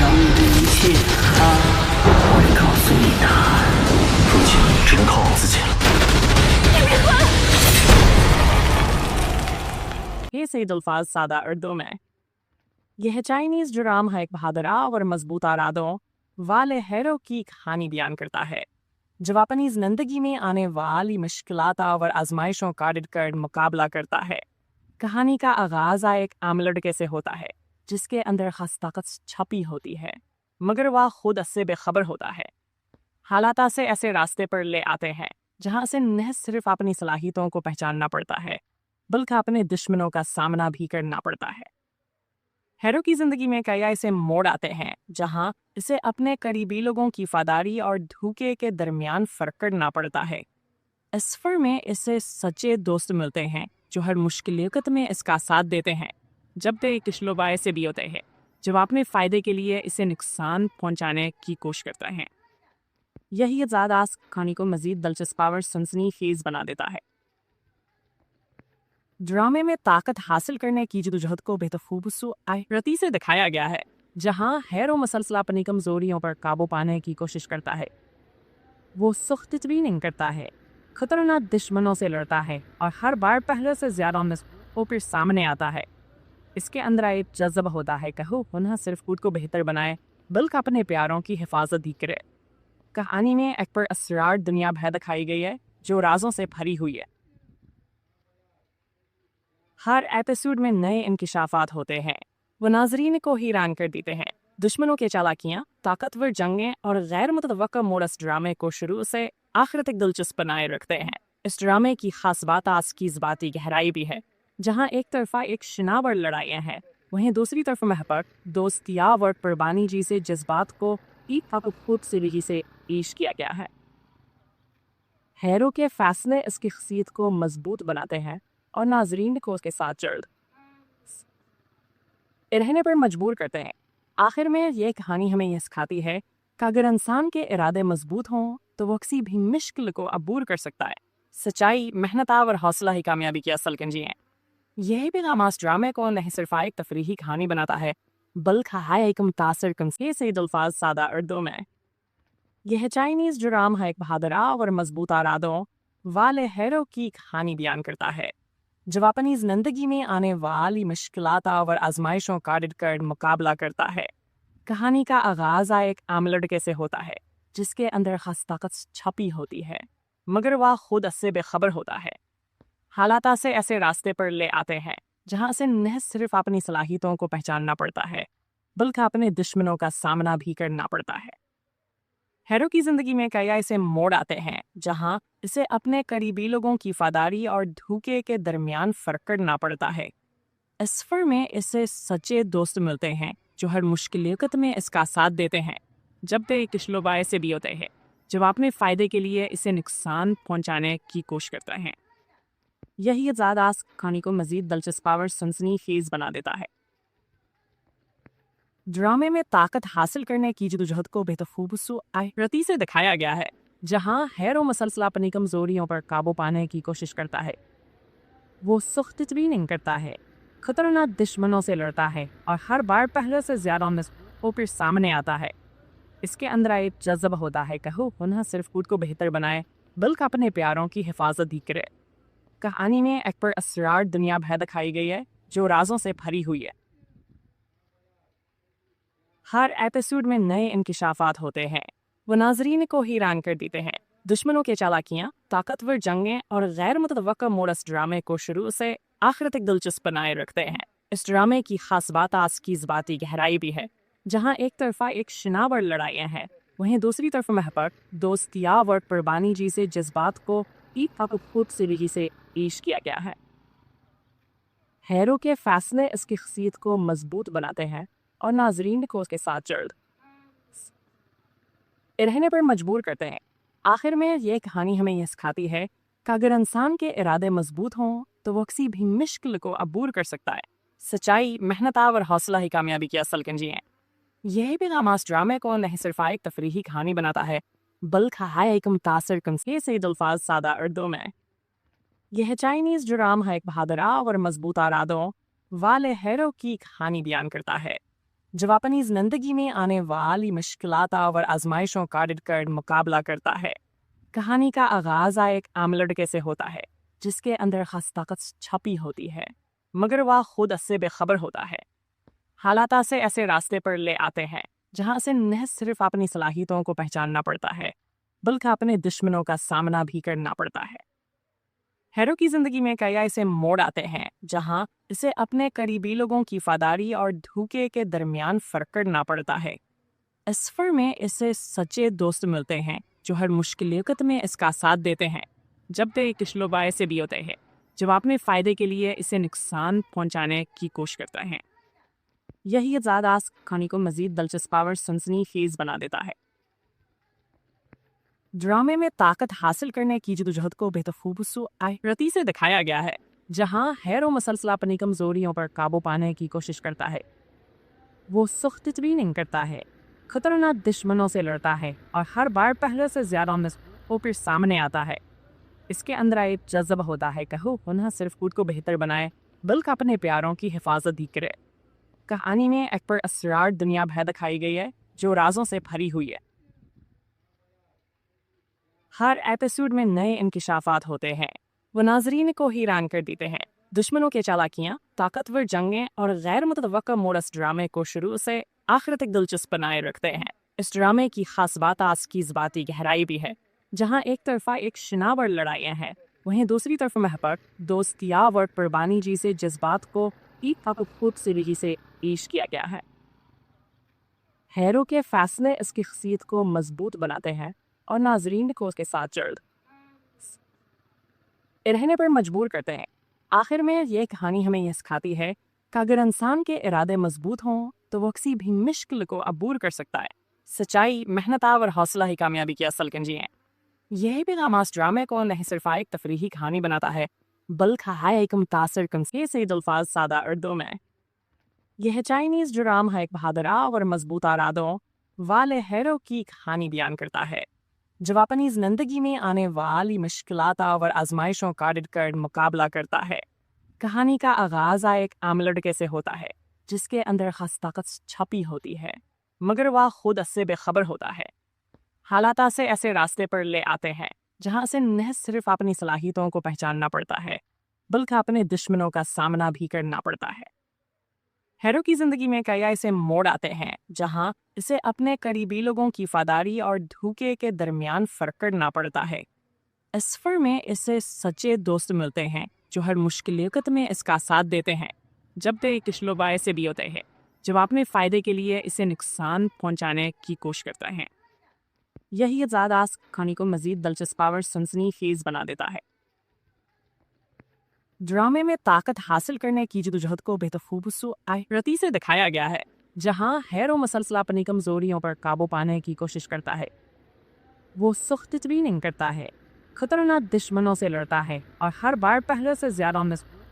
让你的一切啊！我会告诉你答案。如今只能靠我自己了。इस ईद उल फाज सादा उर्दू में यह चाइनीज ड्राम है एक बहादुरा और मजबूत इरादों वाले हैरो की कहानी बयान करता है जो अपनी जिंदगी में आने वाली मुश्किलात और आजमाइशों का डटकर मुकाबला करता है। कहानी का आगाज एक आम लड़के से होता है जिसके अंदर खास ताकत छपी होती है, मगर वह खुद इससे बेखबर होता है। हालात से ऐसे रास्ते पर ले आते हैं जहां से न सिर्फ अपनी सलाहियतों को पहचानना पड़ता है बल्कि अपने दुश्मनों का सामना भी करना पड़ता है। हैरो की जिंदगी में कई ऐसे मोड़ आते हैं जहां इसे अपने करीबी लोगों की वफादारी और धोखे के दरमियान फर्क करना पड़ता है। इस सफर में इसे सच्चे दोस्त मिलते हैं जो हर मुश्किल वक्त में इसका साथ देते हैं, जब ते किशलोबाए से भी होते हैं जो अपने फायदे के लिए इसे नुकसान पहुंचाने की कोशिश करते हैं। यही ज़्यादा कहानी को मजीद दिलचस्प और सनसनीखेज बना देता है। ड्रामे में ताकत हासिल करने की जदोजहद को बेतखूबसूरती से दिखाया गया है, जहां हैरो मसलसल अपनी कमजोरियों पर काबू पाने की कोशिश करता है। वो सख्त ट्रेनिंग करता है, खतरनाक दुश्मनों से लड़ता है और हर बार पहले से ज्यादा होकर सामने आता है। इसके अंदर एक जज्बा होता है कि वो न सिर्फ खुद को बेहतर बनाए बल्कि अपने प्यारों की हिफाजत भी करे। कहानी में एक पर असरार दुनिया भर दिखाई गई है जो राजों से भरी हुई है। हर एपिसोड में नए इंकिशाफात होते हैं, वो नाजरीन को हैरान कर देते हैं। दुश्मनों के चालाकियां, ताकतवर जंगें और गैर मुतवक्का मोड़ इस ड्रामे को शुरू से आखिर तक दिलचस्प बनाए रखते हैं। इस ड्रामे की खास बात आज की ज़बाती गहराई भी है, जहां एक तरफा एक शनावर लड़ाइयाँ हैं, वहीं दूसरी तरफ महबत दोस्तिया और कुर्बानी जैसे जज्बात को एक खूबसूरती से पेश किया गया है। हैरो के फैसले इसकी शख्सियत को मजबूत बनाते हैं और नाजरीन को उसके साथ जल्द रहने पर मजबूर करते हैं। आखिर में यह कहानी हमें यह सिखाती है कि अगर इंसान के इरादे मजबूत हों तो वो किसी भी मुश्किल को अबूर कर सकता है। सच्चाई, मेहनत और हौसला ही कामयाबी की असल कुंजी है। यही पैगाम इस ड्रामे को न सिर्फ एक तफरीही कहानी बनाता है बल्कि है एक मुतासर कमसे से अल्फाज सादा उर्दू में यह चाइनीज ड्राम है एक बहादुरा और मजबूत इरादों वाले हैरो की कहानी बयान करता है जो अपनी जिंदगी में आने वाली मुश्किलात और आजमाइशों का डटकर मुकाबला करता है। कहानी का आगाज एक आम लड़के से होता है जिसके अंदर खास ताकत छपी होती है, मगर वह खुद इससे बेखबर होता है। हालात से ऐसे रास्ते पर ले आते हैं जहां से न सिर्फ अपनी सलाहियतों को पहचानना पड़ता है बल्कि अपने दुश्मनों का सामना भी करना पड़ता है। हैरो की जिंदगी में कई ऐसे मोड़ आते हैं जहां इसे अपने करीबी लोगों की वफादारी और धोखे के दरमियान फर्क करना पड़ता है। इस सफर में इसे सच्चे दोस्त मिलते हैं जो हर मुश्किल वक्त में इसका साथ देते हैं, जब ते किशलोबाए से भी होते हैं जो अपने फायदे के लिए इसे नुकसान पहुंचाने की कोशिश करते हैं। यही ज़्यादा कहानी को मजीद दिलचस्प और सनसनीखेज बना देता है। ड्रामे में ताकत हासिल करने की जदोजहद को बेतखूबसूरती से दिखाया गया है, जहां हैरो मसलसल अपनी कमजोरियों पर काबू पाने की कोशिश करता है। वो सख्त ट्रेनिंग करता है, खतरनाक दुश्मनों से लड़ता है और हर बार पहले से ज्यादा होकर सामने आता है। इसके अंदर एक जज्बा होता है कि वो न सिर्फ खुद को बेहतर बनाए बल्कि अपने प्यारों की हिफाजत भी करे। कहानी में एक पर असरार दुनिया भर दिखाई गई है जो राजों से भरी हुई है। हर एपिसोड में नए इंकिशाफात होते हैं, वो नाजरीन को हैरान कर देते हैं। दुश्मनों के चालाकियां, ताकतवर जंगें और गैर मुतवक्का मोड़ इस ड्रामे को शुरू से आखिर तक दिलचस्प बनाए रखते हैं। इस ड्रामे की खास बात आज की ज़बाती गहराई भी है, जहां एक तरफा एक शनावर लड़ाइयाँ हैं, वहीं दूसरी तरफ महबत दोस्तिया और कुर्बानी जैसे जज्बात को एक खूबसूरती से पेश किया गया है। हैरो के फैसले इसकी शख्सियत को मजबूत बनाते हैं और नाजरीन को उसके साथ जल्द रहने पर मजबूर करते हैं। आखिर में यह कहानी हमें यह सिखाती है कि अगर इंसान के इरादे मजबूत हों तो वो किसी भी मुश्किल को अबूर कर सकता है। सच्चाई, मेहनत और हौसला ही कामयाबी की असल कुंजी है। यही पैगाम इस ड्रामे को न सिर्फ एक तफरीही कहानी बनाता है बल्कि है एक मुतासर कमसे से अल्फाज सादा उर्दू में यह चाइनीज ड्राम है एक बहादुरा और मजबूत इरादों वाले हैरो की कहानी बयान करता है जो अपनी जिंदगी में आने वाली मुश्किलात और आजमाइशों का डटकर मुकाबला करता है। कहानी का आगाज एक आम लड़के से होता है जिसके अंदर खास ताकत छपी होती है, मगर वह खुद उससे बेखबर होता है। हालात से ऐसे रास्ते पर ले आते हैं जहां से न सिर्फ अपनी सलाहियतों को पहचानना पड़ता है बल्कि अपने दुश्मनों का सामना भी करना पड़ता है। हैरो की जिंदगी में कई ऐसे मोड़ आते हैं जहां इसे अपने करीबी लोगों की वफादारी और धोखे के दरमियान फर्क करना पड़ता है। इस सफर में इसे सच्चे दोस्त मिलते हैं जो हर मुश्किल वक्त में इसका साथ देते हैं, जब वे किशलोबाए से भी होते हैं जब अपने फायदे के लिए इसे नुकसान पहुंचाने की कोशिश करते हैं। यही ज़्यादा कहानी को मजीद दिलचस्प और सनसनीखेज बना देता है। ड्रामे में ताकत हासिल करने की जदोजहद को बेतखूबसूरती से दिखाया गया है, जहां हैरो मसलसल अपनी कमजोरियों पर काबू पाने की कोशिश करता है। वो सख्त ट्रेनिंग करता है, खतरनाक दुश्मनों से लड़ता है और हर बार पहले से ज्यादा होकर सामने आता है। इसके अंदर एक जज्बा होता है कि वो न सिर्फ खुद को बेहतर बनाए बल्कि अपने प्यारों की हिफाजत भी करे। कहानी में एक पर असरार दुनिया भर दिखाई गई है जो राजों से भरी हुई है। हर एपिसोड में नए इंकिशाफात होते हैं, वो नाजरीन को हैरान कर देते हैं। दुश्मनों के चालाकियां, ताकतवर जंगें और गैर मुतवक्का मोड़ इस ड्रामे को शुरू से आखिर तक दिलचस्प बनाए रखते हैं। इस ड्रामे की खास बात की ज़बाती गहराई भी है, जहां एक तरफा एक शनावर लड़ाइयाँ हैं, वहीं दूसरी तरफ महबत, दोस्तिया और कुर्बानी जैसे जज्बात को एक खूबसूरती से पेश किया गया है। हैरो के फैसले इसकी शख्सियत को मजबूत बनाते हैं और नाजरीन को उसके साथ जल्द रहने पर मजबूर करते हैं। आखिर में ये कहानी हमें यह सिखाती है कि अगर इंसान के इरादे मजबूत हों तो वो किसी भी मुश्किल को अबूर कर सकता है। सच्चाई, मेहनत और हौसला ही कामयाबी की असल कुंजी हैं। यही पैगाम इस ड्रामे को न सिर्फ एक तफरीही कहानी बनाता है बल्कि है एक मुतासर कंसे से अल्फाज सादा उर्दू में। यह चाइनीज ड्राम है एक बहादुर और मजबूत इरादों वाले हैरो की कहानी बयान करता है जब अपनी जिंदगी में आने वाली मुश्किलात और आजमाइशों का डटकर मुकाबला करता है। कहानी का आगाज एक आम लड़के से होता है जिसके अंदर खास ताकत छपी होती है, मगर वह खुद उससे बेखबर होता है। हालात से ऐसे रास्ते पर ले आते हैं जहां से न सिर्फ अपनी सलाहियतों को पहचानना पड़ता है बल्कि अपने दुश्मनों का सामना भी करना पड़ता है। हैरो की जिंदगी में कई ऐसे मोड़ आते हैं जहां इसे अपने करीबी लोगों की वफादारी और धोखे के दरमियान फर्क करना पड़ता है। इस सफर में इसे सच्चे दोस्त मिलते हैं जो हर मुश्किल वक्त में इसका साथ देते हैं, जब वे किशलोबाए से भी होते हैं जब अपने फायदे के लिए इसे नुकसान पहुंचाने की कोशिश करते हैं। यही ज़्यादा कहानी को मजीद दिलचस्प और सनसनीखेज बना देता है। ड्रामे में ताकत हासिल करने की जदोजहद को बेतखूबसूरती से दिखाया गया है, जहां हैरो मसलसल अपनी कमजोरियों पर काबू पाने की कोशिश करता है। वो सख्त ट्रेनिंग करता है, खतरनाक दुश्मनों से लड़ता है और हर बार पहले से ज्यादा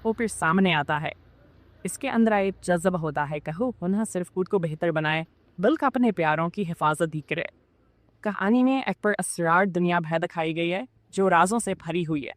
होकर सामने आता है। इसके अंदर एक जज्बा होता है कि वो न सिर्फ खुद को बेहतर बनाए बल्कि अपने प्यारों की हिफाजत भी करे। कहानी में एक पर असरार दुनिया भर दिखाई गई है जो राजों से भरी हुई है।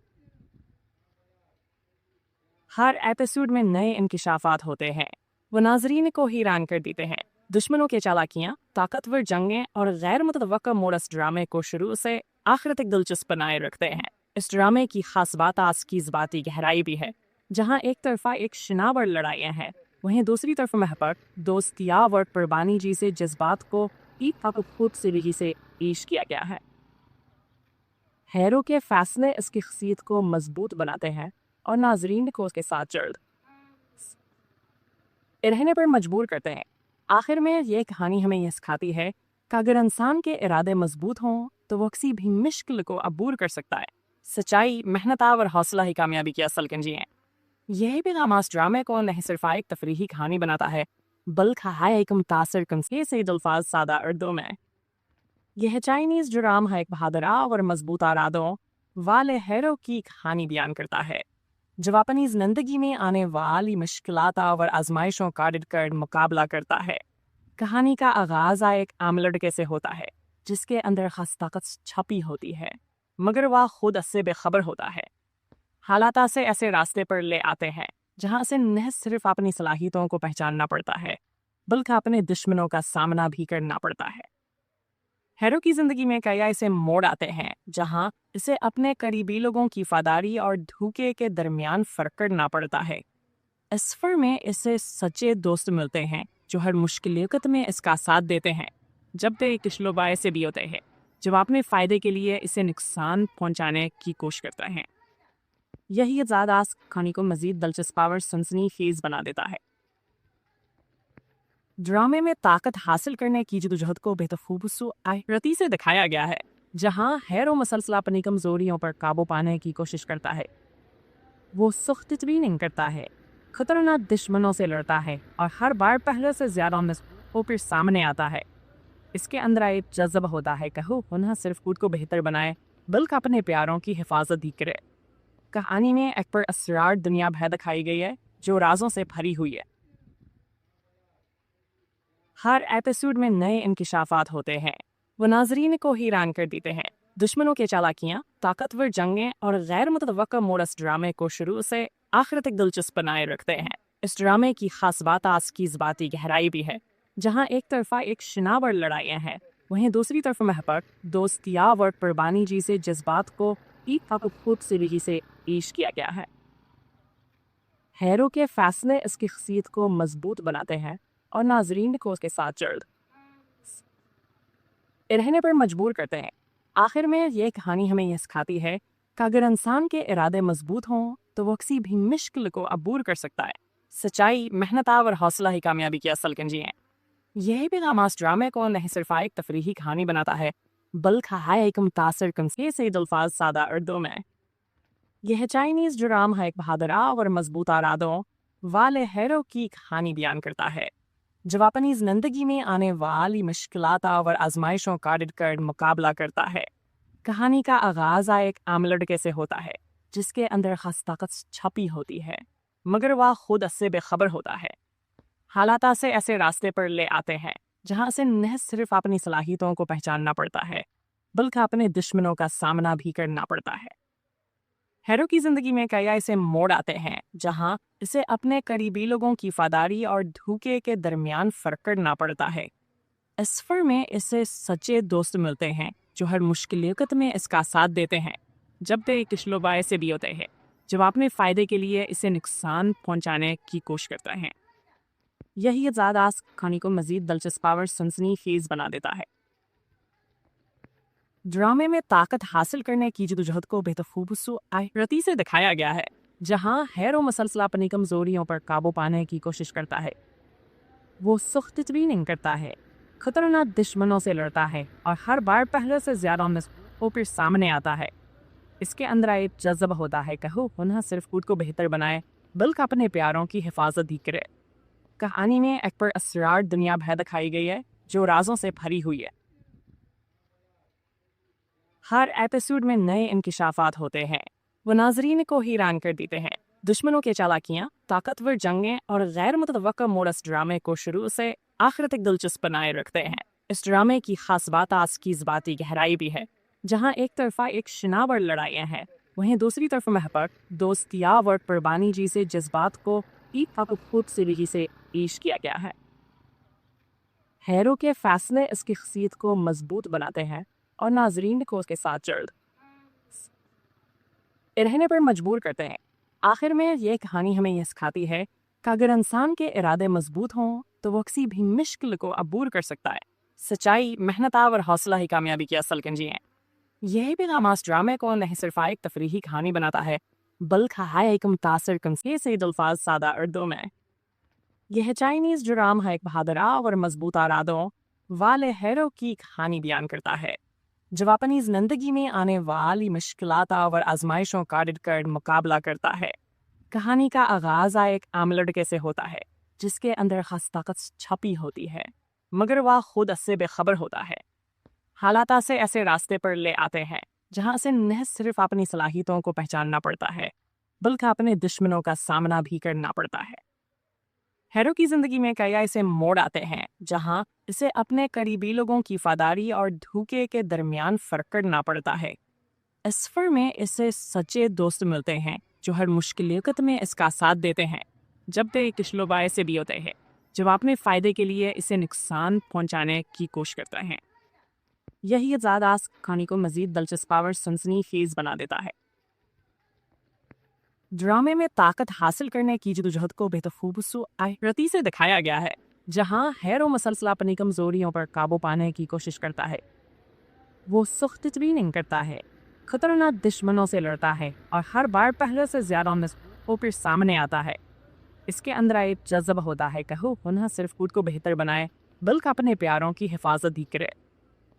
हर एपिसोड में नए इंकिशाफात होते हैं, वो नाजरीन को हैरान कर देते हैं। दुश्मनों के चालाकियां, ताकतवर जंगें और गैर मुतवक्का मोड़ इस ड्रामे को शुरू से आखिर तक दिलचस्प बनाए रखते हैं। इस ड्रामे की खास बात की ज़बाती गहराई भी है, जहां एक तरफा एक शनावर लड़ाइयाँ हैं, वहीं दूसरी तरफ महबत, दोस्तिया और कुर्बानी जैसे जज्बात को एक खूबसूरती से पेश किया गया है। हैरो के फैसले इसकी शख्सियत को मजबूत बनाते हैं और नाजरीन को उसके साथ जल्द रहने पर मजबूर करते हैं। आखिर में ये कहानी हमें यह सिखाती है कि अगर इंसान के इरादे मजबूत हों तो वो किसी भी मुश्किल को अबूर कर सकता है। सच्चाई, मेहनत और हौसला ही कामयाबी की असल कुंजी हैं। यही पैगाम इस ड्रामे को न सिर्फ एक तफरीही कहानी बनाता है बल्कि है एक मुतासर कंसे से अल्फाज सादा उर्दू में। यह चाइनीज ड्राम है एक बहादुर और मजबूत इरादों वाले हैरो की कहानी बयान करता है जब अपनी जिंदगी में आने वाली मुश्किलात और आजमाइशों का डटकर मुकाबला करता है। कहानी का आगाज एक आम लड़के से होता है जिसके अंदर खास ताकत छपी होती है, मगर वह खुद उससे बेखबर होता है। हालात से ऐसे रास्ते पर ले आते हैं जहां से न सिर्फ अपनी सलाहियतों को पहचानना पड़ता है बल्कि अपने दुश्मनों का सामना भी करना पड़ता है। हैरो की जिंदगी में कई ऐसे मोड़ आते हैं जहां इसे अपने करीबी लोगों की वफादारी और धोखे के दरमियान फर्क करना पड़ता है। इस सफर में इसे सच्चे दोस्त मिलते हैं जो हर मुश्किल वक्त में इसका साथ देते हैं, जब ते किशलोबाए से भी होते हैं जब अपने फायदे के लिए इसे नुकसान पहुंचाने की कोशिश करता है। यही ज़्यादा कहानी को मजीद दिलचस्प और सनसनीखेज बना देता है। ड्रामे में ताकत हासिल करने की जदोजहद को बेतखूबसूरती से दिखाया गया है, जहां हैरो मसलसल अपनी कमजोरियों पर काबू पाने की कोशिश करता है। वो सख्त ट्रेनिंग करता है, खतरनाक दुश्मनों से लड़ता है और हर बार पहले से ज्यादा मजबूत होकर सामने आता है। इसके अंदर एक जज्बा होता है कि वो न सिर्फ खुद को बेहतर बनाए बल्कि अपने प्यारों की हिफाजत भी करे। कहानी में एक पर असरार दुनिया भर दिखाई गई है जो राजों से भरी हुई है। हर एपिसोड में नए इंकिशाफात होते हैं, वो नाजरीन को हैरान कर देते हैं। दुश्मनों के चालाकियां, ताकतवर जंगें और गैर मुतवक्का मोड़ इस ड्रामे को शुरू से आखिर तक दिलचस्प बनाए रखते हैं। इस ड्रामे की खास बात आज की जज्बाती गहराई भी है, जहां एक तरफा एक शनावर लड़ाइयाँ हैं, वहीं दूसरी तरफ महबत, दोस्तिया और कुर्बानी जैसे जज्बात को एक खूबसूरती से पेश किया गया है। हैरो के फैसले इसकी शख्सियत को मजबूत बनाते हैं और नाजरीन को उसके साथ जल्द रहने पर मजबूर करते हैं। आखिर में ये कहानी हमें यह सिखाती है कि अगर इंसान के इरादे मजबूत हों तो वो किसी भी मुश्किल को अबूर कर सकता है। सच्चाई, मेहनत और हौसला ही कामयाबी की असल कुंजी है। यही पैगाम इस ड्रामे को न सिर्फ एक तफरीही कहानी बनाता है बल्कि है एक मुतासर कंसे से दिलफाज सादा उर्दू में। यह चाइनीज ड्रामा है एक बहादुर और मजबूत इरादों वाले हैरो की कहानी बयान करता है, जब अपनी जिंदगी में आने वाली मुश्किलात और आजमाइशों का डटकर मुकाबला करता है। कहानी का आगाज एक आम लड़के से होता है जिसके अंदर खास ताकत छपी होती है, मगर वह खुद इससे बेखबर होता है। हालात से ऐसे रास्ते पर ले आते हैं जहां से न सिर्फ अपनी सलाहियतों को पहचानना पड़ता है बल्कि अपने दुश्मनों का सामना भी करना पड़ता है। हैरो की जिंदगी में कई ऐसे मोड़ आते हैं जहां इसे अपने करीबी लोगों की वफादारी और धोखे के दरमियान फर्क करना पड़ता है। इस सफर में इसे सच्चे दोस्त मिलते हैं जो हर मुश्किल वक्त में इसका साथ देते हैं, जब ते किशलोबाए से भी होते हैं जब अपने फायदे के लिए इसे नुकसान पहुंचाने की कोशिश करता है। यही ज़्यादा कहानी को मजीद दिलचस्प और सनसनीखेज बना देता है। ड्रामे में ताकत हासिल करने की जदोजहद को बेतखूबसूरती से दिखाया गया है, जहां हैरो मसलसल अपनी कमजोरियों पर काबू पाने की कोशिश करता है। वो सख्त ट्रेनिंग करता है, खतरनाक दुश्मनों से लड़ता है और हर बार पहले से ज्यादा मजबूत होकर सामने आता है। इसके अंदर एक जज्बा होता है कि वो न सिर्फ खुद को बेहतर बनाए बल्कि अपने प्यारों की हिफाजत भी करे। कहानी में एक पर असरार दुनिया भर दिखाई गई है जो राजों से भरी हुई है। हर एपिसोड में नए इंकिशाफात होते हैं, वो नाजरीन को हैरान कर देते हैं। दुश्मनों के चालाकियां, ताकतवर जंगें और गैर मुतवक्का मोड़ इस ड्रामे को शुरू से आखिर तक दिलचस्प बनाए रखते हैं। इस ड्रामे की खास बात आज की जज्बाती गहराई भी है, जहां एक तरफा एक शनावर लड़ाइयाँ हैं, वहीं दूसरी तरफ महबत, दोस्तिया और कुर्बानी जैसे जज्बात को एक खूबसूरती से पेश किया गया है। हैरो के फैसले इसकी शख्सियत को मजबूत बनाते हैं और नाजरीन को उसके साथ जल्द रहने पर मजबूर करते हैं। आखिर में ये कहानी हमें यह सिखाती है कि अगर इंसान के इरादे मजबूत हों तो वो किसी भी मुश्किल को अबूर कर सकता है। सच्चाई, मेहनत और हौसला ही कामयाबी की असल कुंजी है। यही पैगाम इस ड्रामे को न सिर्फ एक तफरीही कहानी बनाता है बल्कि है एक मुतासर कंसे से दिलफाज सादा उर्दू में। यह चाइनीज ड्रामा है एक बहादुर और मजबूत इरादों वाले हैरो की कहानी बयान करता है, जब अपनी जिंदगी में आने वाली मुश्किलात और आजमाइशों का डटकर मुकाबला करता है। कहानी का आगाज एक आम लड़के से होता है जिसके अंदर खास ताकत छपी होती है, मगर वह खुद इससे बेखबर होता है। हालात से ऐसे रास्ते पर ले आते हैं जहां से न सिर्फ अपनी सलाहियतों को पहचानना पड़ता है बल्कि अपने दुश्मनों का सामना भी करना पड़ता है। हैरो की जिंदगी में कई ऐसे मोड़ आते हैं जहां इसे अपने करीबी लोगों की वफादारी और धोखे के दरमियान फर्क करना पड़ता है। इस सफर में इसे सच्चे दोस्त मिलते हैं जो हर मुश्किल वक्त में इसका साथ देते हैं, जब ते किशलोबाए से भी होते हैं जब अपने फ़ायदे के लिए इसे नुकसान पहुंचाने की कोशिश करता है। यही ज़्यादास कहानी को मज़ीद दिलचस्प और सनसनीखेज़ बना देता है। ड्रामे में ताकत हासिल करने की जद्दोजहद को बेतखूबसूरती से दिखाया गया है, जहां हैरो मसलसल अपनी कमजोरियों पर काबू पाने की कोशिश करता है। वो सख्त ट्रेनिंग करता है, खतरनाक दुश्मनों से लड़ता है और हर बार पहले से ज़्यादा मजबूत होकर सामने आता है। इसके अंदर एक जज्बा होता है कि वो न सिर्फ खुद को बेहतर बनाए बल्कि अपने प्यारों की हिफाजत भी करे।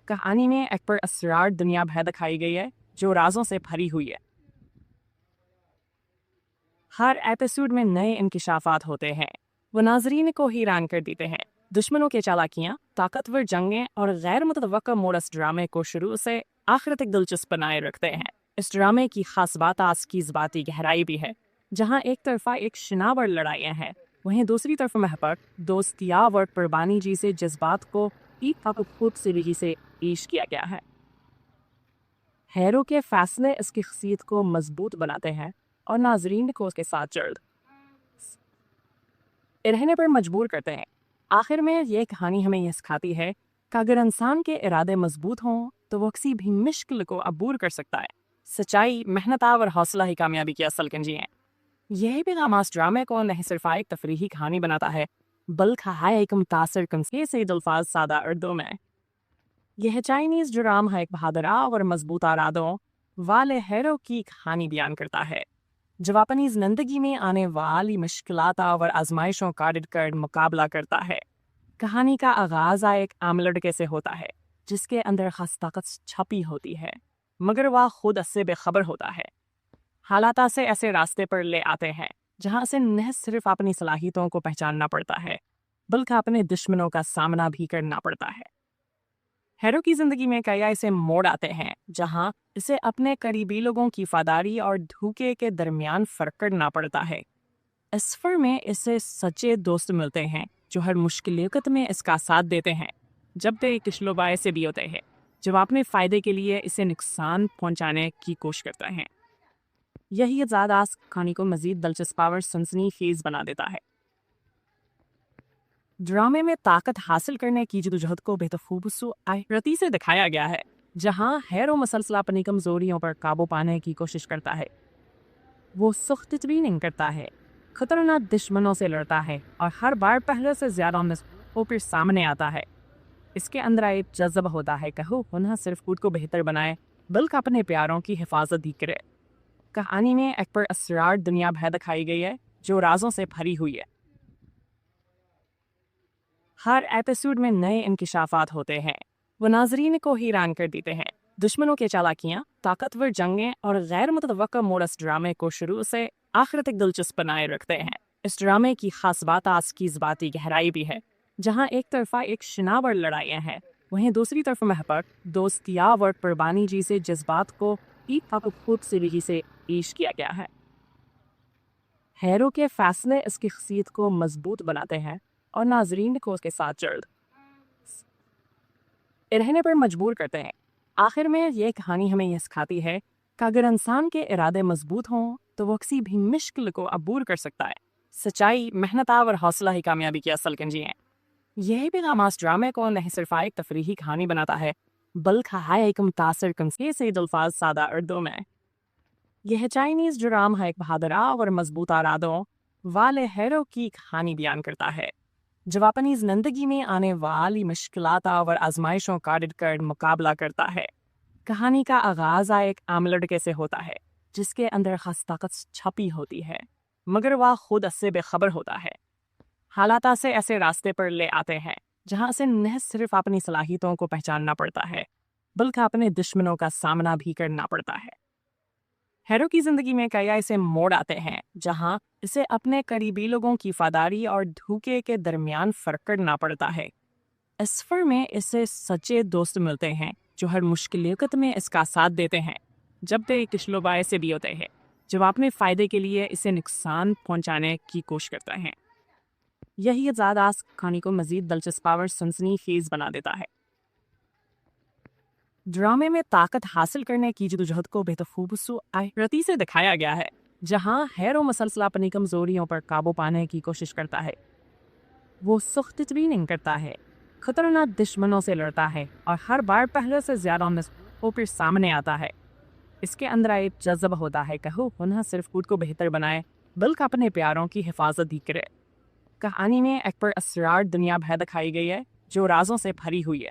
कहानी में एक पर असरार दुनिया भर दिखाई गई है जो राजों से भरी हुई है। हर एपिसोड में नए इंकिशाफात होते हैं, वो नाजरीन को हैरान कर देते हैं। दुश्मनों के चालाकियाँ, ताकतवर जंगें और गैर मुतवक्का मोड़ इस ड्रामे को शुरू से आखिर तक दिलचस्प बनाए रखते हैं। इस ड्रामे की खास बात आज की ज़बाती गहराई भी है, जहाँ एक तरफा एक शनावर लड़ाइयाँ हैं, वहीं दूसरी तरफ महबत दोस्तिया और कुर्बानी जी से जज्बात को एक खूबसूरती से पेश किया गया है। हैरो के फैसले इसकी शख्सियत को मजबूत बनाते हैं और नाजरीन को उसके साथ जल्द रहने पर मजबूर करते हैं। आखिर में ये कहानी हमें यह सिखाती है कि अगर इंसान के इरादे मजबूत हों तो वो किसी भी मुश्किल को अबूर कर सकता है। सच्चाई, मेहनत और हौसला ही कामयाबी की असल कुंजी है। यही पैगाम इस ड्रामे को न सिर्फ एक तफरीही कहानी बनाता है बल्कि है एक मुतासर कमसे से अल्फाज सादा उर्दू में। यह चाइनीज़ ड्रामा है एक बहादुर और मजबूत इरादों वाले हैरो की कहानी बयान करता है, जब अपनी जिंदगी में आने वाली मुश्किलात और आजमाइशों का डटकर मुकाबला करता है। कहानी का आगाज़ एक आम लड़के से होता है जिसके अंदर खास ताकत छपी होती है, मगर वह खुद इससे बेखबर होता है। हालात से ऐसे रास्ते पर ले आते हैं जहाँ से न सिर्फ अपनी सलाहियतों को पहचानना पड़ता है बल्कि अपने दुश्मनों का सामना भी करना पड़ता है। हैरो की जिंदगी में कई ऐसे मोड़ आते हैं जहां इसे अपने करीबी लोगों की वफादारी और धोखे के दरमियान फर्क करना पड़ता है। इस सफर में इसे सच्चे दोस्त मिलते हैं जो हर मुश्किल वक्त में इसका साथ देते हैं, जब ते किशलोबाए से भी होते हैं जब अपने फ़ायदे के लिए इसे नुकसान पहुंचाने की कोशिश करते हैं। यही ज़्यादास कहानी को मज़ीद दिलचस्प और सनसनीखेज़ बना देता है। ड्रामे में ताकत हासिल करने की जद्दोजहद को बेतखूबसूरती से दिखाया गया है, जहां हैरो मसलसल अपनी कमजोरियों पर काबू पाने की कोशिश करता है। वो सख्त ट्रेनिंग करता है, खतरनाक दुश्मनों से लड़ता है और हर बार पहले से ज़्यादा मजबूत होकर सामने आता है। इसके अंदर एक जज्बा होता है कि वो न सिर्फ खुद को बेहतर बनाए बल्कि अपने प्यारों की हिफाजत भी करे। कहानी में एक पर असरार दुनिया भर दिखाई गई है जो राजों से भरी हुई है। हर एपिसोड में नए इंकिशाफात होते हैं, वो नाजरीन को हैरान कर देते हैं। दुश्मनों के चालाकियाँ, ताकतवर जंगें और गैर मुतवक्का मोड़ इस ड्रामे को शुरू से आखिर तक दिलचस्प बनाए रखते हैं। इस ड्रामे की खास बात आज की ज़बाती गहराई भी है, जहाँ एक तरफा एक शनावर लड़ाइयाँ हैं, वहीं दूसरी तरफ महबत दोस्तिया और कुर्बानी जी से जज्बात को एक खूबसूरती से पेश किया गया है। हैरो के फैसले इसकी शख्सियत को मजबूत बनाते हैं और नाजरीन को उसके साथ जल्द रहने पर मजबूर करते हैं। आखिर में ये कहानी हमें यह सिखाती है कि अगर इंसान के इरादे मजबूत हों तो वो किसी भी मुश्किल को अबूर कर सकता है। सच्चाई, मेहनत और हौसला ही कामयाबी की असल कुंजी है। यही पैगाम इस ड्रामे को न सिर्फ एक तफरीही कहानी बनाता है बल्कि है एक मुतासर कमसे से अल्फाज सादा उर्दू में। यह चाइनीज़ ड्रामा है एक बहादुर और मजबूत इरादों वाले हैरो की कहानी बयान करता है, जब अपनी जिंदगी में आने वाली मुश्किलात और आजमाइशों का डटकर मुकाबला करता है। कहानी का आगाज़ एक आम लड़के से होता है जिसके अंदर खास ताकत छपी होती है, मगर वह खुद इससे बेखबर होता है। हालात से ऐसे रास्ते पर ले आते हैं जहाँ से न सिर्फ अपनी सलाहियतों को पहचानना पड़ता है बल्कि अपने दुश्मनों का सामना भी करना पड़ता है। हैरो की जिंदगी में कई ऐसे मोड़ आते हैं जहां इसे अपने करीबी लोगों की वफादारी और धोखे के दरमियान फर्क करना पड़ता है। इस सफर में इसे सच्चे दोस्त मिलते हैं जो हर मुश्किल वक्त में इसका साथ देते हैं, जब ते किशलोबाए से भी होते हैं जब अपने फ़ायदे के लिए इसे नुकसान पहुंचाने की कोशिश करते हैं। यही ज़्यादास कहानी को मज़ीद दिलचस्प और सनसनीखेज़ बना देता है। ड्रामे में ताकत हासिल करने की जद्दोजहद को बेतखूबसूरती से दिखाया गया है, जहां हैरो मसलसल अपनी कमजोरियों पर काबू पाने की कोशिश करता है। वो सख्त ट्रेनिंग करता है, खतरनाक दुश्मनों से लड़ता है और हर बार पहले से ज़्यादा मजबूत होकर सामने आता है। इसके अंदर एक जज्बा होता है कि वो न सिर्फ खुद को बेहतर बनाए बल्कि अपने प्यारों की हिफाजत भी करे। कहानी में एक पर असरार दुनिया भर दिखाई गई है जो राजों से भरी हुई है।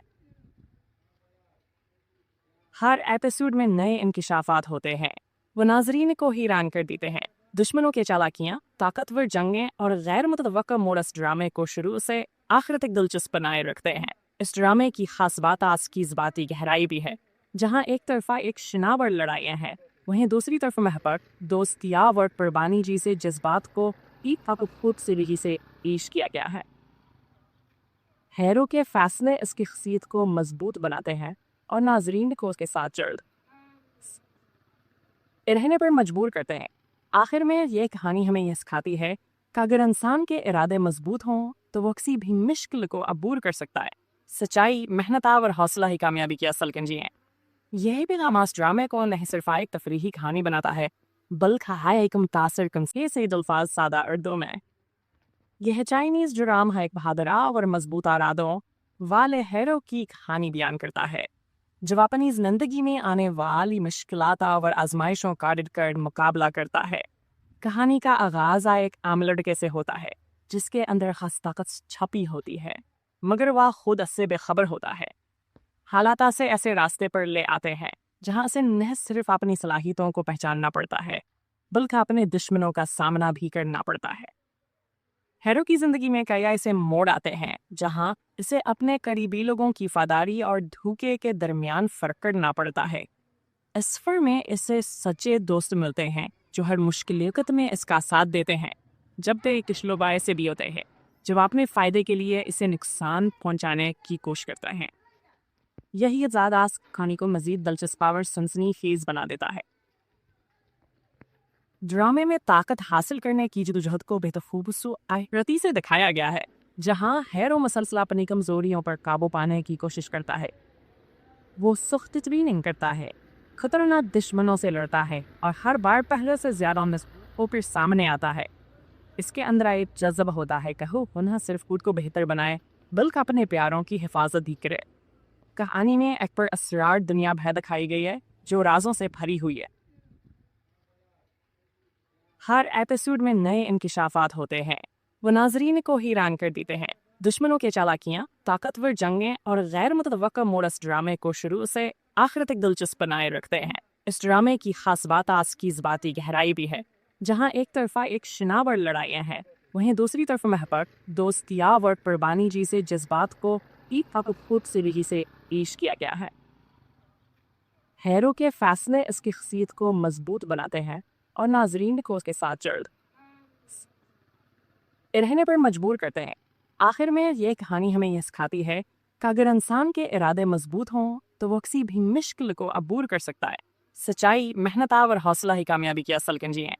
हर एपिसोड में नए इंकिशाफात होते हैं, वो नाजरीन को हैरान कर देते हैं। दुश्मनों के चालाकियाँ, ताकतवर जंगें और गैर मुतवक्का मोड़ इस ड्रामे को शुरू से आखिर तक दिलचस्प बनाए रखते हैं। इस ड्रामे की खास बात आज की ज़बाती गहराई भी है, जहाँ एक तरफा एक शनावर लड़ाइयाँ हैं, वहीं दूसरी तरफ महबत, दोस्तिया और कुर्बानी जी से जज्बात को एक खूबसूरती से पेश किया गया है। हैरो के फैसले इसकी शख्सियत को मजबूत बनाते हैं और नाजरीन को उसके साथ जल्द रहने पर मजबूर करते हैं। आखिर में ये कहानी हमें यह सिखाती है कि अगर इंसान के इरादे मजबूत हों तो वो किसी भी मुश्किल को अबूर कर सकता है। सच्चाई, मेहनत और हौसला ही कामयाबी की असल कुंजी हैं। यही पैगाम इस ड्रामे को नहीं सिर्फ एक तफरीही कहानी बनाता है बल्कि है एक मुतासर कंसे से अल्फाज सादा उर्दू में। यह चाइनीज़ ड्राम है एक बहादुर और मजबूत इरादों वाले हैरो की कहानी बयान करता है जो अपनी जिंदगी में आने वाली मुश्किलात और आजमाइशों का डटकर मुकाबला करता है। कहानी का आगाज एक आम लड़के से होता है जिसके अंदर खास ताकत छपी होती है, मगर वह खुद इससे बेखबर होता है। हालात से ऐसे रास्ते पर ले आते हैं जहां से न सिर्फ अपनी सलाहियतों को पहचानना पड़ता है बल्कि अपने दुश्मनों का सामना भी करना पड़ता है। हैरो की जिंदगी में कई ऐसे मोड़ आते हैं जहां इसे अपने करीबी लोगों की वफादारी और धोखे के दरमियान फर्क करना पड़ता है। इस सफर में इसे सच्चे दोस्त मिलते हैं जो हर मुश्किल वक्त में इसका साथ देते हैं, जब ते किशलोबाए से भी होते हैं जो अपने फ़ायदे के लिए इसे नुकसान पहुंचाने की कोशिश करते हैं। यही ज़्यादा कहानी को मज़ीद दिलचस्प और सनसनीखेज़ बना देता है। ड्रामे में ताकत हासिल करने की जदोजहद को बेतखूबसूरती से दिखाया गया है, जहां हैरो मसलसल अपनी कमजोरियों पर काबू पाने की कोशिश करता है। वो सख्त ट्रेनिंग करता है, खतरनाक दुश्मनों से लड़ता है और हर बार पहले से ज़्यादा मजबूत होकर सामने आता है। इसके अंदर एक जज्बा होता है कि वो न सिर्फ खुद को बेहतर बनाए बल्कि अपने प्यारों की हिफाजत भी करे। कहानी में एक पर असरार दुनिया भर दिखाई गई है जो राजों से भरी हुई है। हर एपिसोड में नए इंकिशाफात होते हैं, वो नाजरीन को हैरान कर देते हैं। दुश्मनों के चालाकियाँ, ताकतवर जंगें और गैर मुतवक्का मोड़ इस ड्रामे को शुरू से आखिर तक दिलचस्प बनाए रखते हैं। इस ड्रामे की खास बात आज की ज़बाती गहराई भी है, जहाँ एक तरफा एक शनावर लड़ाइयाँ हैं, वहीं दूसरी तरफ महबत, दोस्तिया और कुर्बानी जी से जज्बात को एक खूबसूरती से पेश किया गया है। हैरो के फैसले इसकी शख्सियत को मजबूत बनाते हैं और नाजरीन को उसके साथ जल्द रहने पर मजबूर करते हैं। आखिर में ये कहानी हमें यह सिखाती है कि अगर इंसान के इरादे मजबूत हों तो वो किसी भी मुश्किल को अबूर कर सकता है। सच्चाई, मेहनत और हौसला ही कामयाबी की असल कुंजी हैं।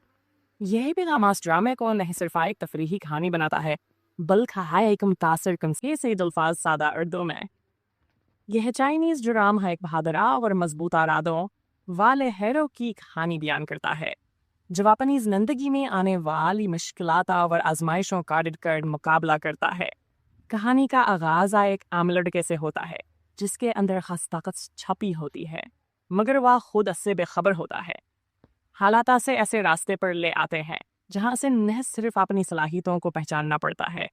यही पैगाम इस ड्रामे को नहीं सिर्फ एक तफरीही कहानी बनाता है बल्कि है एक मुतासर कंसे से अल्फाज सादा उर्दू में। यह चाइनीज़ ड्राम है एक बहादुर और मजबूत इरादों वाले हैरो की कहानी बयान करता है जो अपनी जिंदगी में आने वाली मुश्किलात और आजमाइशों का डटकर मुकाबला करता है। कहानी का आगाज एक आम लड़के से होता है जिसके अंदर खास ताकत छपी होती है, मगर वह खुद इससे बेखबर होता है। हालात से ऐसे रास्ते पर ले आते हैं जहां से न सिर्फ अपनी सलाहियतों को पहचानना पड़ता है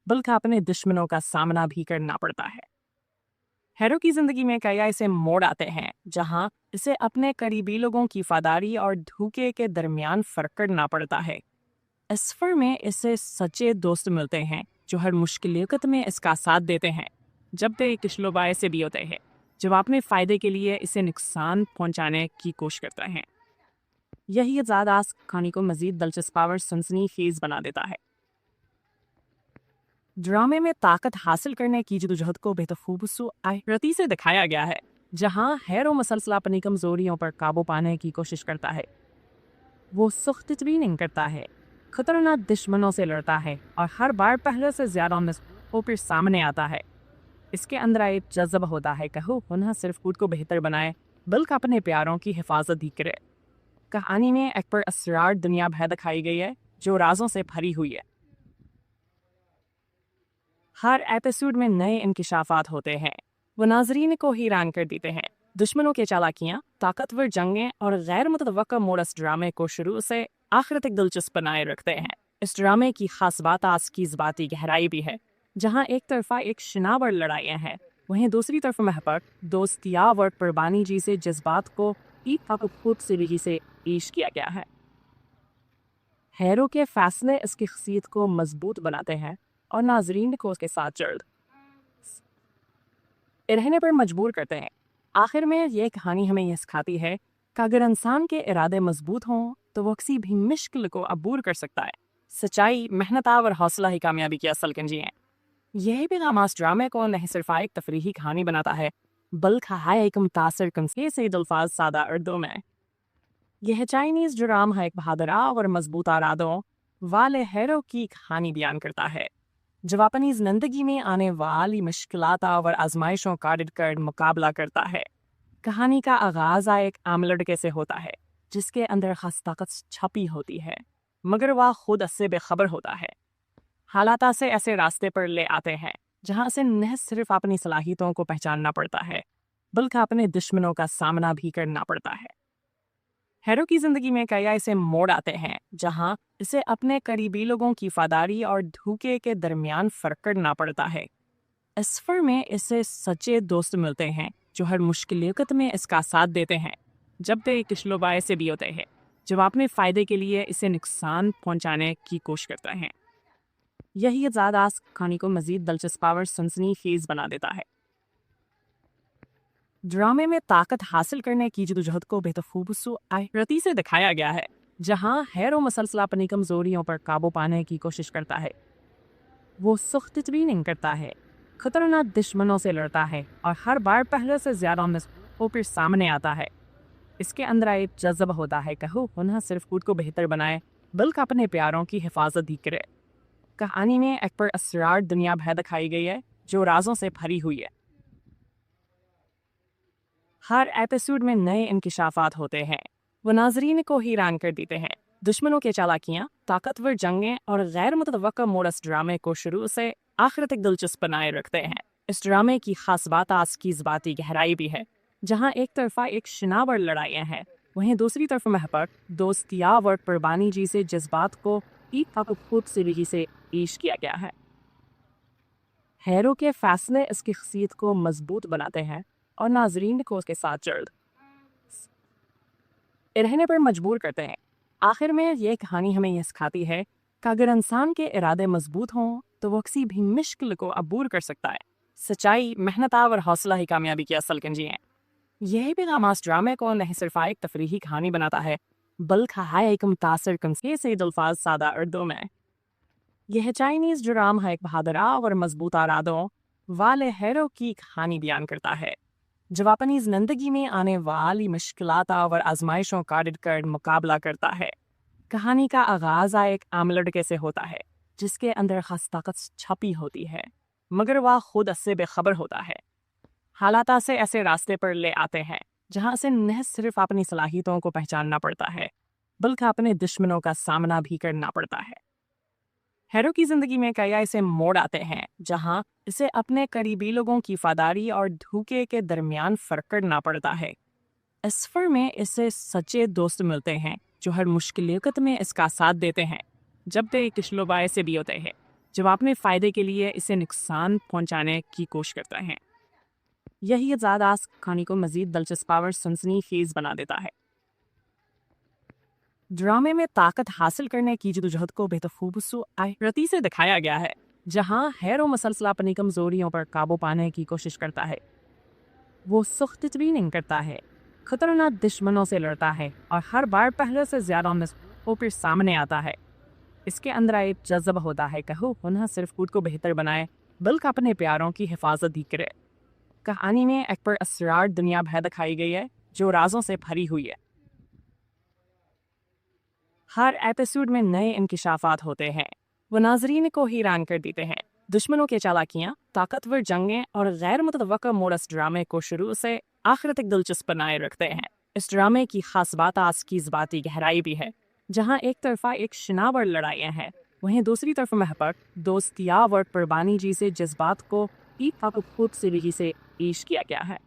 बल्कि अपने दुश्मनों का सामना भी करना पड़ता है। हैरो की जिंदगी में कई ऐसे मोड़ आते हैं जहां इसे अपने करीबी लोगों की वफादारी और धोखे के दरमियान फर्क करना पड़ता है। इस सफर में इसे सच्चे दोस्त मिलते हैं जो हर मुश्किल वक्त में इसका साथ देते हैं, जब ते किशलोबाए से भी होते हैं जो अपने फ़ायदे के लिए इसे नुकसान पहुंचाने की कोशिश करते हैं। यही ज़्यादा कहानी को मज़ीद दिलचस्प और सनसनीखेज़ बना देता है। ड्रामे में ताकत हासिल करने की जदोजहद को बेतखूबसूरती से दिखाया गया है, जहां हैरो मसलसल अपनी कमजोरियों पर काबू पाने की कोशिश करता है। वो सख्त ट्रेनिंग करता है, खतरनाक दुश्मनों से लड़ता है और हर बार पहले से ज़्यादा मजबूत होकर सामने आता है। इसके अंदर एक जज्बा होता है कि वो न सिर्फ खुद को बेहतर बनाए बल्कि अपने प्यारों की हिफाजत भी करे। कहानी में एक पर असरार दुनिया भर दिखाई गई है जो राजों से भरी हुई है। हर एपिसोड में नए इंकिशाफात होते हैं, वो नाजरीन को हैरान कर देते हैं। दुश्मनों के चालाकियाँ, ताकतवर जंगें और गैर मुतवक्का मोड़ इस ड्रामे को शुरू से आखिर तक दिलचस्प बनाए रखते हैं। इस ड्रामे की खास बात आज की ज़बाती गहराई भी है, जहाँ एक तरफा एक शनावर लड़ाइयाँ हैं, वहीं दूसरी तरफ महबत, दोस्तियाब और कुर्बानी जैसे जज्बात को एक खूबसूरती से पेश किया गया है। हैरो के फैसले इसकी शख्सियत को मजबूत बनाते हैं और नाजरीन को उसके साथ जल्द रहने पर मजबूर करते हैं। आखिर में ये कहानी हमें यह सिखाती है कि अगर इंसान के इरादे मजबूत हों तो वो किसी भी मुश्किल को अबूर कर सकता है। सच्चाई, मेहनत और हौसला ही कामयाबी की असल कुंजी है। यही पैगाम इस ड्रामे को न सिर्फ एक तफरीही कहानी बनाता है, बल्कि है एक मुतासर कंसे से अल्फाज सादा उर्दू में। यह चाइनीज ड्राम है एक बहादुर और मजबूत इरादों वाले हैरो की कहानी बयान करता है, जो अपनी जिंदगी में आने वाली मुश्किलात और आजमाइशों का डटकर मुकाबला करता है। कहानी का आगाज एक आम लड़के से होता है जिसके अंदर खास ताकत छपी होती है, मगर वह खुद इससे बेखबर होता है। हालात से ऐसे रास्ते पर ले आते हैं जहां से न सिर्फ अपनी सलाहियतों को पहचानना पड़ता है, बल्कि अपने दुश्मनों का सामना भी करना पड़ता है। हैरो की जिंदगी में कई ऐसे मोड़ आते हैं जहां इसे अपने करीबी लोगों की वफादारी और धोखे के दरमियान फर्क करना पड़ता है। इस सफर में इसे सच्चे दोस्त मिलते हैं जो हर मुश्किल वक्त में इसका साथ देते हैं, जब वे किशलोबाए से भी होते हैं जो अपने फायदे के लिए इसे नुकसान पहुंचाने की कोशिश करते हैं। यही ज़्यादा कहानी को मजीद दिलचस्प और सनसनीखेज बना देता है। ड्रामे में ताकत हासिल करने की जदोजहद को बेतखूबसूरती से दिखाया गया है, जहां हैरो मसलसल अपनी कमजोरियों पर काबू पाने की कोशिश करता है। वो सख्त ट्रेनिंग करता है, खतरनाक दुश्मनों से लड़ता है और हर बार पहले से ज्यादा होकर सामने आता है। इसके अंदर एक जज्बा होता है कि वो न सिर्फ खुद को बेहतर बनाए बल्कि अपने प्यारों की हिफाजत भी करे। कहानी में एक पर असरार दुनिया भर दिखाई गई है जो राजों से भरी हुई है। हर एपिसोड में नए इंकिशाफात होते हैं, वो नाजरीन को हैरान कर देते हैं। दुश्मनों के चालाकियाँ, ताकतवर जंगें और गैर मुतवक्का मोड़ इस ड्रामे को शुरू से आखिर तक दिलचस्प बनाए रखते हैं। इस ड्रामे की खास बात आज की ज़बाती गहराई भी है, जहाँ एक तरफा एक शनावर लड़ाइयाँ हैं, वहीं दूसरी तरफ महबत, दोस्तियाब और कुर्बानी जैसे जज्बात को एक खूबसूरती से पेश किया गया है। हैरो के फैसले इसकी शख्सियत को मजबूत बनाते हैं और नाजरीन को उसके साथ जल्द रहने पर मजबूर करते हैं। आखिर में ये कहानी हमें यह सिखाती है कि अगर इंसान के इरादे मजबूत हों तो वो किसी भी मुश्किल को अबूर कर सकता है। सच्चाई, मेहनत और हौसला ही कामयाबी की असल कुंजी है। यही पैगाम इस ड्रामे को न सिर्फ एक तफरीही कहानी बनाता है, बल्कि है एक मुतासर कंसे से अल्फाज सादा उर्दू में। यह चाइनीज ड्राम है एक बहादुर और मजबूत इरादों वाले हैरो की कहानी बयान करता है, जो अपनी जिंदगी में आने वाली मुश्किलात और आजमाइशों का डटकर मुकाबला करता है। कहानी का आगाज एक आम लड़के से होता है जिसके अंदर खास ताकत छपी होती है, मगर वह खुद इससे बेखबर होता है। हालात से ऐसे रास्ते पर ले आते हैं जहां से न सिर्फ अपनी सलाहियतों को पहचानना पड़ता है, बल्कि अपने दुश्मनों का सामना भी करना पड़ता है। हैरो की जिंदगी में कई ऐसे मोड़ आते हैं जहां इसे अपने करीबी लोगों की वफादारी और धोखे के दरमियान फर्क करना पड़ता है। इस सफर में इसे सच्चे दोस्त मिलते हैं जो हर मुश्किल वक्त में इसका साथ देते हैं, जब वे किशलोबाए से भी होते हैं जो अपने फायदे के लिए इसे नुकसान पहुंचाने की कोशिश करते हैं। यही ज़्यादा कहानी को मजीद दिलचस्प और सनसनीखेज बना देता है। ड्रामे में ताकत हासिल करने की जदोजहद को बेतखूबसूरती से दिखाया गया है, जहां हैरो मसलसल अपनी कमजोरियों पर काबू पाने की कोशिश करता है। वो सख्त ट्रेनिंग करता है, खतरनाक दुश्मनों से लड़ता है और हर बार पहले से ज्यादा होकर सामने आता है। इसके अंदर एक जज्बा होता है कि वो न सिर्फ खुद को बेहतर बनाए बल्कि अपने प्यारों की हिफाजत भी करे। कहानी में एक पर असरार दुनिया भर दिखाई गई है जो राजों से भरी हुई है। हर एपिसोड में नए इंकिशाफात होते हैं, वो नाजरीन को हैरान कर देते हैं। दुश्मनों के चालाकियाँ, ताकतवर जंगें और गैर मुतवक्का मोड़ इस ड्रामे को शुरू से आखिर तक दिलचस्प बनाए रखते हैं। इस ड्रामे की खास बात आज की ज़बाती गहराई भी है, जहाँ एक तरफा एक शनावर लड़ाइयाँ हैं, वहीं दूसरी तरफ महबत दोस्तियाब और कुर्बानी जैसे जज्बात को एक खूबसूरती से पेश किया गया है।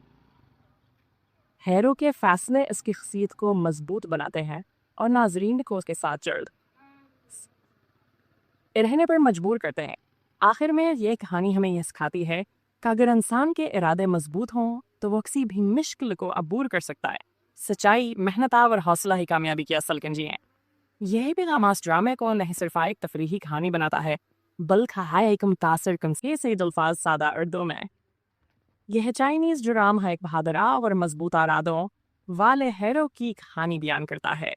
हैरो के फैसले इसकी शख्सियत को मजबूत बनाते हैं और नाजरीन को उसके साथ जल्द रहने पर मजबूर करते हैं। आखिर में ये कहानी हमें यह सिखाती है कि अगर इंसान के इरादे मजबूत हों तो वो किसी भी मुश्किल को अबूर कर सकता है। सच्चाई, मेहनत और हौसला ही कामयाबी की असल कुंजी है। यही पैगाम इस ड्रामे को न सिर्फ एक तफरीही कहानी बनाता है बल्कि है एक मुतासर कमसे से अल्फाज सादा उर्दू में। यह चाइनीज ड्राम है एक बहादुर और मजबूत इरादों वाले हैरो की कहानी बयान करता है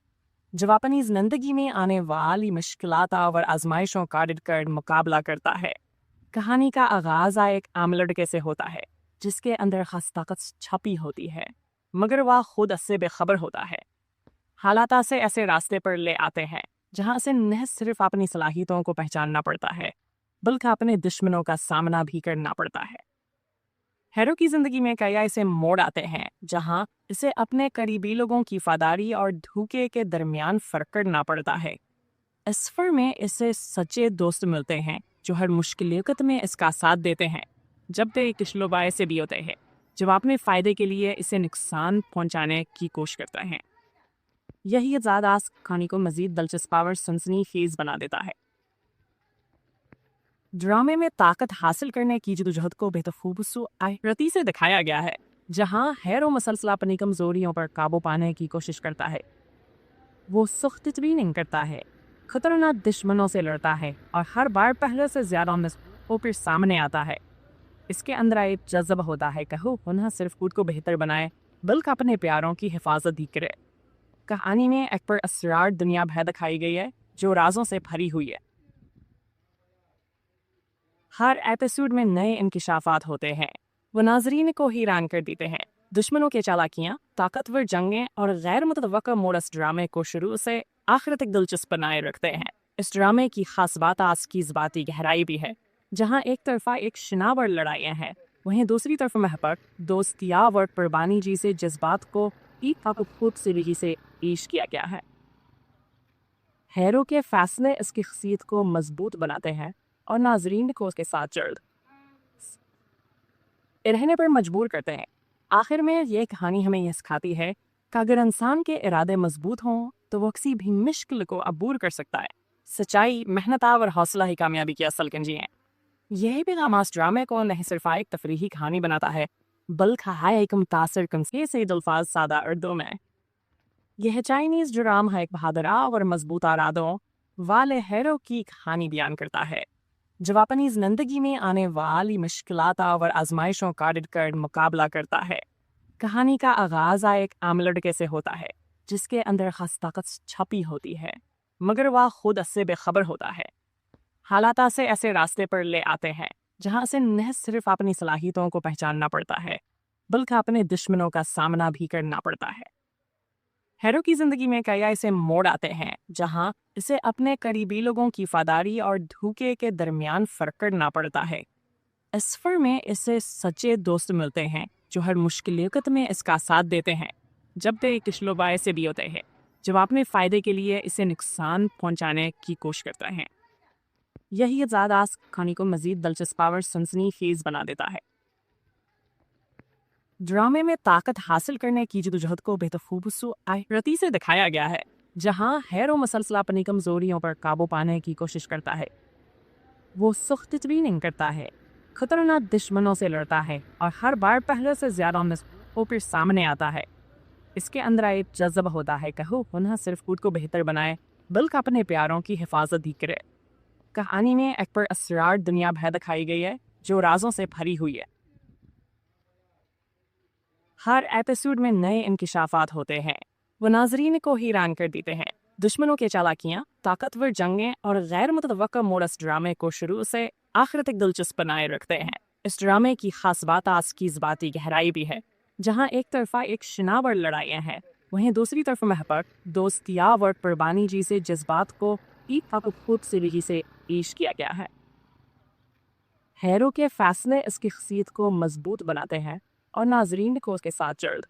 जो अपनी जिंदगी में आने वाली मुश्किलात और आजमाइशों का डटकर मुकाबला करता है। कहानी का आगाज एक आम लड़के से होता है जिसके अंदर खास ताकत छपी होती है मगर वह खुद इससे बेखबर होता है। हालात से ऐसे रास्ते पर ले आते हैं जहां से न सिर्फ अपनी सलाहियतों को पहचानना पड़ता है बल्कि अपने दुश्मनों का सामना भी करना पड़ता है। हैरो की जिंदगी में कई ऐसे मोड़ आते हैं जहां इसे अपने करीबी लोगों की वफादारी और धोखे के दरमियान फर्क करना पड़ता है। इस सफर में इसे सच्चे दोस्त मिलते हैं जो हर मुश्किल वक्त में इसका साथ देते हैं जब वे किशलोबाए से भी होते हैं जो अपने फ़ायदे के लिए इसे नुकसान पहुंचाने की कोशिश करते हैं। यही ज़्यादा कहानी को मज़ीद दिलचस्प और सनसनीखेज बना देता है। ड्रामे में ताकत हासिल करने की जदोजहद को बेहतरती से दिखाया गया है जहां हैरो मसलसल अपनी कमजोरियों पर काबू पाने की कोशिश करता है। वो सख्त ट्रेनिंग करता है, खतरनाक दुश्मनों से लड़ता है और हर बार पहले से ज्यादा होकर सामने आता है। इसके अंदर एक जज्बा होता है कि वो न सिर्फ खुद को बेहतर बनाए बल्कि अपने प्यारों की हिफाजत भी करे। कहानी में एक पर असरार दुनिया भर दिखाई गई है जो राजों से भरी हुई है। हर एपिसोड में नए इंकिशाफात होते हैं, वो नाजरीन को हैरान कर देते हैं। दुश्मनों के चालाकियाँ, ताकतवर जंगें और गैर मुतवक्का मोड़ इस ड्रामे को शुरू से आखिर तक दिलचस्प बनाए रखते हैं। इस ड्रामे की खास बात आज की ज़बाती गहराई भी है जहाँ एक तरफा एक शनावर लड़ाइयाँ हैं वहीं दूसरी तरफ महबत दोस्तियाब और कुर्बानी जैसे जज्बात को एक खूबसूरती से पेश किया गया है। हैरो के फैसले इसकी शख्सियत को मजबूत बनाते हैं और नाजरीन को उसके साथ जल्द रहने पर मजबूर करते हैं। आखिर में ये कहानी हमें यह सिखाती है कि अगर इंसान के इरादे मजबूत हों तो वो किसी भी मुश्किल को अबूर कर सकता है। सच्चाई, मेहनत और हौसला ही कामयाबी की असल कुंजी है। यही पैगाम इस ड्रामे को न सिर्फ एक तफरीही कहानी बनाता है बल्कि है एक मुतासर कमसे से अल्फाज सादा उर्दू में। यह चाइनीज ड्राम है एक बहादुर और मजबूत इरादों वाले हैरो की कहानी बयान करता है जो अपनी जिंदगी में आने वाली मुश्किलात और आजमाइशों का डटकर मुकाबला करता है। कहानी का आगाज एक आम लड़के से होता है जिसके अंदर खास ताकत छपी होती है मगर वह खुद इससे बेखबर होता है। हालात से ऐसे रास्ते पर ले आते हैं जहां से न सिर्फ अपनी सलाहियतों को पहचानना पड़ता है बल्कि अपने दुश्मनों का सामना भी करना पड़ता है। हैरो की जिंदगी में कई ऐसे मोड़ आते हैं जहां इसे अपने करीबी लोगों की वफादारी और धोखे के दरमियान फर्क करना पड़ता है। इस सफर में इसे सच्चे दोस्त मिलते हैं जो हर मुश्किल वक्त में इसका साथ देते हैं जब वे किशलोबाए से भी होते हैं जो अपने फ़ायदे के लिए इसे नुकसान पहुंचाने की कोशिश करते हैं। यही ज़्यादा कहानी को मज़ीद दिलचस्प और सनसनीखेज बना देता है। ड्रामे में ताकत हासिल करने की जदोजहद को बेहतरती से दिखाया गया है जहां हैरो मसलसल अपनी कमजोरियों पर काबू पाने की कोशिश करता है। वो सख्त ट्रेनिंग करता है, खतरनाक दुश्मनों से लड़ता है और हर बार पहले से ज्यादा होकर सामने आता है। इसके अंदर एक जज्बा होता है कि वो न सिर्फ खुद को बेहतर बनाए बल्कि अपने प्यारों की हिफाजत भी करे। कहानी में एक पर असरार दुनिया भर दिखाई गई है जो राजों से भरी हुई है। हर एपिसोड में नए इंकिशाफात होते हैं, वो नाजरीन को हैरान कर देते हैं। दुश्मनों के चालाकियाँ, ताकतवर जंगें और गैर मुतवक्का मोड़ इस ड्रामे को शुरू से आखिर तक दिलचस्प बनाए रखते हैं। इस ड्रामे की खास बात आज की ज़बाती गहराई भी है जहाँ एक तरफा एक शनावर लड़ाइयाँ हैं वहीं दूसरी तरफ महबत दोस्तियाब और कुर्बानी जैसे जज्बात को एक खूबसूरती से पेश किया गया है। हैरो के फैसले इसकी शख्सियत को मजबूत बनाते हैं और नाजरीन को उसके साथ जल्द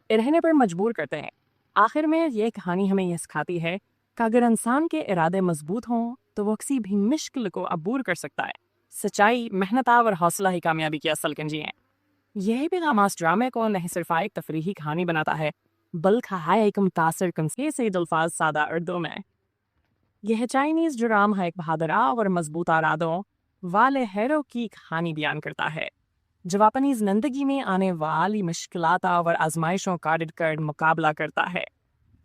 रहने पर मजबूर करते हैं। आखिर में ये कहानी हमें यह सिखाती है कि अगर इंसान के इरादे मजबूत हों तो वो किसी भी मुश्किल को अबूर कर सकता है। सच्चाई, मेहनत और हौसला ही कामयाबी की असल कुंजी हैं। यही पैगाम इस ड्रामे को नहीं सिर्फ एक तफरीही कहानी बनाता है, बल्कि है एक मुतासर कमसे से अल्फाज सादा उर्दू में। यह चाइनीज़ ड्रामा है एक बहादुर और मजबूत इरादों वाले हीरो की कहानी बयान करता है, जो अपनी जिंदगी में आने वाली मुश्किलात और आजमाइशों का डटकर मुकाबला करता है।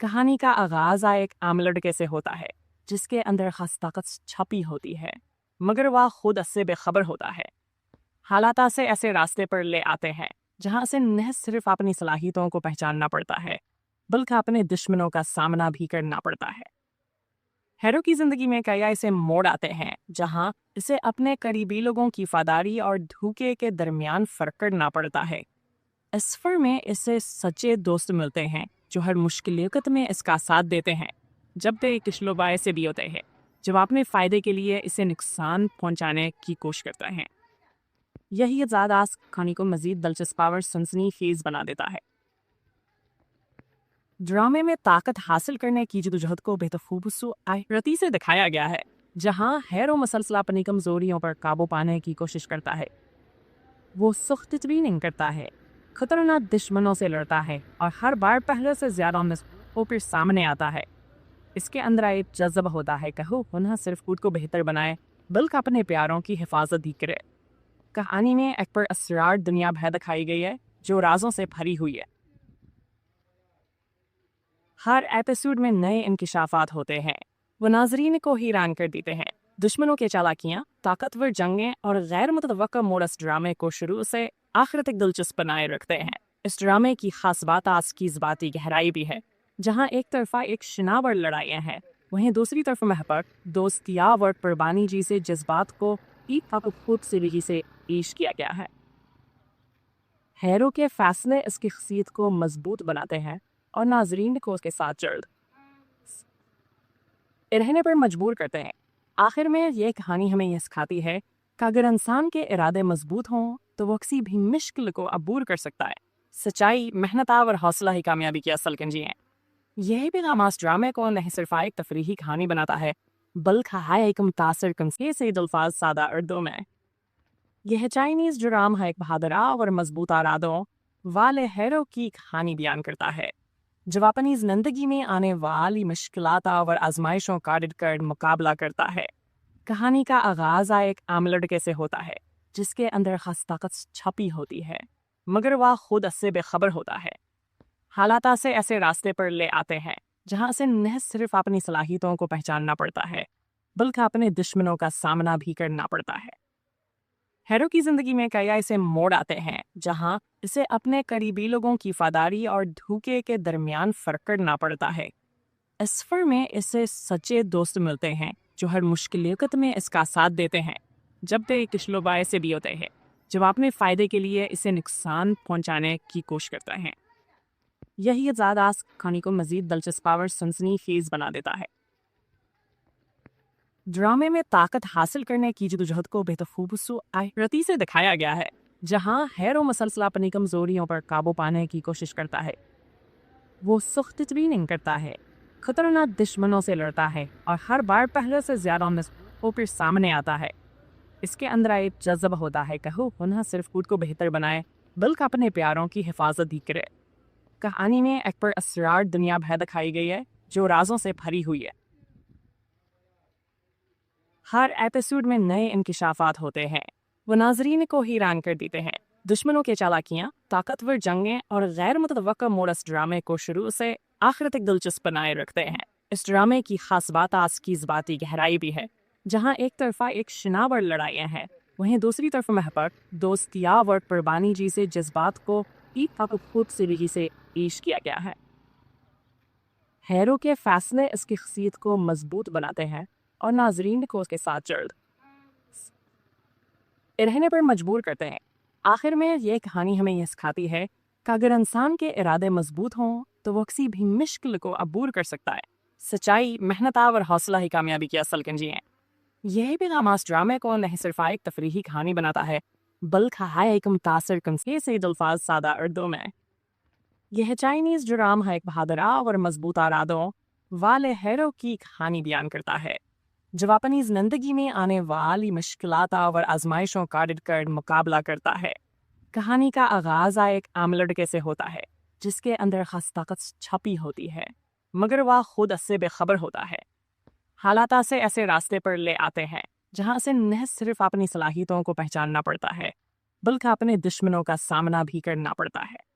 कहानी का आगाज एक आम लड़के से होता है जिसके अंदर खास ताकत छपी होती है, मगर वह खुद इससे बेखबर होता है। हालात से ऐसे रास्ते पर ले आते हैं जहां से न सिर्फ अपनी सलाहियतों को पहचानना पड़ता है, बल्कि अपने दुश्मनों का सामना भी करना पड़ता है। हीरो की जिंदगी में कई ऐसे मोड़ आते हैं जहां इसे अपने करीबी लोगों की वफादारी और धोखे के दरमियान फर्क करना पड़ता है। इस सफर में इसे सच्चे दोस्त मिलते हैं जो हर मुश्किल वक्त में इसका साथ देते हैं, जब ते किशलोबाए से भी होते हैं जब अपने फ़ायदे के लिए इसे नुकसान पहुंचाने की कोशिश करते हैं। यही ज़्यादा कहानी को मज़ीद दिलचस्प और सनसनीखेज़ बना देता है। ड्रामे में ताकत हासिल करने की जदोजहद को बेतखूबसूरती से दिखाया गया है, जहां हीरो मुसलसल अपनी कमजोरियों पर काबू पाने की कोशिश करता है। वो सख्त ट्रेनिंग करता है, खतरनाक दुश्मनों से लड़ता है और हर बार पहले से ज़्यादा मजबूत होकर सामने आता है। इसके अंदर एक जज्बा होता है कि वो न सिर्फ खुद को बेहतर बनाए बल्कि अपने प्यारों की हिफाजत भी करे। कहानी में एक पर असरार दुनिया भर दिखाई गई है जो राजों से भरी हुई है। हर एपिसोड में नए इंकिशाफात होते हैं, वो नाजरीन को हैरान कर देते हैं। दुश्मनों के चालाकियाँ, ताकतवर जंगें और गैर मुतवक्का मोड़ इस ड्रामे को शुरू से आखिर तक दिलचस्प बनाए रखते हैं। इस ड्रामे की खास बात की ज़बाती गहराई भी है, जहाँ एक तरफा एक शनावर लड़ाइयाँ हैं, वहीं दूसरी तरफ महबत, दोस्तिया और कुर्बानी जैसे जज्बात को एक खूबसूरती से पेश किया गया है। हीरो के फैसले इसकी शख्सियत को मजबूत बनाते हैं और नाजरीन को उसके साथ जल्द रहने पर मजबूर करते हैं। आखिर में ये कहानी हमें यह सिखाती है कि अगर इंसान के इरादे मजबूत हों तो वो किसी भी मुश्किल को अबूर कर सकता है। सच्चाई, मेहनत और हौसला ही कामयाबी की असल कुंजी हैं। यही पैगाम इस ड्रामे को नहीं सिर्फ एक तफरीही कहानी बनाता है, बल्कि है एक मुतासर कमसे से अल्फाज सादा उर्दू में। यह चाइनीज़ ड्रामा है एक बहादुर और मजबूत इरादों वाले हीरो की कहानी बयान करता है, जो अपनी जिंदगी में आने वाली मुश्किलात और आजमाइशों का डटकर मुकाबला करता है। कहानी का आगाज एक आम लड़के से होता है जिसके अंदर खास ताकत छपी होती है, मगर वह खुद इससे बेखबर होता है। हालात से ऐसे रास्ते पर ले आते हैं जहां से न सिर्फ अपनी सलाहियतों को पहचानना पड़ता है, बल्कि अपने दुश्मनों का सामना भी करना पड़ता है। हीरो की जिंदगी में कई ऐसे मोड़ आते हैं जहां इसे अपने करीबी लोगों की वफादारी और धोखे के दरमियान फर्क करना पड़ता है। इस सफर में इसे सच्चे दोस्त मिलते हैं जो हर मुश्किल वक्त में इसका साथ देते हैं, जब ते किशलोबाए से भी होते हैं जब अपने फ़ायदे के लिए इसे नुकसान पहुंचाने की कोशिश करते हैं। यही ज़्यादा कहानी को मज़ीद दिलचस्प और सनसनीखेज़ बना देता है। ड्रामे में ताकत हासिल करने की जदोजहद को बेतखूबसूरती से दिखाया गया है, जहां हीरो मुसलसल अपनी कमजोरियों पर काबू पाने की कोशिश करता है। वो सख्त ट्रेनिंग करता है, खतरनाक दुश्मनों से लड़ता है और हर बार पहले से ज़्यादा मजबूत होकर सामने आता है। इसके अंदर एक जज्बा होता है कि वो न सिर्फ खुद को बेहतर बनाए बल्कि अपने प्यारों की हिफाजत भी करे। कहानी में एक पर असरार दुनिया भर दिखाई गई है जो राजों से भरी हुई है। हर एपिसोड में नए इंकिशाफात होते हैं, वो नाजरीन को हैरान कर देते हैं। दुश्मनों के चालाकियाँ, ताकतवर जंगें और गैर मुतवक्का मोड़ इस ड्रामे को शुरू से आखिर तक दिलचस्प बनाए रखते हैं। इस ड्रामे की खास बात की ज़बाती गहराई भी है, जहाँ एक तरफा एक शनावर लड़ाइयाँ हैं, वहीं दूसरी तरफ महबत, दोस्तिया और कुर्बानी जैसे जज्बात को एक खूबसूरती से पेश किया गया है। हीरो के फैसले इसकी शख्सियत को मजबूत बनाते हैं और नाजरीन को उसके साथ जल्द रहने पर मजबूर करते हैं। आखिर में ये कहानी हमें यह सिखाती है कि अगर इंसान के इरादे मजबूत हों तो वो किसी भी मुश्किल को अबूर कर सकता है। सच्चाई, मेहनत और हौसला ही कामयाबी की असल कुंजी हैं। यही पैगाम इस ड्रामे को नहीं सिर्फ एक तफरीही कहानी बनाता है, बल्कि है एक मुतासर कमसे से अल्फाज सादा उर्दू में। यह चाइनीज़ ड्रामा है एक बहादुर और मजबूत इरादों والے ہیرو کی کہانی بیان کرتا ہے جو اپنی زندگی میں آنے والی مشکلات اور آزمائشوں کا ڈٹ کر مقابلہ کرتا ہے۔ کہانی کا آغاز ایک عام لڑکے سے ہوتا ہے جس کے اندر خاص طاقت چھپی ہوتی ہے، مگر وہ خود اس سے بے خبر ہوتا ہے۔ حالات اسے ایسے راستے پر لے آتے ہیں جہاں اسے نہ صرف اپنی صلاحیتوں کو پہچاننا پڑتا ہے بلکہ اپنے دشمنوں کا سامنا بھی کرنا پڑتا ہے۔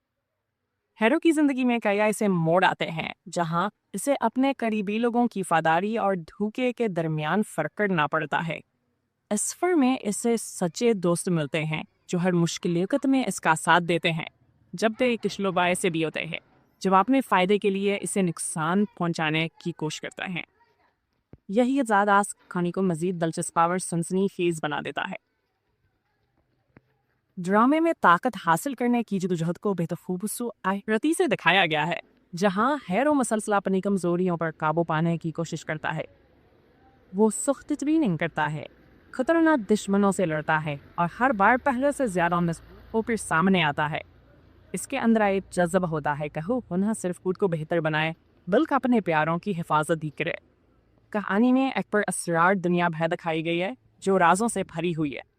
ہیرو کی زندگی میں کئی ایسے موڑ آتے ہیں جہاں اسے اپنے قریبی لوگوں کی وفاداری اور دھوکے کے درمیان فرق کرنا پڑتا ہے۔ اس سفر میں اسے سچے دوست ملتے ہیں جو ہر مشکل وقت میں اس کا ساتھ دیتے ہیں، جب تک تجربے سے بھی ہوتے ہیں جو اپنے فائدے کے لیے اسے نقصان پہنچانے کی کوشش کرتا ہے۔ یہی اعزاز کہانی کو مزید دلچسپ اور سنسنی خیز بنا دیتا ہے۔ ڈرامے میں طاقت حاصل کرنے کی جدوجہد کو بہترتی سے دکھایا گیا ہے، جہاں ہیرو مسلسل اپنی کمزوریوں پر قابو پانے کی کوشش کرتا ہے۔ وہ سخت ٹریننگ کرتا ہے، خطرناک دشمنوں سے لڑتا ہے اور ہر بار پہلے سے زیادہ ہو پھر سامنے آتا ہے۔ اس کے اندر ایک جذبہ ہوتا ہے کہ وہ نہ صرف خود کو بہتر بنائے بلکہ اپنے پیاروں کی حفاظت بھی کرے۔ کہانی میں ایک پر اسرار دنیا بھر دکھائی گئی ہے جو رازوں سے بھری ہوئی ہے۔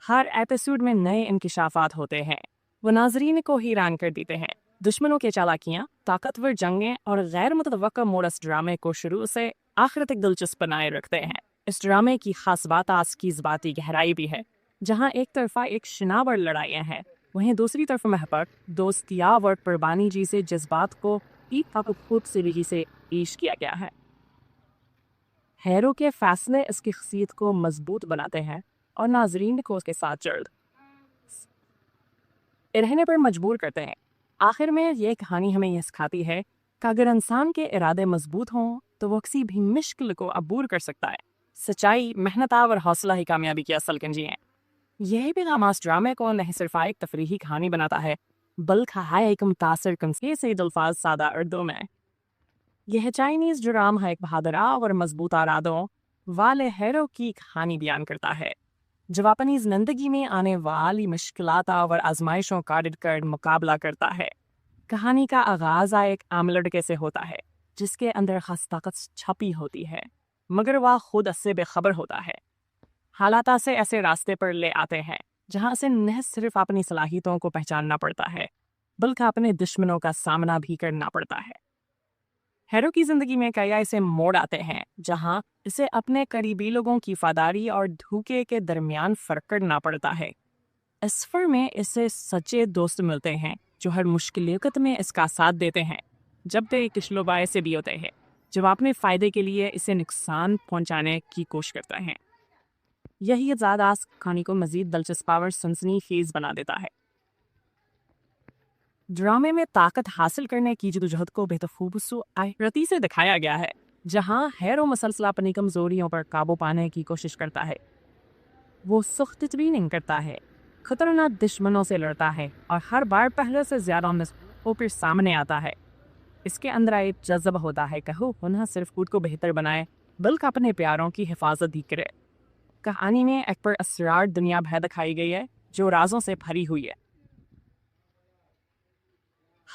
ہر ایپیسوڈ میں نئے انکشافات ہوتے ہیں، وہ ناظرین کو حیران کر دیتے ہیں۔ دشمنوں کے چالاکیاں، طاقتور جنگیں اور غیر متوقع موڑ اس ڈرامے کو شروع سے آخر تک دلچسپ بنائے رکھتے ہیں۔ اس ڈرامے کی خاص بات اس کی ذاتی گہرائی بھی ہے، جہاں ایک طرفہ ایک شناور لڑائیاں ہیں، وہیں دوسری طرف محبت، دوستی اور قربانی جیسے جذبات کو ایک خوبصورتی سے پیش کیا گیا ہے۔ ہیرو کے فیصلے اس کی شخصیت کو مضبوط بناتے ہیں اور ناظرین کو اس کے ساتھ رہنے پر مجبور کرتے ہیں۔ آخر میں یہ کہانی ہمیں یہ سکھاتی ہے کہ اگر انسان کے ارادے مضبوط ہوں تو وہ کسی بھی مشکل کو عبور کر سکتا ہے۔ سچائی، محنت اور حوصلہ ہی کامیابی کی اصل کنجی ہیں۔ یہ پیغام اس ڈرامے کو نہ صرف ایک تفریحی کہانی بناتا ہے بلکہ ایک متاثر کن سے الفاظ سادہ اردو میں۔ یہ چائنیز ڈرامہ ایک بہادر اور مضبوط ارادوں والے ہیرو کی کہانی بیان کرتا ہے جو اپنی زندگی میں آنے والی مشکلات اور آزمائشوں کا ڈٹ کر مقابلہ کرتا ہے۔ کہانی کا آغاز ایک عام لڑکے سے ہوتا ہے جس کے اندر خاص طاقت چھپی ہوتی ہے، مگر وہ خود اس سے بے خبر ہوتا ہے۔ حالات اسے ایسے راستے پر لے آتے ہیں جہاں اسے نہ صرف اپنی صلاحیتوں کو پہچاننا پڑتا ہے بلکہ اپنے دشمنوں کا سامنا بھی کرنا پڑتا ہے۔ ہیرو کی زندگی میں کئی ایسے موڑ آتے ہیں جہاں اسے اپنے قریبی لوگوں کی وفاداری اور دھوکے کے درمیان فرق کرنا پڑتا ہے۔ اس سفر میں اسے سچے دوست ملتے ہیں جو ہر مشکل وقت میں اس کا ساتھ دیتے ہیں، جب تک تجربے سے بھی ہوتے ہیں جو اپنے فائدے کے لیے اسے نقصان پہنچانے کی کوشش کرتا ہے۔ یہی اعزاز کہانی کو مزید دلچسپ اور سنسنی خیز بنا دیتا ہے۔ ڈرامے میں طاقت حاصل کرنے کی جدوجہد کو بہترتی سے دکھایا گیا ہے، جہاں ہیرو مسلسل اپنی کمزوریوں پر قابو پانے کی کوشش کرتا ہے۔ وہ سخت ٹریننگ کرتا ہے، خطرناک دشمنوں سے لڑتا ہے اور ہر بار پہلے سے زیادہ ہو پھر سامنے آتا ہے۔ اس کے اندر ایک جذبہ ہوتا ہے کہ وہ نہ صرف خود کو بہتر بنائے بلکہ اپنے پیاروں کی حفاظت بھی کرے۔ کہانی میں ایک پر اسرار دنیا بھر دکھائی گئی ہے جو رازوں سے بھری ہوئی ہے۔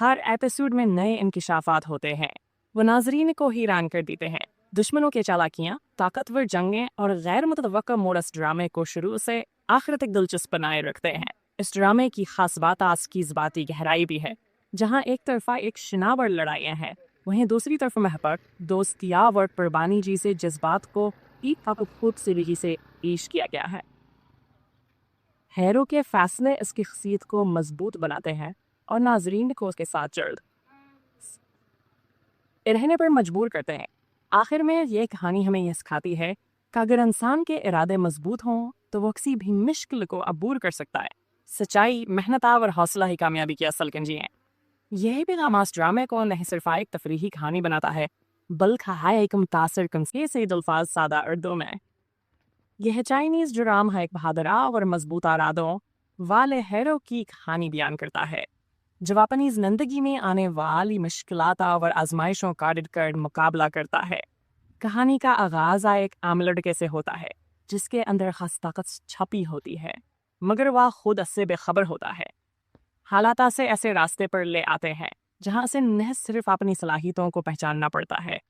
ہر ایپیسوڈ میں نئے انکشافات ہوتے ہیں، وہ ناظرین کو حیران کر دیتے ہیں۔ دشمنوں کے چالاکیاں، طاقتور جنگیں اور غیر متوقع موڑ اس ڈرامے کو شروع سے آخر تک دلچسپ بنائے رکھتے ہیں۔ اس ڈرامے کی خاص بات اس کی ذاتی گہرائی بھی ہے، جہاں ایک طرفہ ایک شناور لڑائیاں ہیں، وہیں دوسری طرف محبت، دوستی اور قربانی جیسے جذبات کو ایک خوبصورتی سے پیش کیا گیا ہے۔ ہیرو کے فیصلے اس کی شخصیت کو مضبوط بناتے ہیں اور ناظرین کو اس کے ساتھ رہنے پر مجبور کرتے ہیں۔ آخر میں یہ کہانی ہمیں یہ سکھاتی ہے کہ اگر انسان کے ارادے مضبوط ہوں تو وہ کسی بھی مشکل کو عبور کر سکتا ہے۔ سچائی، محنت اور حوصلہ ہی کامیابی کی اصل کنجی ہیں۔ یہی پیغام اس ڈرامے کو نہ صرف ایک تفریحی کہانی بناتا ہے بلکہ ایک متاثر کن سے الفاظ سادہ اردو میں۔ یہ چائنیز ڈرامہ ایک بہادر اور مضبوط ارادوں والے ہیرو کی کہانی بیان کرتا ہے جو اپنی زندگی میں آنے والی مشکلات اور آزمائشوں کا ڈٹ کر مقابلہ کرتا ہے۔ کہانی کا آغاز ایک عام لڑکے سے ہوتا ہے جس کے اندر خاص طاقت چھپی ہوتی ہے، مگر وہ خود اس سے بے خبر ہوتا ہے۔ حالات اسے ایسے راستے پر لے آتے ہیں जहां से न सिर्फ अपनी सलाहियतों को पहचानना पड़ता है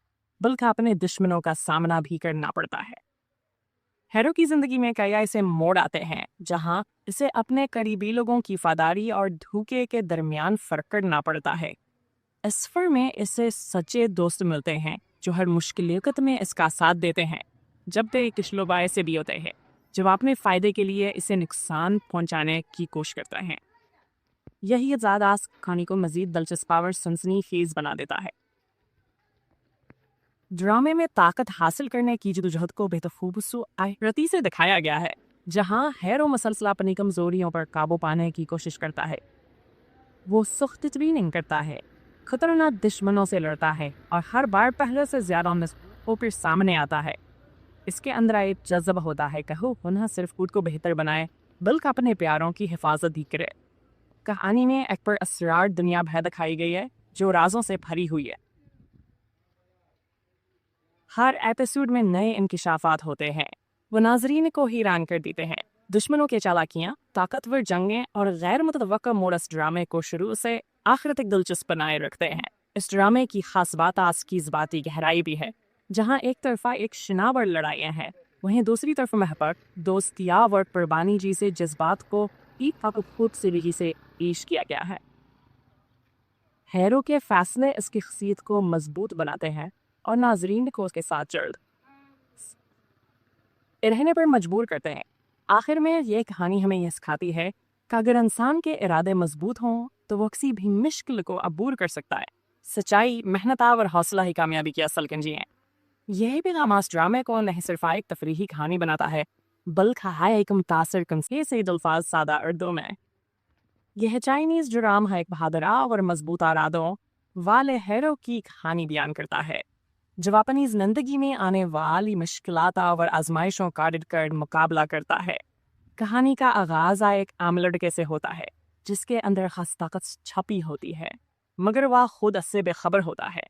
बल्कि अपने दुश्मनों का सामना भी करना पड़ता है। हैरो की जिंदगी में कई ऐसे मोड़ आते हैं जहां इसे अपने करीबी लोगों की वफादारी और धोखे के दरमियान फर्क करना पड़ता है। इस सफर में इसे सच्चे दोस्त मिलते हैं जो हर मुश्किल वक्त में इसका साथ देते हैं, जब वे किशलोबाए से भी होते हैं जो अपने फायदे के लिए इसे नुकसान पहुंचाने की कोशिश करते हैं। यही ज़्यादा कहानी को मजीद दिलचस्प और सनसनीखेज बना देता है। ड्रामे में ताकत हासिल करने की जदोजहद को बेतखूबसूरती से दिखाया गया है, जहां हैरो मसलसल अपनी कमजोरियों पर काबू पाने की कोशिश करता है। वो सख्त ट्रेनिंग करता है, खतरनाक दुश्मनों से लड़ता है और हर बार पहले से ज्यादा मजबूत होकर सामने आता है। इसके अंदर एक जज्बा होता है कि वो न सिर्फ खुद को बेहतर बनाए बल्कि अपने प्यारों की हिफाजत भी करे। कहानी में एक पर असरार दुनिया भर दिखाई गई है जो राजों से भरी हुई है। हर एपिसोड में नए इंकिशाफात होते हैं, वो नाजरीन को हैरान कर देते हैं। दुश्मनों के चालाकियाँ, ताकतवर जंगें और गैर मुतवक्का मोड़ इस ड्रामे को शुरू से आखिर तक दिलचस्प बनाए रखते हैं। इस ड्रामे की खास बात आज की ज़बाती गहराई भी है, जहाँ एक तरफा एक शनावर लड़ाइयाँ हैं, वहीं दूसरी तरफ महबत, दोस्तिया और कुर्बानी जैसे जज्बात को एक खूबसूरती से पेश किया गया है। हैरो के फैसले इसकी शख्सियत को मजबूत बनाते हैं और नाजरीन को उसके साथ जल्द रहने पर मजबूर करते हैं। आखिर में ये कहानी हमें यह सिखाती है कि अगर इंसान के इरादे मजबूत हों तो वो किसी भी मुश्किल को अबूर कर सकता है। सच्चाई, मेहनत और हौसला ही कामयाबी की असल कुंजी है। यही पैगाम इस ड्रामे को न सिर्फ एक तफरीही कहानी बनाता है बल्कि है एक मुतासर कंसे से अल्फाज सादा उर्दू में। यह चाइनीज ड्राम है एक बहादुर और मजबूत इरादों वाले हैरो की कहानी बयान करता है जब अपनी जिंदगी में आने वाली मुश्किलात और आजमाइशों का डटकर मुकाबला करता है। कहानी का आगाज एक आम लड़के से होता है जिसके अंदर खास ताकत छपी होती है, मगर वह खुद इससे बेखबर होता है।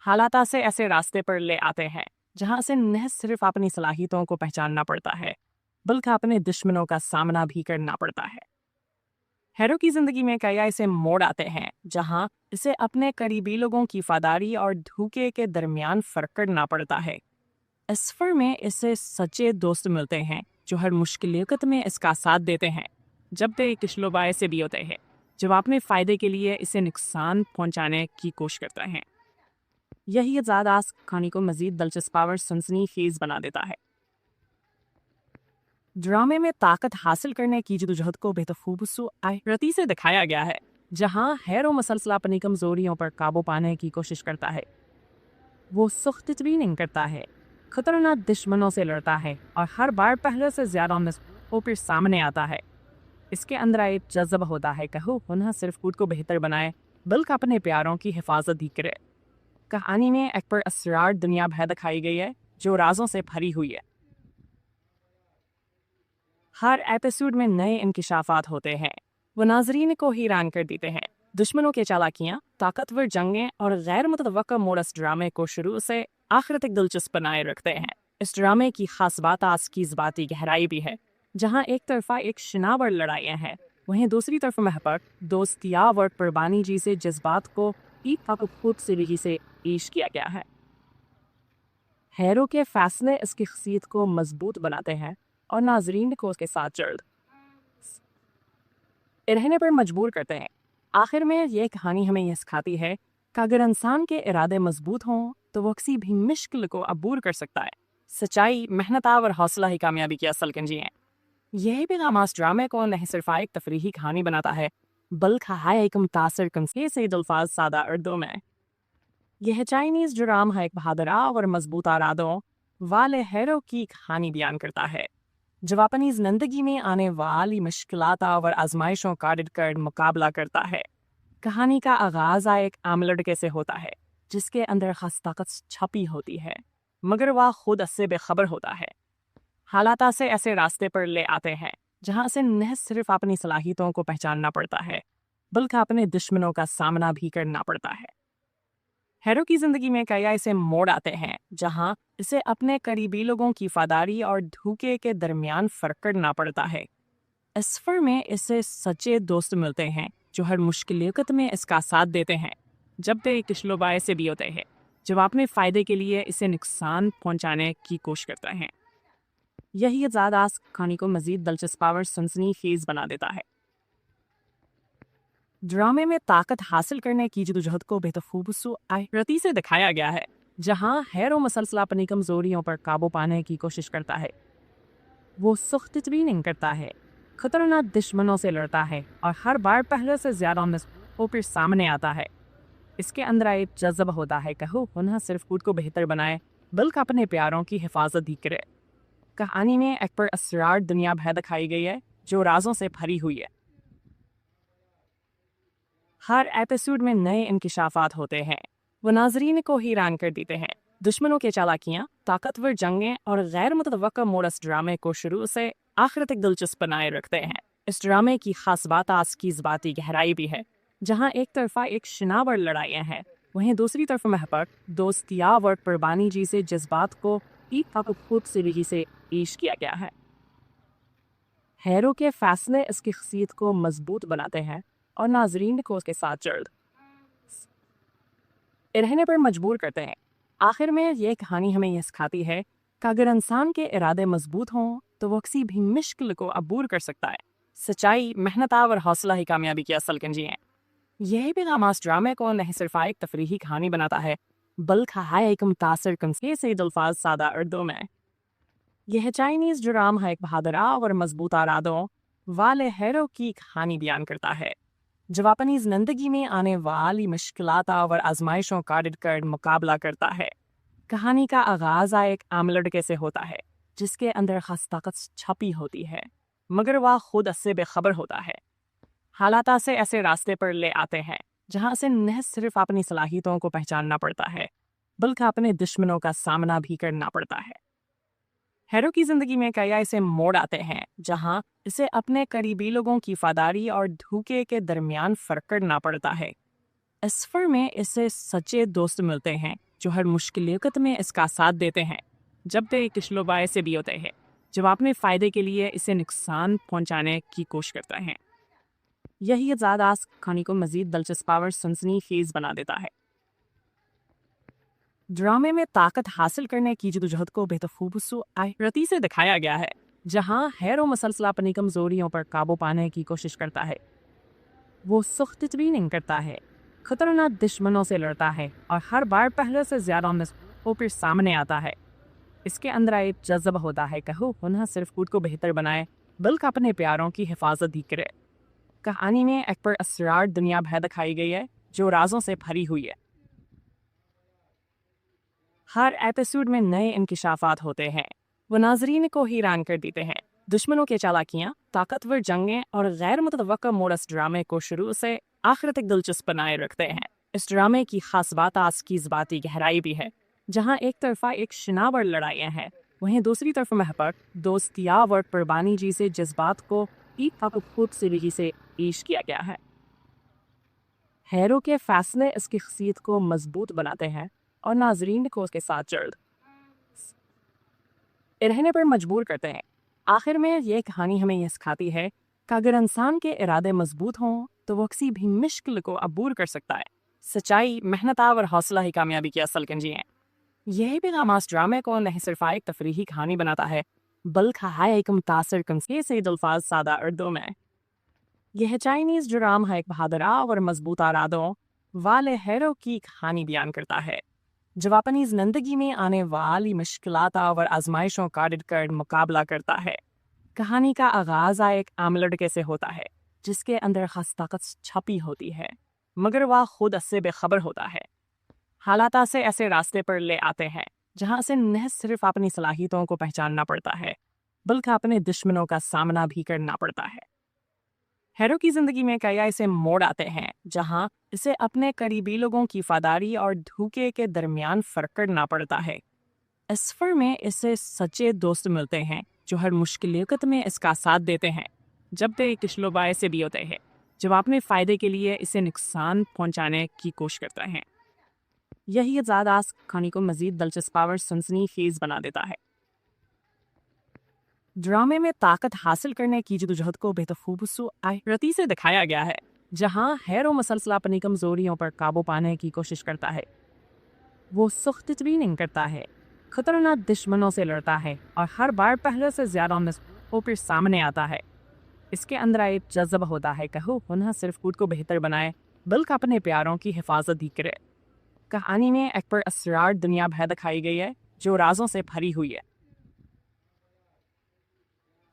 हालात से ऐसे रास्ते पर ले आते हैं जहां से न सिर्फ अपनी सलाहियतों को पहचानना पड़ता है बल्कि अपने दुश्मनों का सामना भी करना पड़ता है। हैरो की जिंदगी में कई ऐसे मोड़ आते हैं जहां इसे अपने करीबी लोगों की वफादारी और धोखे के दरमियान फर्क करना पड़ता है। इस सफर में इसे सच्चे दोस्त मिलते हैं जो हर मुश्किल वक्त में इसका साथ देते हैं, जब वे किशलोबाए से भी होते हैं जो अपने फायदे के लिए इसे नुकसान पहुंचाने की कोशिश करते हैं। यही ज़्यादा कहानी को मजीद दिलचस्प और सनसनीखेज बना देता है। ड्रामे में ताकत हासिल करने की जदोजहद को बेतखूबसूरती से दिखाया गया है, जहां हैरो मसलसल अपनी कमजोरियों पर काबू पाने की कोशिश करता है। वो सख्त ट्रेनिंग करता है, खतरनाक दुश्मनों से लड़ता है और हर बार पहले से ज्यादा मजबूत होकर सामने आता है। इसके अंदर एक जज्बा होता है कि वो न सिर्फ खुद को बेहतर बनाए बल्कि अपने प्यारों की हिफाजत भी करे। कहानी में एक पर असरार दुनिया भर दिखाई गई है जो राजों से भरी हुई है। हर एपिसोड में नए इंकिशाफात होते हैं, वो नाजरीन को हैरान कर देते हैं। दुश्मनों के चालाकियाँ, ताकतवर जंगें और गैर मुतवक्का मोड़ इस ड्रामे को शुरू से आखिर तक दिलचस्प बनाए रखते हैं। इस ड्रामे की खास बात आज की ज़बाती गहराई भी है, जहाँ एक तरफा एक शनावर लड़ाइयाँ हैं, वहीं दूसरी तरफ महबत, दोस्तिया और कुर्बानी जैसे जज्बात को एक खूबसूरती से पेश किया गया है। हैरो के फैसले इसकी शख्सियत को मजबूत बनाते हैं और नाजरीन को उसके साथ जल्द रहने पर मजबूर करते हैं। आखिर में ये कहानी हमें यह सिखाती है कि अगर इंसान के इरादे मजबूत हों तो वो किसी भी मुश्किल को अबूर कर सकता है। सच्चाई, मेहनत और हौसला ही कामयाबी की असल कुंजी है। यही पैगाम इस ड्रामे को न सिर्फ एक तफरीही कहानी बनाता है बल्कि है एक मुतासर कंसे से अल्फाज सादा उर्दू में। यह चाइनीज ड्राम है एक बहादुर और मजबूत इरादों वाले हैरो की कहानी बयान करता है जब अपनी जिंदगी में आने वाली मुश्किलात और आजमाइशों का डटकर मुकाबला करता है। कहानी का आगाज एक आम लड़के से होता है जिसके अंदर खास ताकत छपी होती है, मगर वह खुद इससे बेखबर होता है। हालात से ऐसे रास्ते पर ले आते हैं जहां से न सिर्फ अपनी सलाहियतों को पहचानना पड़ता है बल्कि अपने दुश्मनों का सामना भी करना पड़ता है। हैरो की जिंदगी में कई ऐसे मोड़ आते हैं जहां इसे अपने करीबी लोगों की वफादारी और धोखे के दरमियान फर्क करना पड़ता है। इस सफर में इसे सच्चे दोस्त मिलते हैं जो हर मुश्किल वक्त में इसका साथ देते हैं, जबकि कुछ लोग ऐसे भी होते हैं जो अपने फ़ायदे के लिए इसे नुकसान पहुंचाने की कोशिश करते हैं। यही ज़्यादा कहानी को मज़ीद दिलचस्प और सनसनीखेज़ बना देता है। ड्रामे में ताकत हासिल करने की जद्दोजहद को बेखूबसूरती से दिखाया गया है, जहां हैरो मसलसल अपनी कमजोरियों पर काबू पाने की कोशिश करता है। वो सख्त ट्रेनिंग करता है, खतरनाक दुश्मनों से लड़ता है और हर बार पहले से ज्यादा मजबूत होकर सामने आता है। इसके अंदर एक जज्बा होता है कि वो न सिर्फ खुद को बेहतर बनाए बल्कि अपने प्यारों की हिफाजत भी करे। कहानी में एक पर असरार दुनिया भर दिखाई गई है जो राजों से भरी हुई है। हर एपिसोड में नए इंकिशाफात होते हैं, वो नाजरीन को हैरान कर देते हैं। दुश्मनों के चालाकियाँ, ताकतवर जंगें और गैर मुतवक्का मोड़ इस ड्रामे को शुरू से आखिर तक दिलचस्प बनाए रखते हैं। इस ड्रामे की खास बात आज की ज़बाती गहराई भी है, जहाँ एक तरफा एक शनावर लड़ाइयाँ हैं, वहीं दूसरी तरफ महबत दोस्तिया और कुर्बानी जैसे जज्बात को एक खूबसूरती से पेश किया गया है। हैरो के फैसले इसकी शख्सियत को मजबूत बनाते हैं और नाजरीन को उसके साथ जल्द रहने पर मजबूर करते हैं। आखिर में ये कहानी हमें यह सिखाती है कि अगर इंसान के इरादे मजबूत हों तो वो किसी भी मुश्किल को अबूर कर सकता है। सच्चाई, मेहनत और हौसला ही कामयाबी की असल कुंजी हैं। यही पैगाम इस ड्रामे को नहीं सिर्फ एक तफरीही कहानी बनाता है, बल्कि है एक मुतासर कमसे से अल्फाज सादा उर्दू में। यह चाइनीज़ ड्राम है एक बहादुर और मजबूत इरादों वाले हैरो की कहानी बयान करता है, जो अपनी जिंदगी में आने वाली मुश्किलात और आजमाइशों का डटकर मुकाबला करता है। कहानी का आगाज एक आम लड़के से होता है जिसके अंदर खास ताकत छपी होती है, मगर वह खुद इससे बेखबर होता है। हालात से ऐसे रास्ते पर ले आते हैं जहां से न सिर्फ अपनी सलाहियतों को पहचानना पड़ता है, बल्कि अपने दुश्मनों का सामना भी करना पड़ता है। हैरो की जिंदगी में कई ऐसे मोड़ आते हैं जहां इसे अपने करीबी लोगों की वफादारी और धोखे के दरमियान फर्क करना पड़ता है। इस सफर में इसे सच्चे दोस्त मिलते हैं जो हर मुश्किल वक्त में इसका साथ देते हैं, जबकि कुछ लोग ऐसे भी होते हैं जो अपने फ़ायदे के लिए इसे नुकसान पहुंचाने की कोशिश करते हैं। यही ज़्यादा कहानी को मज़ीद दिलचस्प और सनसनीखेज़ बना देता है। ड्रामे में ताकत हासिल करने की जद्दोजहद को बेखूबसूरती से दिखाया गया है, जहां हैरो मसलसल अपनी कमजोरियों पर काबू पाने की कोशिश करता है। वो सख्त ट्रेनिंग करता है, खतरनाक दुश्मनों से लड़ता है और हर बार पहले से ज्यादा मजबूत होकर सामने आता है। इसके अंदर एक जज्बा होता है कि वो न सिर्फ खुद को बेहतर बनाए बल्कि अपने प्यारों की हिफाजत भी करे। कहानी में एक पर असरार दुनिया भर दिखाई गई है जो राजों से भरी हुई है। हर एपिसोड में नए इंकिशाफात होते हैं, वो नाजरीन को हैरान कर देते हैं। दुश्मनों के चालाकियाँ, ताकतवर जंगें और गैर मुतवक्का मोड़ इस ड्रामे को शुरू से आखिर तक दिलचस्प बनाए रखते हैं। इस ड्रामे की खास बात आज की ज़बाती गहराई भी है, जहाँ एक तरफा एक शनावर लड़ाइयाँ हैं, वहीं दूसरी तरफ महबत दोस्तिया और कुर्बानी जैसे जज्बात को एक खूबसूरती से पेश किया गया है। हैरो के फैसले इसकी शख्सियत को मजबूत बनाते हैं और नाजरीन को उसके साथ जल्द रहने पर मजबूर करते हैं। आखिर में ये कहानी हमें यह सिखाती है कि अगर इंसान के इरादे मजबूत हों तो वो किसी भी मुश्किल को अबूर कर सकता है। सच्चाई, मेहनत और हौसला ही कामयाबी की असल कुंजी हैं। यही पैगाम इस ड्रामे को नहीं सिर्फ एक तफरीही कहानी बनाता है, बल्कि है एक मुतासर कमसे से अल्फाज सादा उर्दू में। यह चाइनीज़ ड्राम है एक बहादुर और मजबूत इरादों वाले हैरो की कहानी बयान करता है, जो अपनी जिंदगी में आने वाली मुश्किलात और आजमाइशों का डटकर मुकाबला करता है। कहानी का आगाज एक आम लड़के से होता है जिसके अंदर खास ताकत छपी होती है, मगर वह खुद इससे बेखबर होता है। हालात से ऐसे रास्ते पर ले आते हैं जहां से न सिर्फ अपनी सलाहियतों को पहचानना पड़ता है, बल्कि अपने दुश्मनों का सामना भी करना पड़ता है। हैरो की जिंदगी में कई ऐसे मोड़ आते हैं जहां इसे अपने करीबी लोगों की वफादारी और धोखे के दरमियान फर्क करना पड़ता है। इस सफर में इसे सच्चे दोस्त मिलते हैं जो हर मुश्किल वक्त में इसका साथ देते हैं, जबकि कुछ लोग ऐसे भी होते हैं जो अपने फ़ायदे के लिए इसे नुकसान पहुंचाने की कोशिश करते हैं। यही ज़्यादा कहानी को मज़ीद दिलचस्प और सनसनीखेज़ बना देता है। ड्रामे में ताकत हासिल करने की जद्दोजहद को बेखूबसूरती से दिखाया गया है, जहां हैरो मसलसल अपनी कमजोरियों पर काबू पाने की कोशिश करता है। वो सख्त ट्रेनिंग करता है, खतरनाक दुश्मनों से लड़ता है और हर बार पहले से ज्यादा मजबूत होकर सामने आता है। इसके अंदर एक जज्बा होता है कि वो न सिर्फ खुद को बेहतर बनाए बल्कि अपने प्यारों की हिफाजत भी करे। कहानी में एक पर असरार दुनिया भर दिखाई गई है जो राजों से भरी हुई है।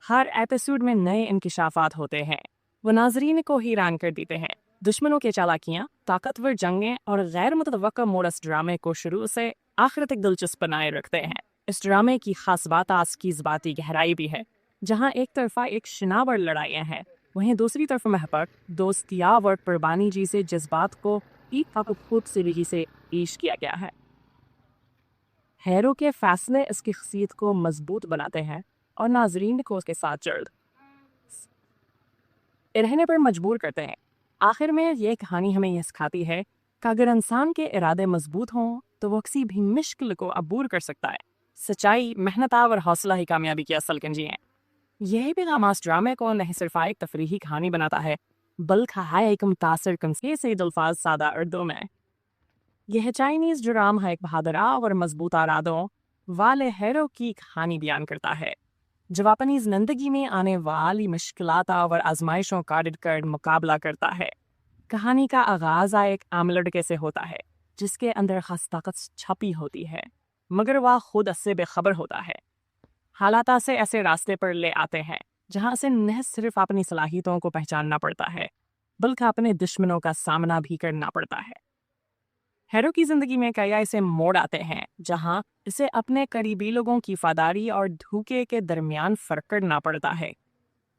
हर एपिसोड में नए इंकिशाफात होते हैं, वो नाजरीन को हैरान कर देते हैं। दुश्मनों के चालाकियाँ, ताकतवर जंगें और गैर मुतवक्का मोड़ इस ड्रामे को शुरू से आखिर तक दिलचस्प बनाए रखते हैं। इस ड्रामे की खास बात आज की ज़बाती गहराई भी है, जहाँ एक तरफा एक शनावर लड़ाइयाँ हैं, वहीं दूसरी तरफ महबत, दोस्तिया और कुर्बानी जैसे जज्बात को एक खूबसूरती से पेश किया गया है। हैरो के फैसले इसकी शख्सियत को मजबूत बनाते हैं और नाजरीन को उसके साथ जल्द रहने पर मजबूर करते हैं। आखिर में ये कहानी हमें यह सिखाती है कि अगर इंसान के इरादे मजबूत हों तो वो किसी भी मुश्किल को अबूर कर सकता है। सच्चाई, मेहनत और हौसला ही कामयाबी की असल कुंजी हैं। यही पैगाम इस ड्रामे को नहीं सिर्फ एक तफरीही कहानी बनाता है बल्कि है एक मुतासर कंसे से अल्फाज सादा उर्दू में। यह चाइनीज़ ड्रामा है एक बहादुर और मजबूत इरादों वाले हैरो की कहानी बयान करता है जो अपनी जिंदगी में आने वाली मुश्किलात और आजमाइशों का डटकर मुकाबला करता है। कहानी का आगाज एक आम लड़के से होता है जिसके अंदर खास ताकत छपी होती है, मगर वह खुद इससे बेखबर होता है। हालात से ऐसे रास्ते पर ले आते हैं जहां से न सिर्फ अपनी सलाहियतों को पहचानना पड़ता है बल्कि अपने दुश्मनों का सामना भी करना पड़ता है। हैरो की जिंदगी में कई ऐसे मोड़ आते हैं जहां इसे अपने करीबी लोगों की वफादारी और धोखे के दरमियान फर्क करना पड़ता है।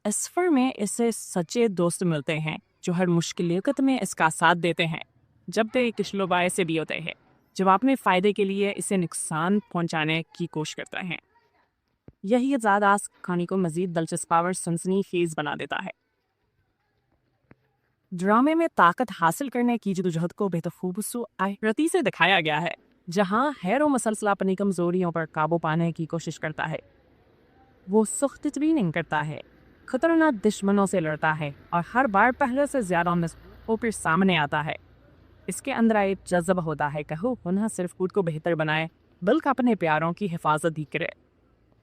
इस सफर में इसे सच्चे दोस्त मिलते हैं जो हर मुश्किल वक्त में इसका साथ देते हैं, जब ते किशलोबाए से भी होते हैं जब अपने फ़ायदे के लिए इसे नुकसान पहुंचाने की कोशिश करते हैं। यही ज़्यादा कहानी को मज़ीद दिलचस्प और सनसनीखेज़ बना देता है। ड्रामे में ताकत हासिल करने की जदोजहद को बेतखूबसूरती से दिखाया गया है, जहां हैरो मसलसल अपनी कमजोरियों पर काबू पाने की कोशिश करता है। वो सख्त ट्रेनिंग करता है, खतरनाक दुश्मनों से लड़ता है और हर बार पहले से ज्यादा मजबूत होकर सामने आता है। इसके अंदर एक जज्बा होता है कि वो न सिर्फ खुद को बेहतर बनाए बल्कि अपने प्यारों की हिफाजत भी करे।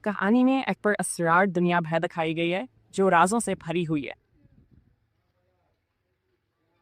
कहानी में एक पर असरार दुनिया भर दिखाई गई है जो राजों से भरी हुई है।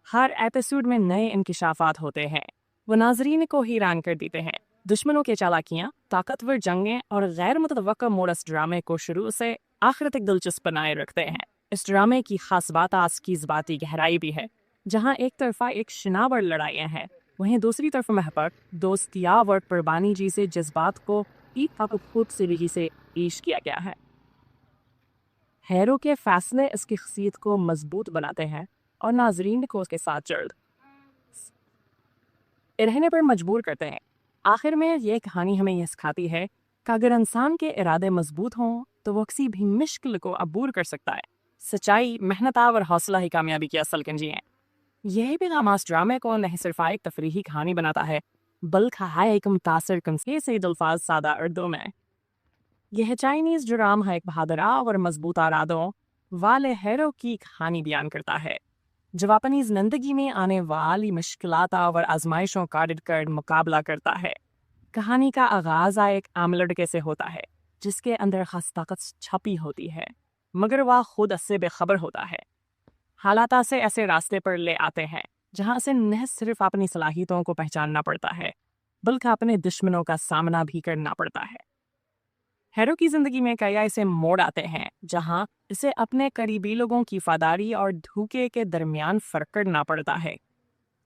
हर एपिसोड में नए इंकिशाफात होते हैं, वो नाजरीन को हैरान कर देते हैं। दुश्मनों के चालाकियाँ, ताकतवर जंगें और गैर मुतवक्का मोड़ इस ड्रामे को शुरू से आखिर तक दिलचस्प बनाए रखते हैं। इस ड्रामे की खास बात आज की ज़बाती गहराई भी है, जहाँ एक तरफा एक शनावर लड़ाइयाँ हैं, वहीं दूसरी तरफ महबत, दोस्तिया और कुर्बानी जैसे जज्बात को एक खूबसूरती से पेश किया गया है। हैरो के फैसले इसकी शख्सियत को मजबूत बनाते हैं और नाजरीन को उसके साथ जल्द रहने पर मजबूर करते हैं। आखिर में ये कहानी हमें यह सिखाती है कि अगर इंसान के इरादे मजबूत हों तो वो किसी भी मुश्किल को अबूर कर सकता है। सच्चाई, मेहनत और हौसला ही कामयाबी की असल कुंजी हैं। यही पैगाम इस ड्रामे को नहीं सिर्फ एक तफरीही कहानी बनाता है बल्कि है एक मुतासर कंसे से अल्फाज सादा उर्दू में। यह चाइनीज़ ड्रामा है एक बहादुर और मजबूत इरादों वाले हैरो की कहानी बयान करता है जो अपनी जिंदगी में आने वाली मुश्किलात और आजमाइशों का डटकर मुकाबला करता है। कहानी का आगाज एक आम लड़के से होता है जिसके अंदर खास ताकत छपी होती है, मगर वह खुद इससे बेखबर होता है। हालात से ऐसे रास्ते पर ले आते हैं जहां से न सिर्फ अपनी सलाहियतों को पहचानना पड़ता है बल्कि अपने दुश्मनों का सामना भी करना पड़ता है। हैरो की जिंदगी में कई ऐसे मोड़ आते हैं जहां इसे अपने करीबी लोगों की वफादारी और धोखे के दरमियान फर्क करना पड़ता है।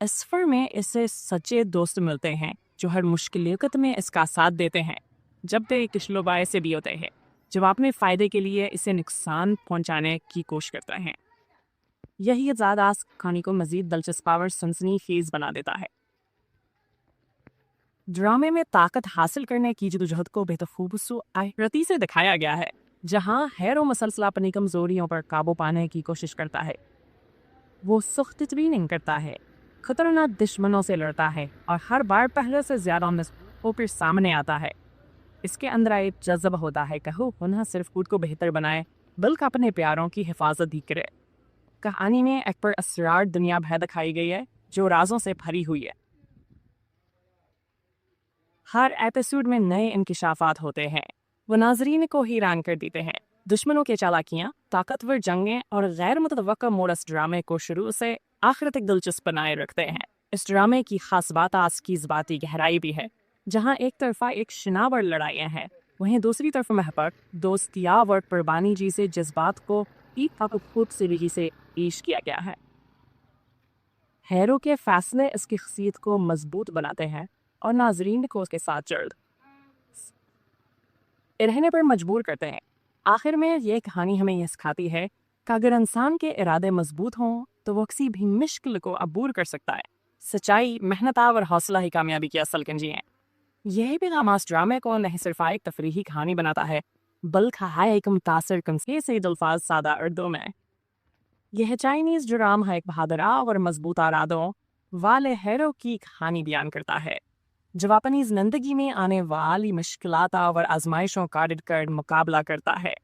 इस सफर में इसे सच्चे दोस्त मिलते हैं जो हर मुश्किल वक्त में इसका साथ देते हैं, जब ते किशलोबाए से भी होते हैं जब अपने फ़ायदे के लिए इसे नुकसान पहुंचाने की कोशिश करते हैं। यही ज़्यादा कहानी को मज़ीद दिलचस्प और सनसनीखेज़ बना देता है। ड्रामे में ताकत हासिल करने की जदोजहद को बेतखूबसूरती से दिखाया गया है, जहां हैरो मसलसल अपनी कमजोरियों पर काबू पाने की कोशिश करता है। वो सख्त ट्रेनिंग करता है, खतरनाक दुश्मनों से लड़ता है और हर बार पहले से ज्यादा मजबूत होकर सामने आता है। इसके अंदर एक जज्बा होता है कि वो न सिर्फ खुद को बेहतर बनाए बल्कि अपने प्यारों की हिफाजत भी करे। कहानी में एक पर असरार दुनिया भर दिखाई गई है जो राजों से भरी हुई है। हर एपिसोड में नए इंकिशाफात होते हैं, वो नाजरीन को हैरान कर देते हैं। दुश्मनों के चालाकियां, ताकतवर जंगें और गैर मुतवक्का मोड़ इस ड्रामे को शुरू से आखिर तक दिलचस्प बनाए रखते हैं। इस ड्रामे की खास बात आज की ज़बाती गहराई भी है, जहां एक तरफा एक शिनावर लड़ाइयाँ हैं, वहीं दूसरी तरफ महबत दोस्तियाब और कुर्बानी जैसे जज्बात को एक खूबसूरती से पेश किया गया है। हैरो के फैसले इसकी शख्सियत को मजबूत बनाते हैं और नाजरीन को उसके साथ जल्द रहने पर मजबूर करते हैं। आखिर में ये कहानी हमें यह सिखाती है कि अगर इंसान के इरादे मजबूत हों तो वो किसी भी मुश्किल को अबूर कर सकता है। सच्चाई, मेहनत और हौसला ही कामयाबी की असल कुंजी है। यही पैगाम इस ड्रामे को न सिर्फ एक तफरीही कहानी बनाता है, बल्कि है एक मुतासर कमसे से अल्फाज सादा उर्दू में। यह चाइनीज ड्राम है एक बहादुर और मजबूत इरादों वाले हैरो की कहानी बयान करता है, जब अपनी जिंदगी में आने वाली मुश्किलात और आजमाइशों का डटकर मुकाबला करता है।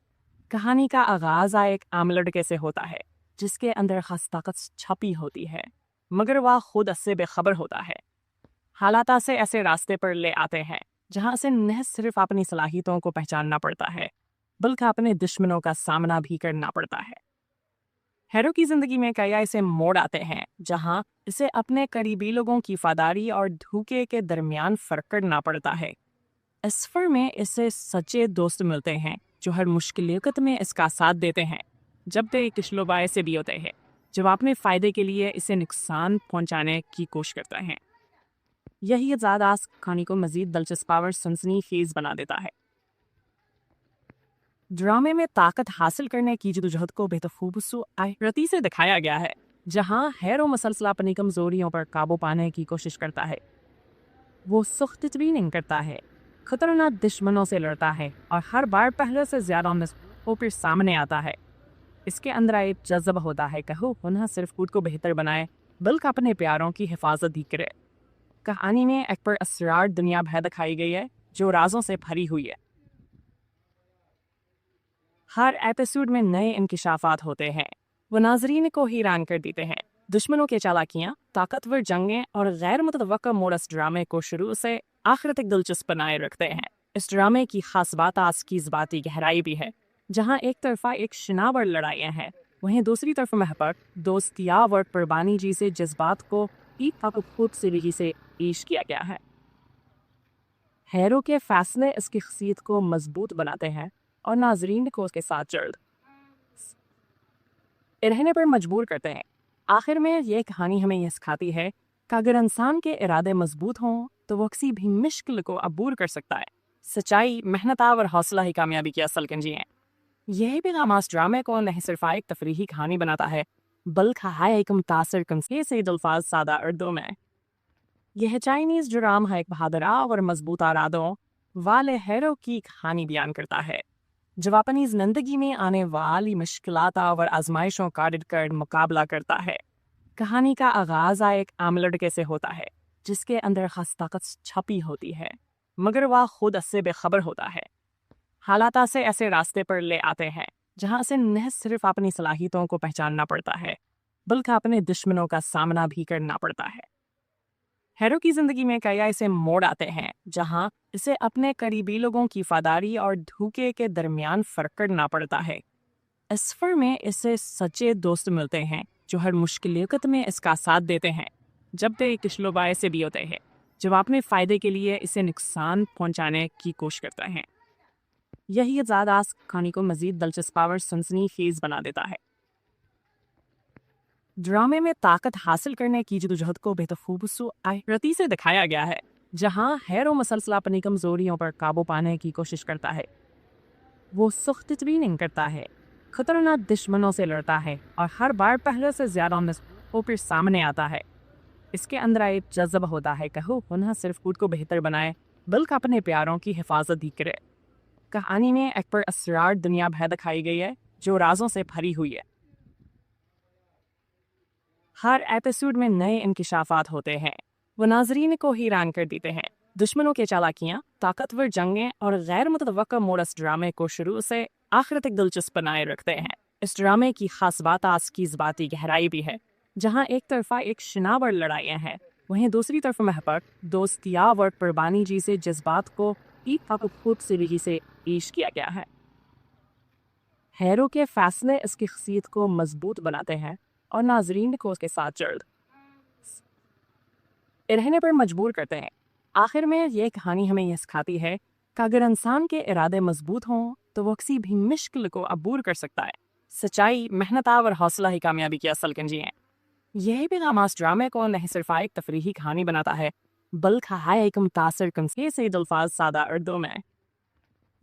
कहानी का आगाज एक आम लड़के से होता है जिसके अंदर खास ताकत छपी होती है, मगर वह खुद इससे बेखबर होता है। हालात से ऐसे रास्ते पर ले आते हैं जहां से न सिर्फ अपनी सलाहियतों को पहचानना पड़ता है, बल्कि अपने दुश्मनों का सामना भी करना पड़ता है। हैरो की जिंदगी में कई ऐसे मोड़ आते हैं जहां इसे अपने करीबी लोगों की वफादारी और धोखे के दरमियान फर्क करना पड़ता है। इस सफर में इसे सच्चे दोस्त मिलते हैं जो हर मुश्किल वक्त में इसका साथ देते हैं, जब वे किशलोबाए से भी होते हैं जब अपने फायदे के लिए इसे नुकसान पहुंचाने की कोशिश करते हैं। यही ज़्यादा कहानी को मजीद दिलचस्प और सनसनीखेज बना देता है। ड्रामे में ताकत हासिल करने की जदोजहद को बेतखूबसूरती से दिखाया गया है, जहां हैरो मसलसल अपनी कमजोरियों पर काबू पाने की कोशिश करता है। वो सख्त ट्रेनिंग करता है, खतरनाक दुश्मनों से लड़ता है और हर बार पहले से ज्यादा होकर सामने आता है। इसके अंदर एक जज्बा होता है कि वो न सिर्फ खुद को बेहतर बनाए बल्कि अपने प्यारों की हिफाजत भी करे। कहानी में एक पर असरार दुनिया भर दिखाई गई है जो राजों से भरी हुई है। हर एपिसोड में नए इंकिशाफात होते हैं, वो नाजरीन को हैरान कर देते हैं। दुश्मनों के चालाकियां, ताकतवर जंगें और गैर मुतवक्का मोड़ इस ड्रामे को शुरू से आखिर तक दिलचस्प बनाए रखते हैं। इस ड्रामे की खास बात आज की ज़बाती गहराई भी है, जहां एक तरफा एक शिनावर लड़ाइयाँ हैं, वहीं दूसरी तरफ महबत दोस्तियाब और कुर्बानी जैसे जज्बात को एक खूबसूरती से पेश किया गया है। हैरो के फैसले इसकी शख्सियत को मजबूत बनाते हैं और नाजरीन को उसके साथ जल्द रहने पर मजबूर करते हैं। आखिर में ये कहानी हमें यह सिखाती है कि अगर इंसान के इरादे मजबूत हों तो वो किसी भी मुश्किल को अबूर कर सकता है। सच्चाई, मेहनत और हौसला ही कामयाबी की असल कुंजी है। यही पैगाम इस ड्रामे को न सिर्फ एक तफरीही कहानी बनाता है, बल्कि है एक मुतासर कमसे से अल्फाज सादा उर्दू में। यह चाइनीज ड्राम है एक बहादुर और मजबूत इरादों वाले हैरो की कहानी बयान करता है, जब अपनी जिंदगी में आने वाली मुश्किलात और आजमाइशों का डटकर मुकाबला करता है। कहानी का आगाज एक आम लड़के से होता है जिसके अंदर खास ताकत छपी होती है, मगर वह खुद इससे बेखबर होता है। हालात से ऐसे रास्ते पर ले आते हैं जहां से न सिर्फ अपनी सलाहियतों को पहचानना पड़ता है, बल्कि अपने दुश्मनों का सामना भी करना पड़ता है। हैरो की जिंदगी में कई ऐसे मोड़ आते हैं जहां इसे अपने करीबी लोगों की वफादारी और धोखे के दरमियान फर्क करना पड़ता है। इस सफर में इसे सच्चे दोस्त मिलते हैं जो हर मुश्किल वक्त में इसका साथ देते हैं, जब वे किशलोबाए से भी होते हैं जब अपने फायदे के लिए इसे नुकसान पहुंचाने की कोशिश करते हैं। यही ज़्यादा कहानी को मजीद दिलचस्प और सनसनीखेज बना देता है। ड्रामे में ताकत हासिल करने की जदोजहद को बेतखूबसूरती से दिखाया गया है, जहां हैरो मसलसल अपनी कमजोरियों पर काबू पाने की कोशिश करता है। वो सख्त ट्रेनिंग करता है, खतरनाक दुश्मनों से लड़ता है और हर बार पहले से ज्यादा होकर सामने आता है। इसके अंदर एक जज्बा होता है कि वो न सिर्फ खुद को बेहतर बनाए बल्कि अपने प्यारों की हिफाजत भी करे। कहानी में एक पर असरार दुनिया भर दिखाई गई है जो राजों से भरी हुई है। हर एपिसोड में नए इंकिशाफात होते हैं, वो नाजरीन को हैरान कर देते हैं। दुश्मनों के चालाकियां, ताकतवर जंगें और गैर मुतवक्का मोड़ इस ड्रामे को शुरू से आखिर तक दिलचस्प बनाए रखते हैं। इस ड्रामे की खास बात आज की ज़बाती गहराई भी है, जहाँ एक तरफा एक शनावर लड़ाइयाँ हैं, वहीं दूसरी तरफ महबत दोस्तियाब और कुर्बानी जैसे जज्बात को एक खूबसूरती से पेश किया गया है। हैरो के फैसले इसकी शख्सियत को मजबूत बनाते हैं और नाजरीन को उसके साथ जल्द रहने पर मजबूर करते हैं। आखिर में ये कहानी हमें यह सिखाती है कि अगर इंसान के इरादे मजबूत हों तो वो किसी भी मुश्किल को अबूर कर सकता है। सच्चाई, मेहनत और हौसला ही कामयाबी की असल कुंजी हैं। यही पैगाम इस ड्रामे को न सिर्फ एक तफरीही कहानी बनाता है, बल्कि है एक मुतासर कंसे से अल्फाज सादा उर्दू में।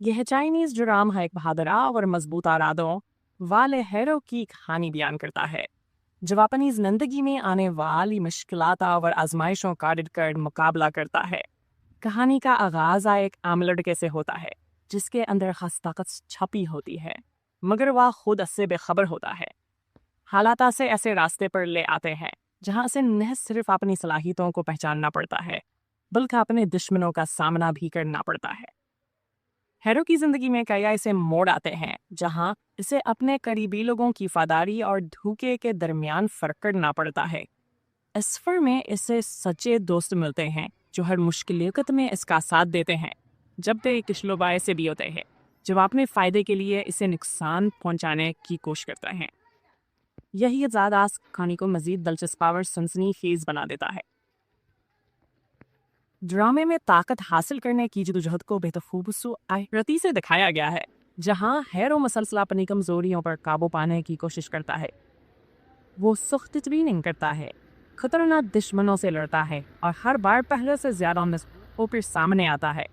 यह चाइनीज़ ड्राम है एक बहादुर और मजबूत इरादों वाले हैरो की कहानी बयान करता है, जो अपनी जिंदगी में आने वाली मुश्किलात और आजमाइशों का डटकर मुकाबला करता है। कहानी का आगाज़ एक आम लड़के से होता है जिसके अंदर खास ताकत छपी होती है, मगर वह खुद इससे बेखबर होता है। हालात से ऐसे रास्ते पर ले आते हैं जहाँ से न सिर्फ अपनी सलाहियतों को पहचानना पड़ता है, बल्कि अपने दुश्मनों का सामना भी करना पड़ता है। हैरो की जिंदगी में कई ऐसे मोड़ आते हैं जहाँ इसे अपने करीबी लोगों की वफादारी और धोखे के दरमियान फर्क करना पड़ता है। इस सफर में इसे सच्चे दोस्त मिलते हैं जो हर मुश्किल वक्त में इसका साथ देते हैं, जब ते किशलोबाए से भी होते हैं जो अपने फ़ायदे के लिए इसे नुकसान पहुंचाने की कोशिश करते हैं। यही ज़्यादा कहानी को मज़ीद दिलचस्प और सनसनीखेज़ बना देता है। ड्रामे में ताकत हासिल करने की जदोजहद को बेहतरती से दिखाया गया है, जहां हैरो मसलसल अपनी कमजोरियों पर काबू पाने की कोशिश करता है। वो सख्त ट्रेनिंग करता है, खतरनाक दुश्मनों से लड़ता है और हर बार पहले से ज्यादा फिर सामने आता है।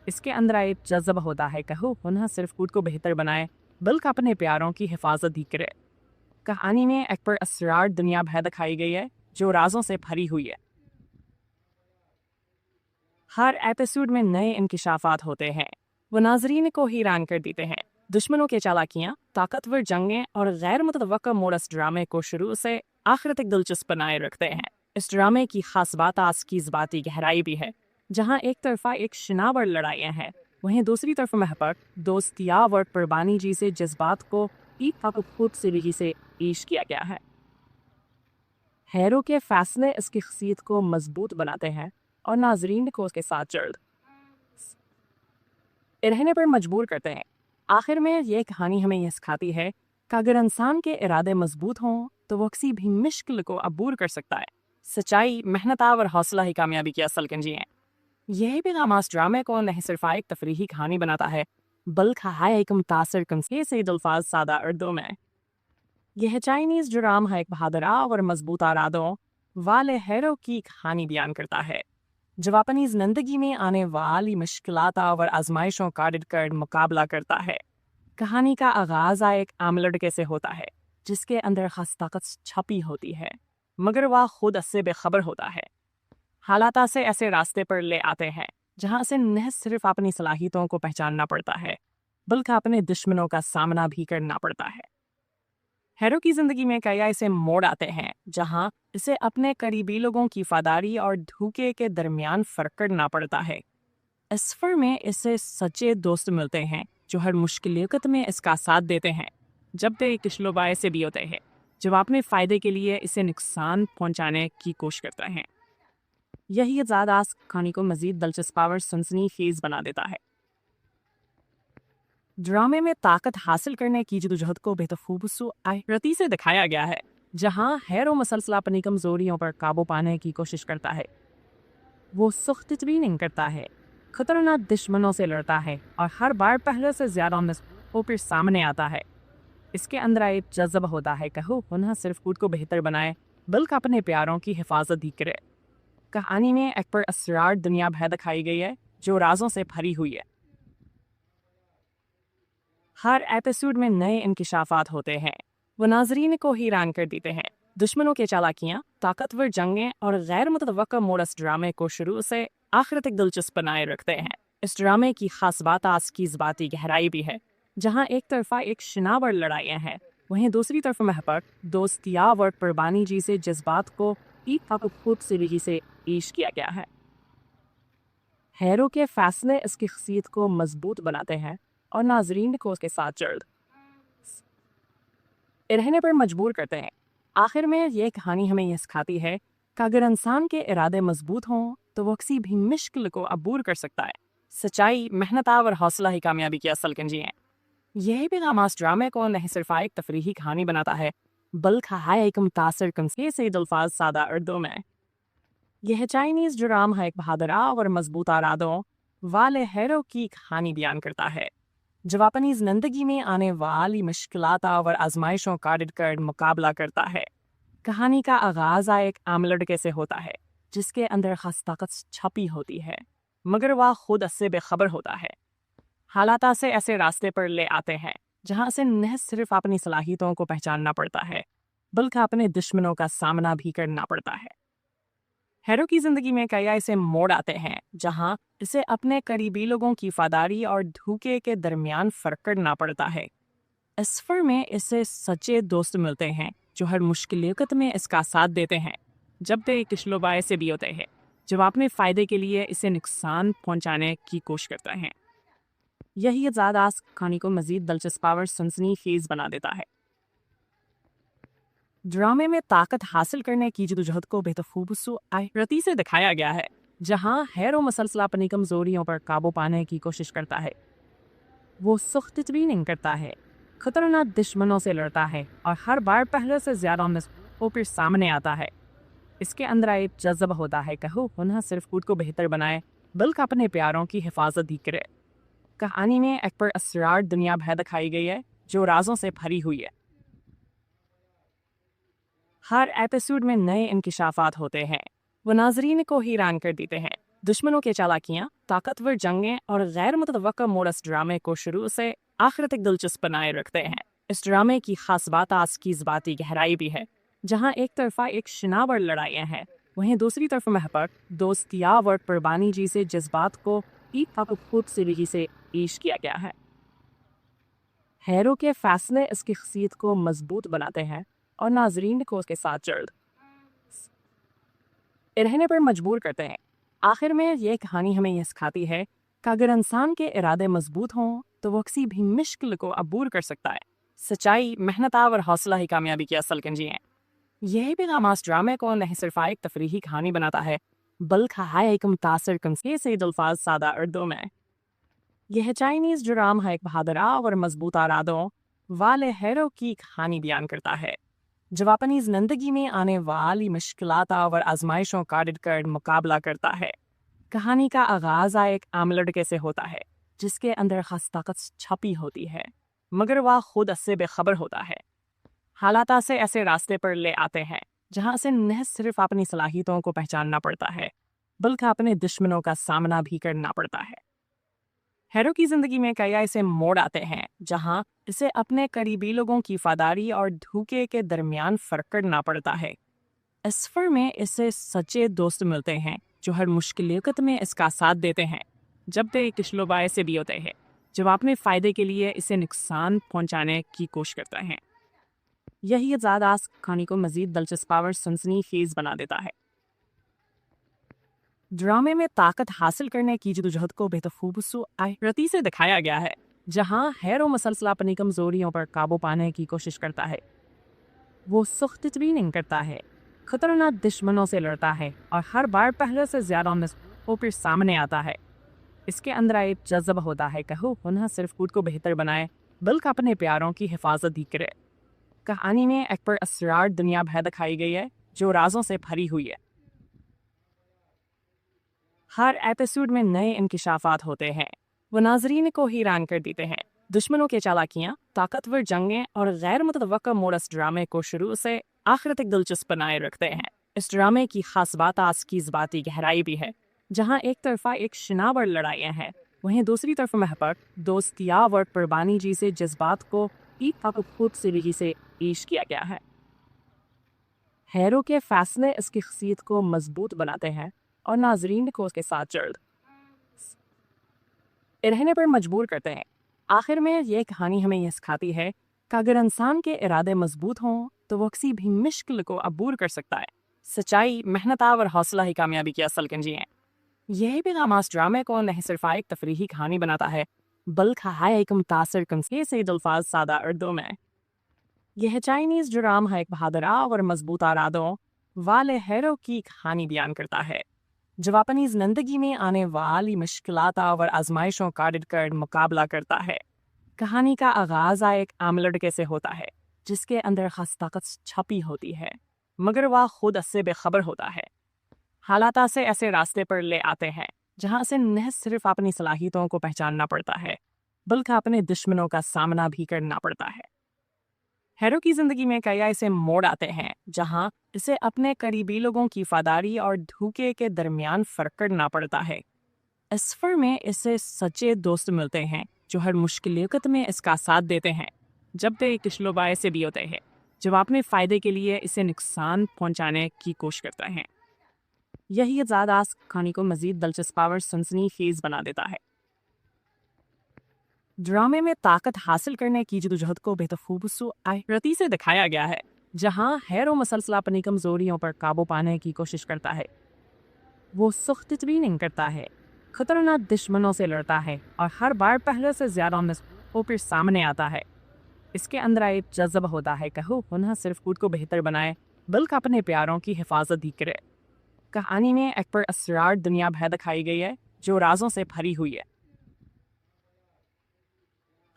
इसके अंदर एक जज्बा होता है कि वो न सिर्फ खुद को बेहतर बनाए बल्कि अपने प्यारों की हिफाजत भी करे। कहानी में एक पर असरार दुनिया भर दिखाई गई है जो राजों से भरी हुई है। हर एपिसोड में नए इंकिशाफात होते हैं, वो नाजरीन को हैरान कर देते हैं। दुश्मनों के चालाकियाँ, ताकतवर जंगें और गैर मुतवक्का मोड़ इस ड्रामे को शुरू से आखिर तक दिलचस्प बनाए रखते हैं। इस ड्रामे की खास बात आज की ज़बाती गहराई भी है, जहाँ एक तरफा एक शनावर लड़ाइयाँ हैं, वहीं दूसरी तरफ महबत दोस्तियाब और कुर्बानी जैसे जज्बात को एक खूबसूरती से पेश किया गया है। हैरो के फैसले इसकी शख्सियत को मजबूत बनाते हैं और नाजरीन को उसके साथ जल्द रहने पर मजबूर करते हैं। आखिर में ये कहानी हमें यह सिखाती है कि अगर इंसान के इरादे मजबूत हों तो वो किसी भी मुश्किल को अबूर कर सकता है। सच्चाई, मेहनत और हौसला ही कामयाबी की असल कुंजी हैं। यही पैगाम इस ड्रामे को न सिर्फ एक तफरीही कहानी बनाता है, बल्कि है एक मुतासर कंसे से अल्फाज सादा उर्दू में। यह चाइनीज़ ड्राम है एक बहादुर और मजबूत इरादों वाले हैरो की कहानी बयान करता है, जब अपनी जिंदगी में आने वाली मुश्किलात और आजमाइशों का डटकर मुकाबला करता है। कहानी का आगाज़ एक आम लड़के से होता है जिसके अंदर खास ताकत छपी होती है, मगर वह खुद इससे बेखबर होता है। हालात से ऐसे रास्ते पर ले आते हैं जहाँ से न सिर्फ अपनी सलाहियतों को पहचानना पड़ता है, बल्कि अपने दुश्मनों का सामना भी करना पड़ता है। हैरो की जिंदगी में कई ऐसे मोड़ आते हैं जहां इसे अपने करीबी लोगों की वफादारी और धोखे के दरमियान फर्क करना पड़ता है। इस सफर में इसे सच्चे दोस्त मिलते हैं जो हर मुश्किल वक्त में इसका साथ देते हैं, जब ते किशलोबाए से भी होते हैं जो अपने फ़ायदे के लिए इसे नुकसान पहुंचाने की कोशिश करते हैं। यही ज़्यादा कहानी को मज़ीद दिलचस्प और सनसनीखेज़ बना देता है। ड्रामे में ताकत हासिल करने की जदोजहद को बेहतरती से दिखाया गया है, जहां हैरो मसलसल अपनी कमजोरियों पर काबू पाने की कोशिश करता है। वो सख्त ट्रेनिंग करता है, खतरनाक दुश्मनों से लड़ता है और हर बार पहले से ज्यादा फिर सामने आता है। इसके अंदर एक जज्बा होता है कि वो न सिर्फ खुद को बेहतर बनाए बल्कि अपने प्यारों की हिफाजत भी करे। कहानी में एक पर असरार दुनिया भर दिखाई गई है जो राजों से भरी हुई है। हर एपिसोड में नए इंकिशाफात होते हैं, वो नाजरीन को हैरान कर देते हैं। दुश्मनों के चालाकियाँ, ताकतवर जंगें और गैर मुतवक्का मोड़ इस ड्रामे को शुरू से आखिर तक दिलचस्प बनाए रखते हैं। इस ड्रामे की खास बात आज की ज़बाती गहराई भी है, जहाँ एक तरफा एक शनावर लड़ाइयाँ हैं, वहीं दूसरी तरफ महबत दोस्तियाब और कुर्बानी जैसे जज्बात को एक खूबसूरती से पेश किया गया है। हैरो के फैसले इसकी शख्सियत को मजबूत बनाते हैं और नाजरीन को उसके साथ जल्द रहने पर मजबूर करते हैं। आखिर में ये कहानी हमें यह सिखाती है कि अगर इंसान के इरादे मजबूत हों तो वो किसी भी मुश्किल को अबूर कर सकता है। सच्चाई, मेहनत और हौसला ही कामयाबी की असल कुंजी है। यही पैगाम इस ड्रामे को न सिर्फ एक तफरीही कहानी बनाता है बल्कि है एक मुतासर कमसे से अल्फाज सादा उर्दू में। यह चाइनीज ड्रामा है एक बहादुर और मजबूत इरादों वाले हीरो की कहानी बयान करता है जो अपनी जिंदगी में आने वाली मुश्किलात और आजमाइशों का डटकर मुकाबला करता है। कहानी का आगाज एक आम लड़के से होता है जिसके अंदर खास ताकत छपी होती है मगर वह खुद इससे बेखबर होता है। हालात से ऐसे रास्ते पर ले आते हैं जहां से न सिर्फ अपनी सलाहियतों को पहचानना पड़ता है बल्कि अपने दुश्मनों का सामना भी करना पड़ता है। हीरो की जिंदगी में कई ऐसे मोड़ आते हैं जहां इसे अपने करीबी लोगों की वफादारी और धोखे के दरमियान फर्क करना पड़ता है। इस सफर में इसे सच्चे दोस्त मिलते हैं जो हर मुश्किल वक्त में इसका साथ देते हैं जब वे किशलोबाए से भी होते हैं जब अपने फायदे के लिए इसे नुकसान पहुंचाने की कोशिश करते हैं। यही ज़्यादा कहानी को मजीद दिलचस्प और सनसनीखेज बना देता है। ड्रामे में ताकत हासिल करने की जदोजहद को बेतखूबसूरती से दिखाया गया है जहां हीरो मुसलसल अपनी कमजोरियों पर काबू पाने की कोशिश करता है। वो सख्त ट्रेनिंग करता है, खतरनाक दुश्मनों से लड़ता है और हर बार पहले से ज्यादा होकर सामने आता है। इसके अंदर एक जज्बा होता है कि वो न सिर्फ खुद को बेहतर बनाए बल्कि अपने प्यारों की हिफाजत भी करे। कहानी में एक पर असरार दुनिया भर दिखाई गई है जो राजों से भरी हुई है। हर एपिसोड में नए इंकिशाफात होते हैं, वो नाजरीन को हैरान कर देते हैं। दुश्मनों के चालाकियां, ताकतवर जंगें और गैर मुतवक्का मोड़ इस ड्रामे को शुरू से आखिर तक दिलचस्प बनाए रखते हैं। इस ड्रामे की खास बात इसकी ज़बाती गहराई भी है जहां एक तरफा एक शनावर लड़ाइयाँ हैं वहीं दूसरी तरफ महबत, दोस्तिया और कुर्बानी जैसे जज्बात को एक खूबसूरती से पेश किया गया है। हीरो के फैसले इसकी शख्सियत को मजबूत बनाते हैं और नाजरीन को उसके साथ जल्द रहने पर मजबूर करते हैं। आखिर में ये कहानी हमें यह सिखाती है कि अगर इंसान के इरादे मजबूत हों तो वो किसी भी मुश्किल को अबूर कर सकता है। सच्चाई, मेहनत और हौसला ही कामयाबी की असल कुंजी है। यही पैगाम इस ड्रामे को न सिर्फ एक तफरीही कहानी बनाता है बल्कि है एक मुतासर कमसे से अल्फाज सादा उर्दू में। यह चाइनीज ड्रामा है एक बहादुर और मजबूत इरादों वाले हीरो की कहानी बयान करता है जो अपनी जिंदगी में आने वाली मुश्किलात और आजमाइशों का डटकर मुकाबला करता है। कहानी का आगाज एक आम लड़के से होता है जिसके अंदर खास ताकत छपी होती है मगर वह खुद इससे बेखबर होता है। हालात से ऐसे रास्ते पर ले आते हैं जहां से न सिर्फ अपनी सलाहियतों को पहचानना पड़ता है बल्कि अपने दुश्मनों का सामना भी करना पड़ता है। हीरो की जिंदगी में कई ऐसे मोड़ आते हैं जहां इसे अपने करीबी लोगों की वफादारी और धोखे के दरमियान फर्क करना पड़ता है। इस सफर में इसे सच्चे दोस्त मिलते हैं जो हर मुश्किल वक्त में इसका साथ देते हैं जब वे किशलोबाए से भी होते हैं जब अपने फायदे के लिए इसे नुकसान पहुंचाने की कोशिश करते हैं। यही ज़्यादा कहानी को मजीद दिलचस्प और सनसनीखेज बना देता है। ड्रामे में ताकत हासिल करने की जदोजहद को बेतखूबसूरती से दिखाया गया है जहां हीरो मुसलसल अपनी कमजोरियों पर काबू पाने की कोशिश करता है। वो सख्त ट्रेनिंग करता है, खतरनाक दुश्मनों से लड़ता है और हर बार पहले से ज्यादा होकर सामने आता है। इसके अंदर एक जज्बा होता है कि वो न सिर्फ खुद को बेहतर बनाए बल्कि अपने प्यारों की हिफाजत भी करे। कहानी में एक पर असरार दुनिया भर दिखाई गई है जो राजों से भरी हुई है। हर एपिसोड में नए इंकिशाफात होते हैं, वो नाजरीन को हैरान कर देते हैं। दुश्मनों के चालाकियां, ताकतवर जंगें और गैर मुतवक्का मोड़ इस ड्रामे को शुरू से आखिर तक दिलचस्प बनाए रखते हैं। इस ड्रामे की खास बात इसकी ज़बाती गहराई भी है जहां एक तरफा एक शनावर लड़ाइयाँ हैं वहीं दूसरी तरफ महबत, दोस्तिया और कुर्बानी जैसे जज्बात को एक खूबसूरती से पेश किया गया है। हीरो के फैसले इसकी शख्सियत को मजबूत बनाते हैं और नाजरीन को उसके साथ जल्द रहने पर मजबूर करते हैं। आखिर में ये कहानी हमें यह सिखाती है कि अगर इंसान के इरादे मजबूत हों तो वो किसी भी मुश्किल को अबूर कर सकता है। सच्चाई, मेहनत और हौसला ही कामयाबी की असल कुंजी है। यही पैगाम इस ड्रामे को न सिर्फ एक तफरीही कहानी बनाता है बल्कि है एक मुतासर कमसे से अल्फाज सादा उर्दू में। यह चाइनीज ड्रामा एक बहादुर और मजबूत इरादों वाले हीरो की कहानी बयान करता है जो अपनी जिंदगी में आने वाली मुश्किलात और आजमाइशों का डटकर मुकाबला करता है। कहानी का आगाज एक आम लड़के से होता है जिसके अंदर खास ताकत छपी होती है, मगर वह खुद इससे बेखबर होता है। हालात से ऐसे रास्ते पर ले आते हैं जहां से न सिर्फ अपनी सलाहियतों को पहचानना पड़ता है बल्कि अपने दुश्मनों का सामना भी करना पड़ता है। हीरो की जिंदगी में कई ऐसे मोड़ आते हैं जहां इसे अपने करीबी लोगों की वफादारी और धोखे के दरमियान फर्क करना पड़ता है। इस सफर में इसे सच्चे दोस्त मिलते हैं जो हर मुश्किल वक्त में इसका साथ देते हैं, जबकि किशलोबाए से भी होते हैं जो अपने फायदे के लिए इसे नुकसान पहुंचाने की कोशिश करते हैं। यही ज़्यादा कहानी को मजीद दिलचस्प और सनसनीखेज बना देता है। ड्रामे में ताकत हासिल करने की जदोजहद को बेहतरती से दिखाया गया है, जहां हीरो मुसलसल अपनी कमजोरियों पर काबू पाने की कोशिश करता है। वो सख्त ट्रेनिंग करता है, खतरनाक दुश्मनों से लड़ता है और हर बार पहले से ज्यादा होकर सामने आता है। इसके अंदर एक जज्बा होता है कि वो न सिर्फ खुद को बेहतर बनाए बल्कि अपने प्यारों की हिफाजत भी करे। कहानी में एक पर असरार दुनिया भर दिखाई गई है जो राजों से भरी हुई है।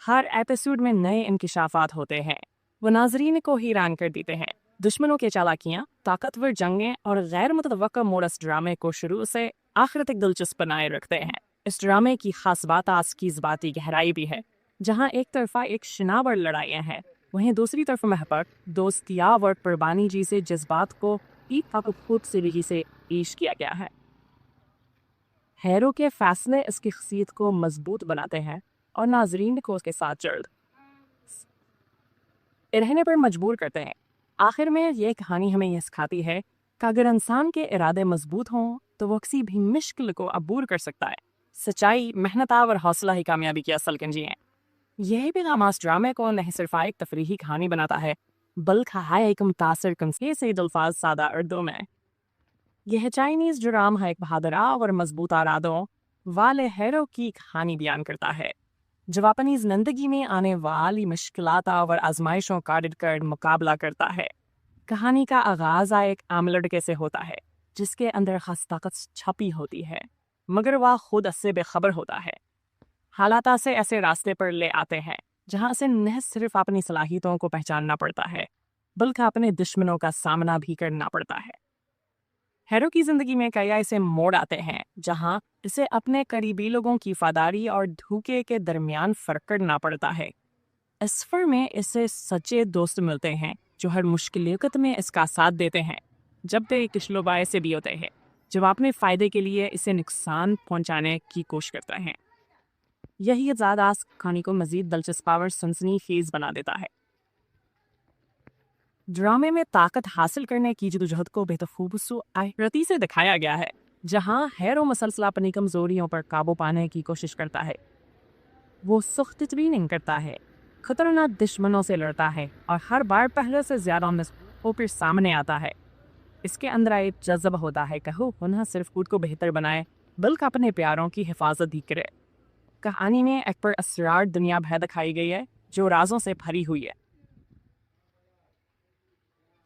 हर एपिसोड में नए इंकिशाफात होते हैं, वो नाजरीन को हैरान कर देते हैं। दुश्मनों के चालाकियां, ताकतवर जंगें और गैर मुतवक्का मोड़ इस ड्रामे को शुरू से आखिर तक दिलचस्प बनाए रखते हैं। इस ड्रामे की खास बात आज की जज्बाती गहराई भी है, जहां एक तरफा एक शनावर लड़ाइयाँ हैं, वहीं दूसरी तरफ महबत, दोस्तिया और कुर्बानी जैसे जज्बात को एक खूबसूरती से पेश किया गया है। हीरो के फैसले इसकी शख्सियत को मजबूत बनाते हैं और नाजरीन को उसके साथ जल्द रहने पर मजबूर करते हैं। आखिर में ये कहानी हमें यह सिखाती है कि अगर इंसान के इरादे मजबूत हों तो वो किसी भी मुश्किल को अबूर कर सकता है। सच्चाई, मेहनत और हौसला ही कामयाबी की असल कुंजी है। यही पैगाम इस ड्रामे को न सिर्फ एक तफरीही कहानी बनाता है बल्कि है एक मुतासर कंसे से दिलफाज सादा उर्दू में। यह चाइनीज ड्रामा एक बहादुर और मजबूत इरादों वाले हीरो की कहानी बयान करता है जो अपनी जिंदगी में आने वाली मुश्किलात और आजमाइशों का डटकर मुकाबला करता है। कहानी का आगाज एक आम लड़के से होता है जिसके अंदर खास ताकत छपी होती है, मगर वह खुद इससे बेखबर होता है। हालात से ऐसे रास्ते पर ले आते हैं जहां से न सिर्फ अपनी सलाहियतों को पहचानना पड़ता है बल्कि अपने दुश्मनों का सामना भी करना पड़ता है। हीरो की जिंदगी में कई ऐसे मोड़ आते हैं जहां इसे अपने करीबी लोगों की वफादारी और धोखे के दरमियान फर्क करना पड़ता है। इस सफर में इसे सच्चे दोस्त मिलते हैं जो हर मुश्किल वक्त में इसका साथ देते हैं, जबकि किशलोबाए से भी होते हैं जो अपने फायदे के लिए इसे नुकसान पहुंचाने की कोशिश करते हैं। यही ज़्यादा कहानी को मजीद दिलचस्प और सनसनीखेज बना देता है। ड्रामे में ताकत हासिल करने की जदोजहद को बेहतरती से दिखाया गया है, जहां हीरो मुसलसल अपनी कमजोरियों पर काबू पाने की कोशिश करता है। वो सख्त ट्रेनिंग करता है, खतरनाक दुश्मनों से लड़ता है और हर बार पहले से ज्यादा होकर सामने आता है। इसके अंदर एक जज्बा होता है कि वो न सिर्फ खुद को बेहतर बनाए बल्कि अपने प्यारों की हिफाजत भी करे। कहानी में एक पर असरार दुनिया भर दिखाई गई है जो राजों से भरी हुई है।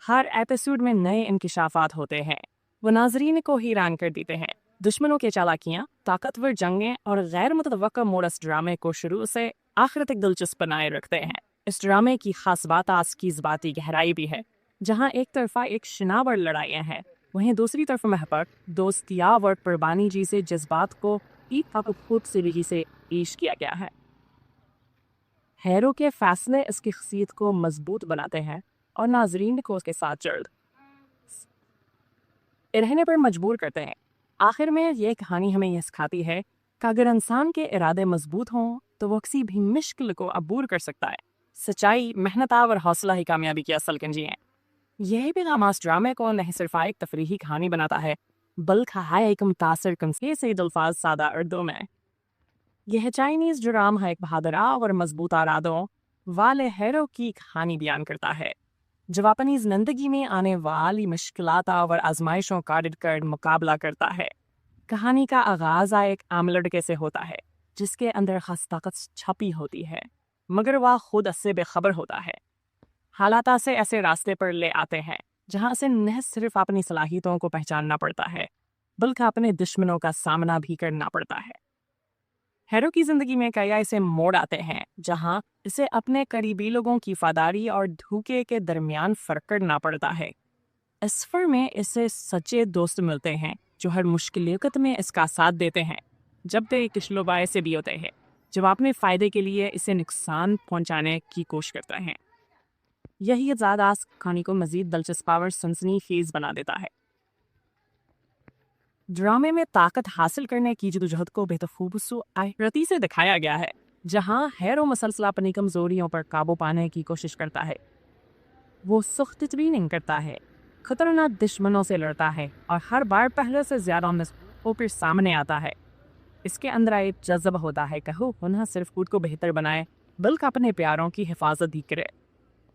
हर एपिसोड में नए इंकिशाफात होते हैं, वो नाजरीन को हैरान कर देते हैं। दुश्मनों के चालाकियां, ताकतवर जंगें और गैर मुतवक्का मोड़ इस ड्रामे को शुरू से आखिर तक दिलचस्प बनाए रखते हैं। इस ड्रामे की खास बात आज की जज्बाती गहराई भी है, जहां एक तरफा एक शनावर लड़ाइयाँ हैं, वहीं दूसरी तरफ महबत, दोस्तिया और कुर्बानी जैसे जज्बात को एक खूबसूरती से पेश किया गया है। हीरो के फैसले इसकी शख्सियत को मजबूत बनाते हैं और नाजरीन को उसके साथ जल्द रहने पर मजबूर करते हैं। आखिर में ये कहानी हमें यह सिखाती है कि अगर इंसान के इरादे मजबूत हों तो वो किसी भी मुश्किल को अबूर कर सकता है। सच्चाई, मेहनत और हौसला ही कामयाबी की असल कुंजी है। यही पैगाम इस ड्रामे को न सिर्फ एक तफरीही कहानी बनाता है बल्कि है एक मुतासर कंसे से दिलफाज सादा उर्दू में। यह चाइनीज ड्रामा एक बहादुर और मजबूत इरादों वाले हीरो की कहानी बयान करता है जो अपनी जिंदगी में आने वाली मुश्किलात और आजमाइशों का डटकर मुकाबला करता है। कहानी का आगाज एक आम लड़के से होता है जिसके अंदर खास ताकत छपी होती है, मगर वह खुद इससे बेखबर होता है। हालात से ऐसे रास्ते पर ले आते हैं जहां से न सिर्फ अपनी सलाहियतों को पहचानना पड़ता है बल्कि अपने दुश्मनों का सामना भी करना पड़ता है। हैरो की जिंदगी में कई ऐसे मोड़ आते हैं जहां इसे अपने करीबी लोगों की वफादारी और धोखे के दरमियान फर्क करना पड़ता है। इस सफर में इसे सच्चे दोस्त मिलते हैं जो हर मुश्किल वक्त में इसका साथ देते हैं, जब ते किशलोबाए से भी होते हैं जब अपने फ़ायदे के लिए इसे नुकसान पहुंचाने की कोशिश करते हैं। यही ज़्यादास कहानी को मज़ीद दिलचस्प और सनसनीखेज़ बना देता है। ड्रामे में ताकत हासिल करने की जदोजहद को बेतखूबसूरती से दिखाया गया है, जहां हैरो मसलसल अपनी कमजोरियों पर काबू पाने की कोशिश करता है। वो सख्त ट्रेनिंग करता है, खतरनाक दुश्मनों से लड़ता है और हर बार पहले से ज्यादा मजबूत होकर सामने आता है। इसके अंदर एक जज्बा होता है कि वो न सिर्फ खुद को बेहतर बनाए बल्कि अपने प्यारों की हिफाजत भी करे।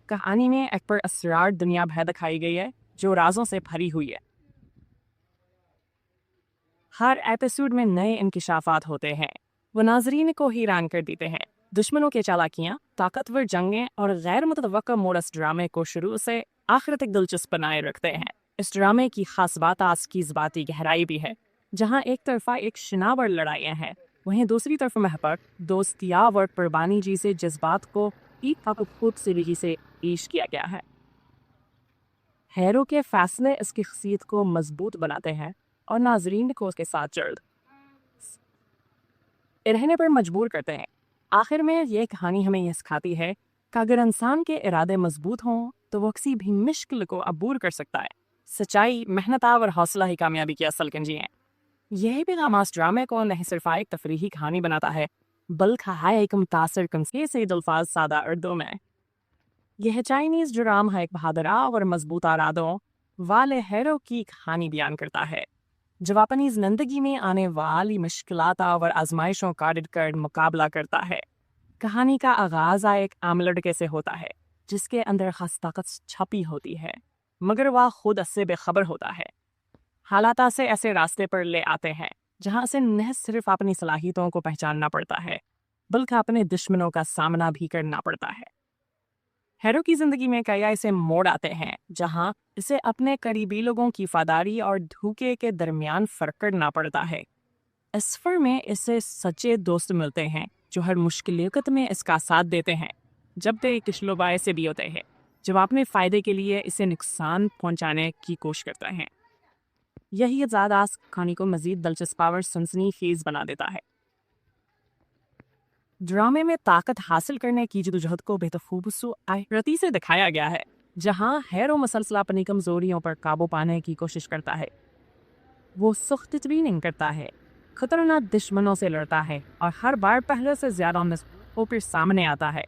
कहानी में एक पर असरार दुनिया भर दिखाई गई है जो राजों से भरी हुई है। हर एपिसोड में नए इंकिशाफात होते हैं, वो नाजरीन को हैरान कर देते हैं। दुश्मनों के चालाकियाँ, ताकतवर जंगें और गैर मुतवक्का मोड़ इस ड्रामे को शुरू से आखिर तक दिलचस्प बनाए रखते हैं। इस ड्रामे की खास बात आज की ज़बाती गहराई भी है, जहाँ एक तरफा एक शनावर लड़ाइयाँ हैं, वहीं दूसरी तरफ महबत दोस्तिया और कुर्बानी जैसे जज्बात को एक खूबसूरती से पेश किया गया है। हैरो के फैसले इसकी शख्सियत को मजबूत बनाते हैं और नाजरीन को उसके साथ जल्द रहने पर मजबूर करते हैं। आखिर में ये कहानी हमें यह सिखाती है कि अगर इंसान के इरादे मजबूत हों तो वो किसी भी मुश्किल को अबूर कर सकता है। सच्चाई, मेहनत और हौसला ही कामयाबी की असल कुंजी है। यही पैगाम इस ड्रामे को न सिर्फ एक तफरीही कहानी बनाता है बल्कि है एक मुतासर कमसे से अल्फाज सादा उर्दू में। यह चाइनीज ड्रामा है एक बहादुर और मजबूत इरादों वाले हैरो की कहानी बयान करता है, जब अपनी जिंदगी में आने वाली मुश्किलात और आजमाइशों का डटकर मुकाबला करता है। कहानी का आगाज एक आम लड़के से होता है जिसके अंदर खास ताकत छपी होती है, मगर वह खुद इससे बेखबर होता है। हालात से ऐसे रास्ते पर ले आते हैं जहां से न सिर्फ अपनी सलाहियतों को पहचानना पड़ता है बल्कि अपने दुश्मनों का सामना भी करना पड़ता है। हैरो की जिंदगी में कई ऐसे मोड़ आते हैं जहां इसे अपने करीबी लोगों की वफादारी और धोखे के दरमियान फर्क करना पड़ता है। इस सफर में इसे सच्चे दोस्त मिलते हैं जो हर मुश्किल वक्त में इसका साथ देते हैं, जब ते किशलोबाए से भी होते हैं जब अपने फ़ायदे के लिए इसे नुकसान पहुंचाने की कोशिश करते हैं। यही ज़्यादास कहानी को मज़ीद दिलचस्प और सनसनीखेज़ बना देता है। ड्रामे में ताकत हासिल करने की जदोजहद को बेतखूबसूरती से दिखाया गया है, जहां हैरो मसलसल अपनी कमजोरियों पर काबू पाने की कोशिश करता है। वो सख्त ट्रेनिंग करता है, खतरनाक दुश्मनों से लड़ता है और हर बार पहले से ज्यादा मजबूत होकर सामने आता है।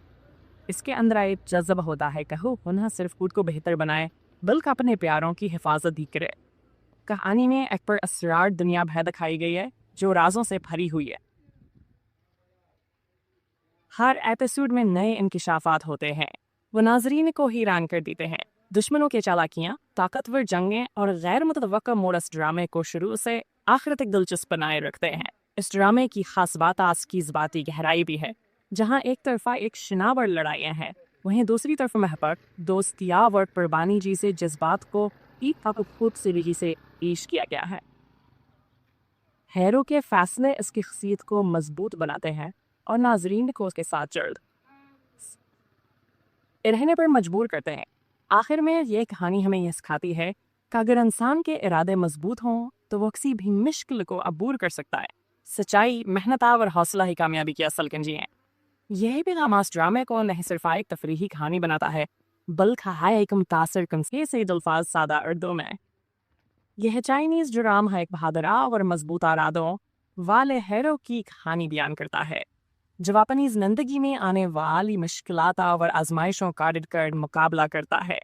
इसके अंदर एक जज्बा होता है कि वो न सिर्फ खुद को बेहतर बनाए बल्कि अपने प्यारों की हिफाजत भी करे। कहानी में एक पर असरार दुनिया भर दिखाई गई है जो राजों से भरी हुई है। हर एपिसोड में नए इंकिशाफात होते हैं, वो नाजरीन को हैरान कर देते हैं। दुश्मनों के चालाकियाँ, ताकतवर जंगें और गैर मुतवक्का मोड़ इस ड्रामे को शुरू से आखिर तक दिलचस्प बनाए रखते हैं। इस ड्रामे की खास बात आज की ज़बाती गहराई भी है, जहाँ एक तरफा एक शनावर लड़ाइयाँ हैं, वहीं दूसरी तरफ महबत दोस्तिया और कुर्बानी जैसे जज्बात को एक खूबसूरती से पेश किया गया है। हैरो के फैसले इसकी शख्सियत को मजबूत बनाते हैं और नाजरीन को उसके साथ जल्द रहने पर मजबूर करते हैं। आखिर में ये कहानी हमें यह सिखाती है कि अगर इंसान के इरादे मजबूत हों तो वो किसी भी मुश्किल को अबूर कर सकता है। सच्चाई, मेहनत और हौसला ही कामयाबी की असल कुंजी है। यही पैगाम इस ड्रामे को न सिर्फ एक तफरीही कहानी बनाता है बल्कि है एक मुतासर कमसे से अल्फाज सादा उर्दू में। यह चाइनीज ड्रामा है एक बहादुर और मजबूत इरादों वाले हैरो की कहानी बयान करता है, जब अपनी जिंदगी में आने वाली मुश्किलात और आजमाइशों का डटकर मुकाबला करता है।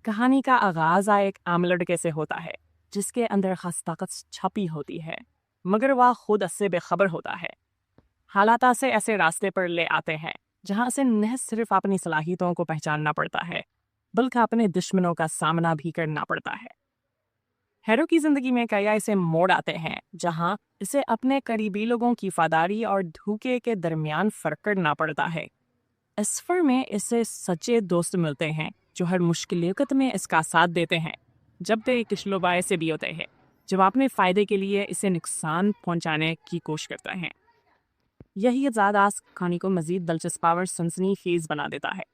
कहानी का आगाज एक आम लड़के से होता है जिसके अंदर खास ताकत छपी होती है, मगर वह खुद इससे बेखबर होता है। हालात से ऐसे रास्ते पर ले आते हैं जहां से न सिर्फ अपनी सलाहियतों को पहचानना पड़ता है बल्कि अपने दुश्मनों का सामना भी करना पड़ता है। हैरो की जिंदगी में कई ऐसे मोड़ आते हैं जहां इसे अपने करीबी लोगों की वफादारी और धोखे के दरमियान फर्क करना पड़ता है। इस सफर में इससे सच्चे दोस्त मिलते हैं जो हर मुश्किल वक्त में इसका साथ देते हैं, जब ते किशलोबाए से भी होते हैं, जब अपने फ़ायदे के लिए इसे नुकसान पहुंचाने की कोशिश करते हैं। यही ज़्यादास कहानी को मज़ीद दिलचस्प और सनसनीखेज़ बना देता है।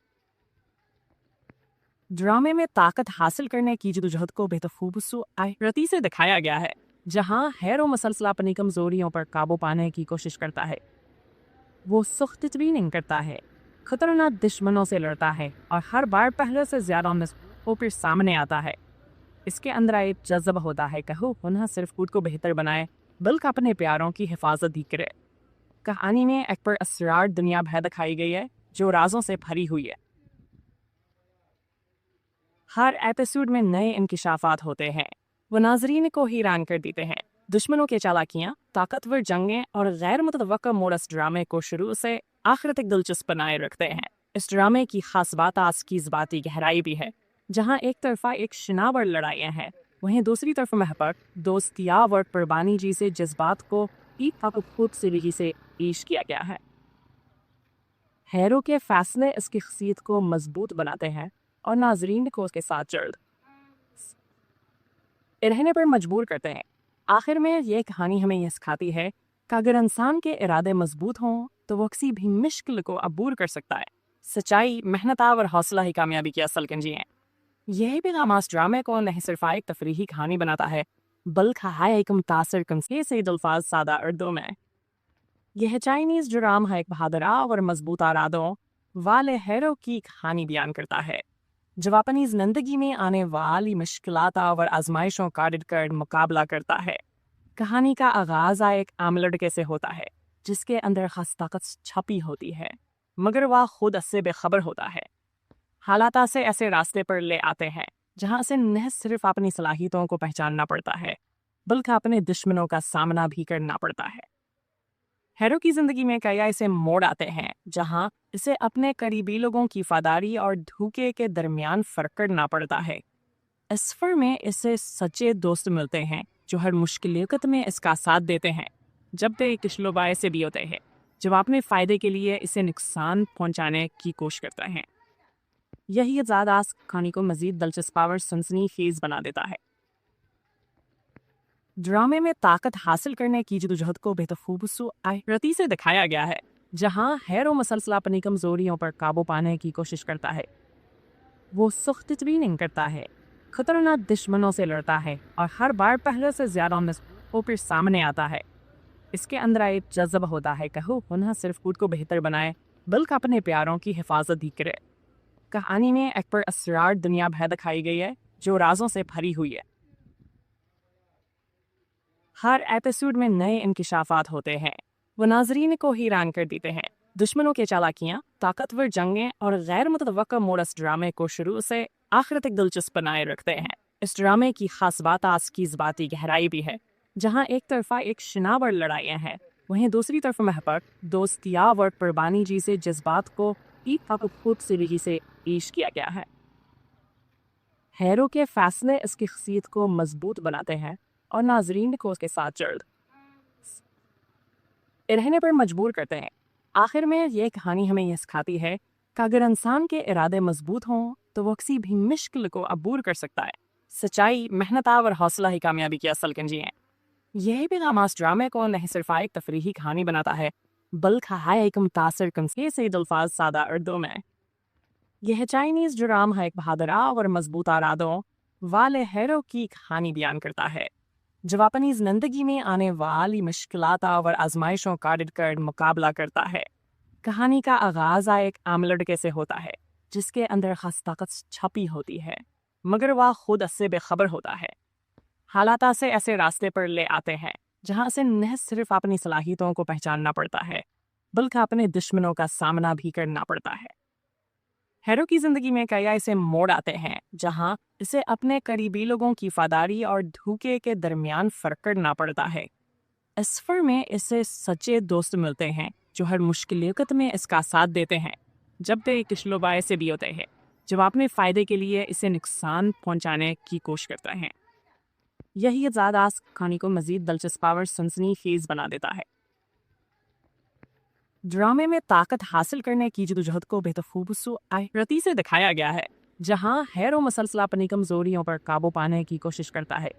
ड्रामे में ताकत हासिल करने की जदोजहद को बेतखूबसूरती से दिखाया गया है, जहां हैरो मसलसल अपनी कमजोरियों पर काबू पाने की कोशिश करता है। वो सख्त ट्रेनिंग करता है, खतरनाक दुश्मनों से लड़ता है और हर बार पहले से ज्यादा होकर सामने आता है। इसके अंदर एक जज्बा होता है कि वो न सिर्फ खुद को बेहतर बनाए बल्कि अपने प्यारों की हिफाजत भी करे। कहानी में एक पर असरार दुनिया भर दिखाई गई है जो राजों से भरी हुई है। हर एपिसोड में नए इंकिशाफात होते हैं, वो नाजरीन को हैरान कर देते हैं। दुश्मनों के चालाकियाँ, ताकतवर जंगें और गैर मुतवक्का मोड़ इस ड्रामे को शुरू से आखिर तक दिलचस्प बनाए रखते हैं। इस ड्रामे की खास बात इसकी ज़बाती गहराई भी है, जहाँ एक तरफा एक शनावर लड़ाइयाँ हैं, वहीं दूसरी तरफ महबत दोस्तिया और कुर्बानी जी से जज्बात को एक खूबसूरती से पेश किया गया है। हैरो के फैसले इसकी शख्सियत को मजबूत बनाते हैं और नाजरीन को उसके साथ जल्द रहने पर मजबूर करते हैं। आखिर में ये कहानी हमें यह सिखाती है कि अगर इंसान के इरादे मजबूत हों तो वो किसी भी मुश्किल को अबूर कर सकता है। सच्चाई, मेहनत और हौसला ही कामयाबी की असल कुंजी हैं। यही पैगाम इस ड्रामे को नहीं सिर्फ एक तफरीही कहानी बनाता है, बल्कि है एक मुतासर कंसे से अल्फाज सादा उर्दू में। यह चाइनीज ड्राम है एक बहादुर और मजबूत इरादों वाले हैरो की कहानी बयान करता है, जब अपनी जिंदगी में आने वाली मुश्किलात और आजमाइशों का डटकर मुकाबला करता है। कहानी का आगाज एक आम लड़के से होता है जिसके अंदर खास ताकत छपी होती है, मगर वह खुद इससे बेखबर होता है। हालात से ऐसे रास्ते पर ले आते हैं जहां से न सिर्फ अपनी सलाहियतों को पहचानना पड़ता है, बल्कि अपने दुश्मनों का सामना भी करना पड़ता है। हैरो की जिंदगी में कई ऐसे मोड़ आते हैं जहां इसे अपने करीबी लोगों की वफादारी और धोखे के दरमियान फर्क करना पड़ता है। इस सफर में इसे सच्चे दोस्त मिलते हैं जो हर मुश्किल वक्त में इसका साथ देते हैं, जब ते किशलोबाए से भी होते हैं, जब अपने फ़ायदे के लिए इसे नुकसान पहुंचाने की कोशिश करते हैं। यही ज़्यादास कहानी को मज़ीद दिलचस्प और सनसनीखेज़ बना देता है। ड्रामे में ताकत हासिल करने की जदोजहद को बेतखूबसूरती से दिखाया गया है, जहां हैरो मसलसल अपनी कमजोरियों पर काबू पाने की कोशिश करता है। वो सख्त ट्रेनिंग करता है, खतरनाक दुश्मनों से लड़ता है और हर बार पहले से ज्यादा होकर सामने आता है। इसके अंदर एक जज्बा होता है कि वो न सिर्फ खुद को बेहतर बनाए बल्कि अपने प्यारों की हिफाजत भी करे। कहानी में एक पर असरार दुनिया भर दिखाई गई है जो राजों से भरी हुई है। हर एपिसोड में नए इंकिशाफात होते हैं, वो नाजरीन को हैरान कर देते हैं। दुश्मनों के चालाकियाँ, ताकतवर जंगें और गैर मुतवक्का मोड़ इस ड्रामे को शुरू से आखिर तक दिलचस्प बनाए रखते हैं। इस ड्रामे की खास बात इसकी ज़बाती गहराई भी है, जहाँ एक तरफा एक शनावर लड़ाइयाँ हैं, वहीं दूसरी तरफ महबत दोस्तिया और कुर्बानी जी से जज्बात को एक खूबसूरती से पेश किया गया है। हैरो के फैसले इसकी शख्सियत को मजबूत बनाते हैं और नाजरीन को उसके साथ जल्द रहने पर मजबूर करते हैं। आखिर में ये कहानी हमें यह सिखाती है कि अगर इंसान के इरादे मजबूत हों तो वो किसी भी मुश्किल को अबूर कर सकता है। सच्चाई, मेहनत और हौसला ही कामयाबी की असल कुंजी हैं। यही पैगाम इस ड्रामे को नहीं सिर्फ एक तफरीही कहानी बनाता है, बल्कि है एक मुतासर कंसे से अल्फाज सादा उर्दू में। यह चाइनीज ड्राम है एक बहादुर और मजबूत इरादों वाले हैरो की कहानी बयान करता है, जब अपनी जिंदगी में आने वाली मुश्किलात और आजमाइशों का डटकर मुकाबला करता है। कहानी का आगाज एक आम लड़के से होता है जिसके अंदर खास ताकत छपी होती है, मगर वह खुद इससे बेखबर होता है। हालात से ऐसे रास्ते पर ले आते हैं जहां से न सिर्फ अपनी सलाहियतों को पहचानना पड़ता है, बल्कि अपने दुश्मनों का सामना भी करना पड़ता है। हैरो की जिंदगी में कई ऐसे मोड़ आते हैं जहां इसे अपने करीबी लोगों की वफादारी और धोखे के दरमियान फर्क करना पड़ता है। इस सफर में इसे सच्चे दोस्त मिलते हैं जो हर मुश्किल वक्त में इसका साथ देते हैं, जब ते किशलोबाए से भी होते हैं, जब अपने फ़ायदे के लिए इसे नुकसान पहुंचाने की कोशिश करते हैं। यही ज़्यादास कहानी को मज़ीद दिलचस्प और सनसनीखेज़ बना देता है। ड्रामे में ताकत हासिल करने की जदोजहद को बेतखूबसूरती से दिखाया गया है, जहां हैरो मसलसल अपनी कमजोरियों पर काबू पाने की कोशिश करता है।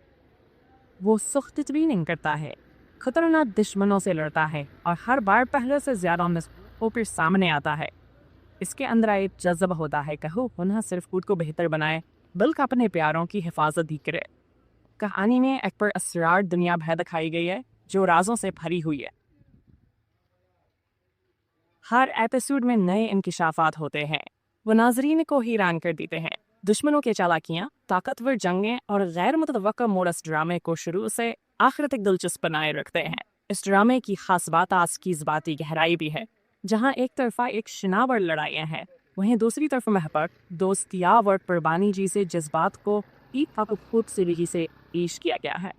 वो सख्त ट्रेनिंग करता है, खतरनाक दुश्मनों से लड़ता है और हर बार पहले से ज्यादा मजबूत होकर सामने आता है। इसके अंदर एक जज्बा होता है कि वो न सिर्फ खुद को बेहतर बनाए बल्कि अपने प्यारों की हिफाजत भी करे। कहानी में एक पर असरार दुनिया भर दिखाई गई है जो राजों से भरी हुई है। हर एपिसोड में नए इंकिशाफात होते हैं, वो नाजरीन को हैरान कर देते हैं। दुश्मनों के चालाकियाँ, ताकतवर जंगें और गैर मुतवक्का मोड़ इस ड्रामे को शुरू से आखिर तक दिलचस्प बनाए रखते हैं। इस ड्रामे की खास बात आज की ज़बाती गहराई भी है, जहाँ एक तरफा एक शनावर लड़ाइयाँ हैं, वहीं दूसरी तरफ महबत, दोस्तिया और कुर्बानी जैसे जज्बात को एक खूबसूरती से पेश किया गया है।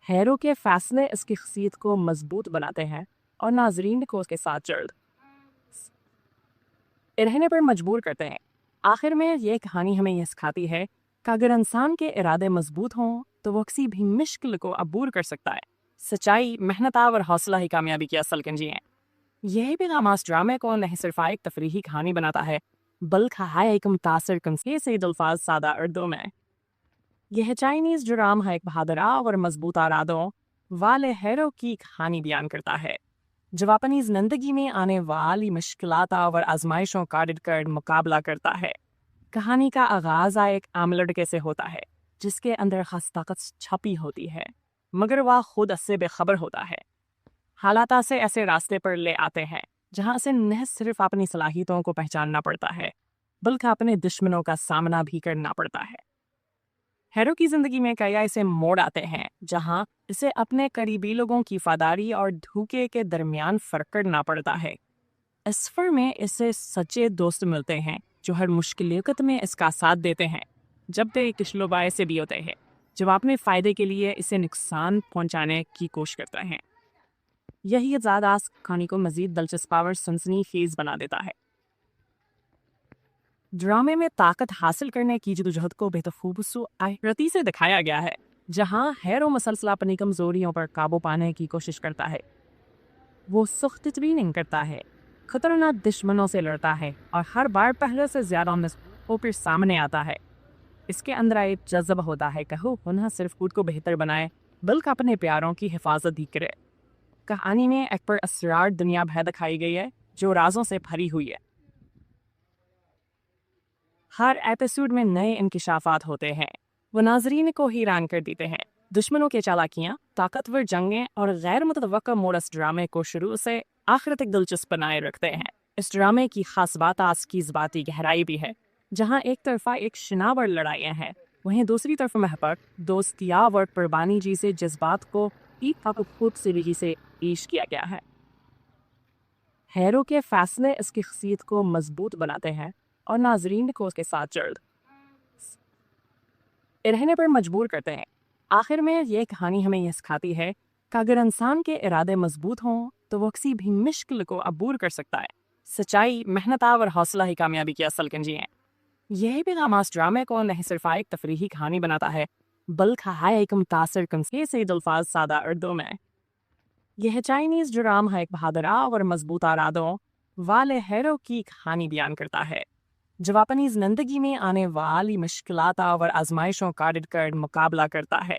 हैरो के फैसले इसकी शख्सियत को मजबूत बनाते हैं और नाजरीन को उसके साथ जल्द रहने पर मजबूर करते हैं। आखिर में ये कहानी हमें यह सिखाती है कि अगर इंसान के इरादे मजबूत हों तो वो किसी भी मुश्किल को अबूर कर सकता है। सच्चाई, मेहनत और हौसला ही कामयाबी की असल कुंजी है। यही पैगाम इस ड्रामे को न सिर्फ एक तफरीही कहानी बनाता है बल्कि है एक मुतासर कंसे से अल्फाज सादा उर्दू में। यह चाइनीज ड्राम है एक बहादुर और मजबूत इरादों वाले हैरो की कहानी बयान करता है जो अपनी जिंदगी में आने वाली मुश्किलात और आजमाइशों का डटकर मुकाबला करता है। कहानी का आगाज एक आम लड़के से होता है जिसके अंदर खास ताकत छपी होती है, मगर वह खुद इससे बेखबर होता है। हालात से ऐसे रास्ते पर ले आते हैं जहां से न सिर्फ अपनी सलाहियतों को पहचानना पड़ता है बल्कि अपने दुश्मनों का सामना भी करना पड़ता है। हैरो की जिंदगी में कई ऐसे मोड़ आते हैं जहां इसे अपने करीबी लोगों की वफादारी और धोखे के दरमियान फर्क करना पड़ता है। इस सफर में इसे सच्चे दोस्त मिलते हैं जो हर मुश्किल वक्त में इसका साथ देते हैं, जब वे किशलोबाए से भी होते हैं जब अपने फायदे के लिए इसे नुकसान पहुंचाने की कोशिश करते हैं। यही ज़्यादा कहानी को मजीद दिलचस्प और सनसनीखेज बना देता है। ड्रामे में ताकत हासिल करने की जदोजहद को बेतखूबसूरती से दिखाया गया है, जहां हैरो मसलसल अपनी कमजोरियों पर काबू पाने की कोशिश करता है। वो सख्त ट्रेनिंग करता है, खतरनाक दुश्मनों से लड़ता है और हर बार पहले से ज्यादा मजबूत होकर सामने आता है। इसके अंदर एक जज्बा होता है कि वो न सिर्फ खुद को बेहतर बनाए बल्कि अपने प्यारों की हिफाजत भी करे। कहानी में एक पर असरार दुनिया भर दिखाई गई है जो राजों से भरी हुई है। हर एपिसोड में नए इंकिशाफात होते हैं, वो नाजरीन को हैरान कर देते हैं। दुश्मनों के चालाकियाँ, ताकतवर जंगें और गैर मुतवक्का मोड़ इस ड्रामे को शुरू से आखिर तक दिलचस्प बनाए रखते हैं। इस ड्रामे की खास बात आज की ज़बाती गहराई भी है, जहाँ एक तरफा एक शनावर लड़ाइयाँ हैं, वहीं दूसरी तरफ महबत, दोस्तिया और कुर्बानी जैसे जज्बात को एक खूबसूरती से पेश किया गया है। हैरो के फैसले इसकी शख्सियत को मजबूत बनाते हैं और नाजरीन को उसके साथ जल्द रहने पर मजबूर करते हैं। आखिर में ये कहानी हमें यह सिखाती है कि अगर इंसान के इरादे मजबूत हों तो वो किसी भी मुश्किल को अबूर कर सकता है। सच्चाई, मेहनत और हौसला ही कामयाबी की असल कुंजी है। यही पैगाम इस ड्रामे को न सिर्फ एक तफरीही कहानी बनाता है बल्कि है एक मुतासर कंसे से अल्फाज सादा उर्दू में। यह चाइनीज ड्राम है एक बहादुर और मजबूत इरादों वाले हैरो की कहानी बयान करता है जो अपनी जिंदगी में आने वाली मुश्किलात और आजमाइशों का डटकर मुकाबला करता है।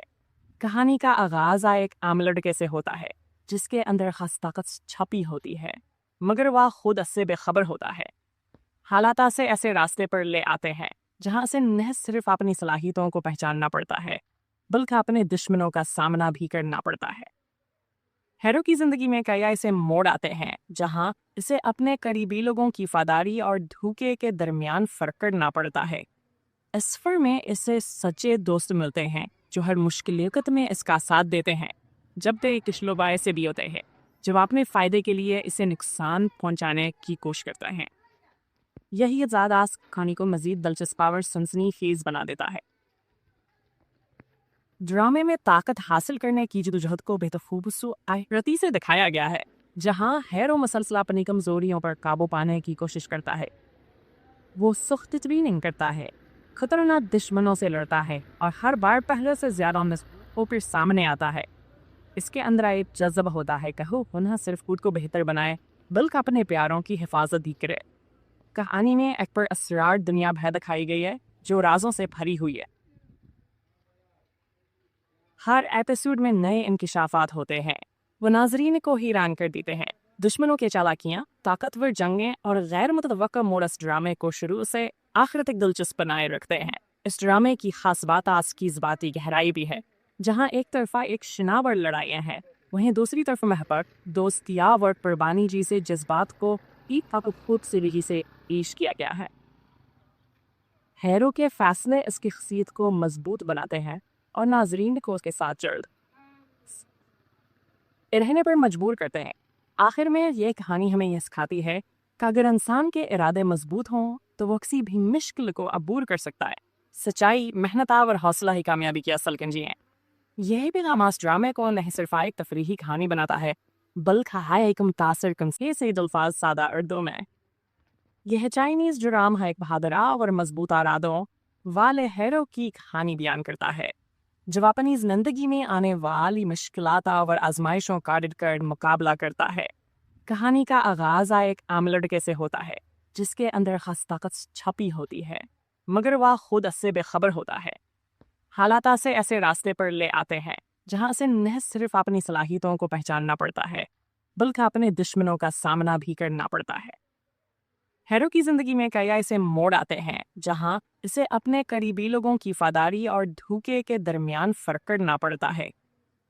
कहानी का आगाज एक आम लड़के से होता है जिसके अंदर खास ताकत छपी होती है, मगर वह खुद इससे बेखबर होता है। हालात से ऐसे रास्ते पर ले आते हैं जहां से न सिर्फ अपनी सलाहियतों को पहचानना पड़ता है बल्कि अपने दुश्मनों का सामना भी करना पड़ता है। हैरो की जिंदगी में कई ऐसे मोड़ आते हैं जहां इसे अपने करीबी लोगों की वफादारी और धोखे के दरमियान फर्क करना पड़ता है। इस सफर में इसे सच्चे दोस्त मिलते हैं जो हर मुश्किल वक्त में इसका साथ देते हैं, जब वे किशलोबाए से भी होते हैं जब अपने फायदे के लिए इसे नुकसान पहुंचाने की कोशिश करते हैं। यही ज़्यादा कहानी को मजीद दिलचस्प और सनसनीखेज बना देता है। ड्रामे में ताकत हासिल करने की जदोजहद को बेतखूबसूरती से दिखाया गया है, जहां हैरो मसलसल अपनी कमजोरियों पर काबू पाने की कोशिश करता है। वो सख्त ट्रेनिंग करता है, खतरनाक दुश्मनों से लड़ता है और हर बार पहले से ज्यादा मजबूत होकर सामने आता है। اس کے اندر ایک جذبہ ہوتا ہے کہ وہ نہ صرف خود کو بہتر بنائے بلکہ اپنے پیاروں کی حفاظت بھی کرے۔ کہانی میں ایک پر اسرار دنیا بھر دکھائی گئی ہے جو رازوں سے بھری ہوئی ہے۔ ہر ایپیسوڈ میں نئے انکشافات ہوتے ہیں، وہ ناظرین کو حیران کر دیتے ہیں۔ دشمنوں کے چالاکیاں، طاقتور جنگیں اور غیر متوقع موڑ اس ڈرامے کو شروع سے آخر تک دلچسپ بنائے رکھتے ہیں۔ اس ڈرامے کی خاص بات اس کی ذاتی گہرائی بھی ہے، جہاں ایک طرفہ ایک شناور لڑائیاں ہیں، وہیں دوسری طرف محبت، دوستیاب اور قربانی جیسے جذبات کو ایک خوبصورتی سے پیش کیا گیا ہے۔ ہیرو کے فیصلے اس کی شخصیت کو مضبوط بناتے ہیں اور ناظرین کو اس کے ساتھ جلد رہنے پر مجبور کرتے ہیں۔ آخر میں یہ کہانی ہمیں یہ سکھاتی ہے کہ اگر انسان کے ارادے مضبوط ہوں تو وہ کسی بھی مشکل کو عبور کر سکتا ہے۔ سچائی، محنت اور حوصلہ ہی کامیابی کی اصل کنجی ہیں۔ یہی پیغام اس ڈرامے کو نہ صرف ایک تفریحی کہانی بناتا ہے بلکہ ہے ایک متاثر کن سے الفاظ سادہ اردو میں۔ یہ چائنیز ڈرامہ ایک بہادر اور مضبوط ارادوں والے ہیرو کی کہانی بیان کرتا ہے جو اپنی زندگی میں آنے والی مشکلات اور آزمائشوں کا ڈٹ کر مقابلہ کرتا ہے۔ کہانی کا آغاز ایک عام لڑکے سے ہوتا ہے جس کے اندر خاص طاقت چھپی ہوتی ہے، مگر وہ خود اس سے بے خبر ہوتا ہے۔ حالات اسے ایسے راستے پر لے آتے ہیں جہاں سے نہ صرف اپنی صلاحیتوں کو پہچاننا پڑتا ہے بلکہ اپنے دشمنوں کا سامنا بھی کرنا پڑتا ہے۔ ہیرو کی زندگی میں کئی ایسے موڑ آتے ہیں جہاں اسے اپنے قریبی لوگوں کی وفاداری اور دھوکے کے درمیان فرق کرنا پڑتا ہے۔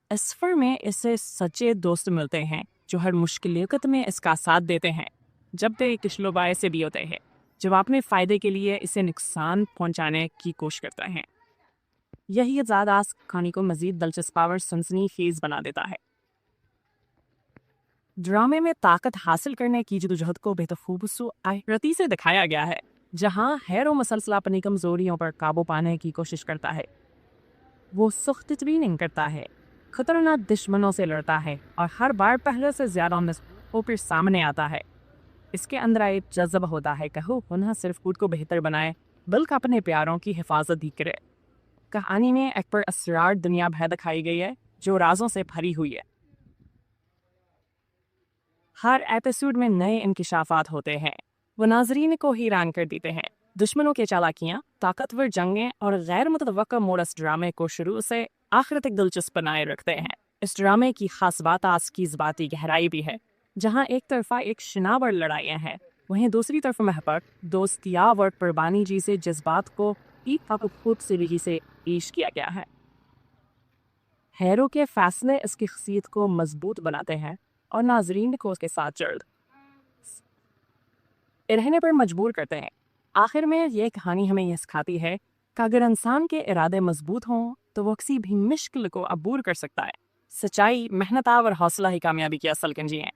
اس سفر میں اسے سچے دوست ملتے ہیں جو ہر مشکل وقت میں اس کا ساتھ دیتے ہیں، جب تک کچھ لوگ ایسے بھی ہوتے ہیں جو اپنے فائدے کے لیے اسے نقصان پہنچانے کی کوشش کرتے ہیں۔ یہی زیادہ اس کہانی کو مزید دلچسپ اور سنسنی خیز بنا دیتا ہے۔ ڈرامے میں طاقت حاصل کرنے کی جدوجہد کو خوبصورتی سے دکھایا گیا ہے، جہاں ہیرو مسلسل اپنی کمزوریوں پر قابو پانے کی کوشش کرتا ہے۔ وہ سخت ٹریننگ کرتا ہے، خطرناک دشمنوں سے لڑتا ہے اور ہر بار پہلے سے زیادہ مضبوط ہو کر سامنے آتا ہے۔ اس کے اندر ایک جذبہ ہوتا ہے کہ وہ نہ صرف خود کو بہتر بنائے بلکہ اپنے پیاروں کی حفاظت بھی کرے۔ کہانی میں ایک پر اسرار دنیا بھر دکھائی گئی ہے جو رازوں سے بھری ہوئی ہے۔ ہر ایپیسوڈ میں نئے انکشافات ہوتے ہیں، وہ ناظرین کو حیران کر دیتے ہیں۔ دشمنوں کے چالاکیاں، طاقتور جنگیں اور غیر متوقع موڑ اس ڈرامے کو شروع سے آخر تک دلچسپ بنائے رکھتے ہیں۔ اس ڈرامے کی خاص بات اس کی ذاتی گہرائی بھی ہے، جہاں ایک طرفہ ایک شناور لڑائیاں ہیں، وہیں دوسری طرف محبت، دوستیاب اور قربانی جیسے جذبات کو ایک خوبصورتی سے پیش کیا گیا ہے۔ ہیرو کے فیصلے اس کی شخصیت کو مضبوط بناتے ہیں اور ناظرین کو اس کے ساتھ جلد رہنے پر مجبور کرتے ہیں۔ آخر میں یہ کہانی ہمیں یہ سکھاتی ہے کہ اگر انسان کے ارادے مضبوط ہوں تو وہ کسی بھی مشکل کو عبور کر سکتا ہے۔ سچائی، محنت اور حوصلہ ہی کامیابی کی اصل کنجی ہیں۔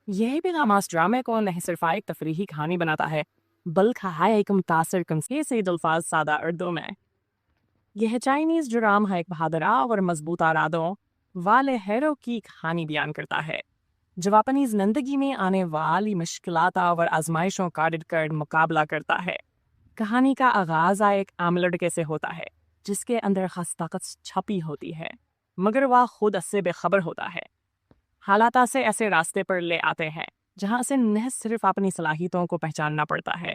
یہی پیغام اس ڈرامے کو نہ صرف ایک تفریحی کہانی بناتا ہے بلکہ ہے ایک متاثر کن سے الفاظ سادہ اردو میں۔ یہ چائنیز ڈرامہ ایک بہادر اور مضبوط ارادوں والے ہیرو کی کہانی بیان کرتا ہے جو اپنی زندگی میں آنے والی مشکلات اور آزمائشوں کا ڈٹ کر مقابلہ کرتا ہے۔ کہانی کا آغاز ایک عام لڑکے سے ہوتا ہے جس کے اندر خاص طاقت چھپی ہوتی ہے، مگر وہ خود اس سے بے خبر ہوتا ہے۔ حالات اسے ایسے راستے پر لے آتے ہیں جہاں سے نہ صرف اپنی صلاحیتوں کو پہچاننا پڑتا ہے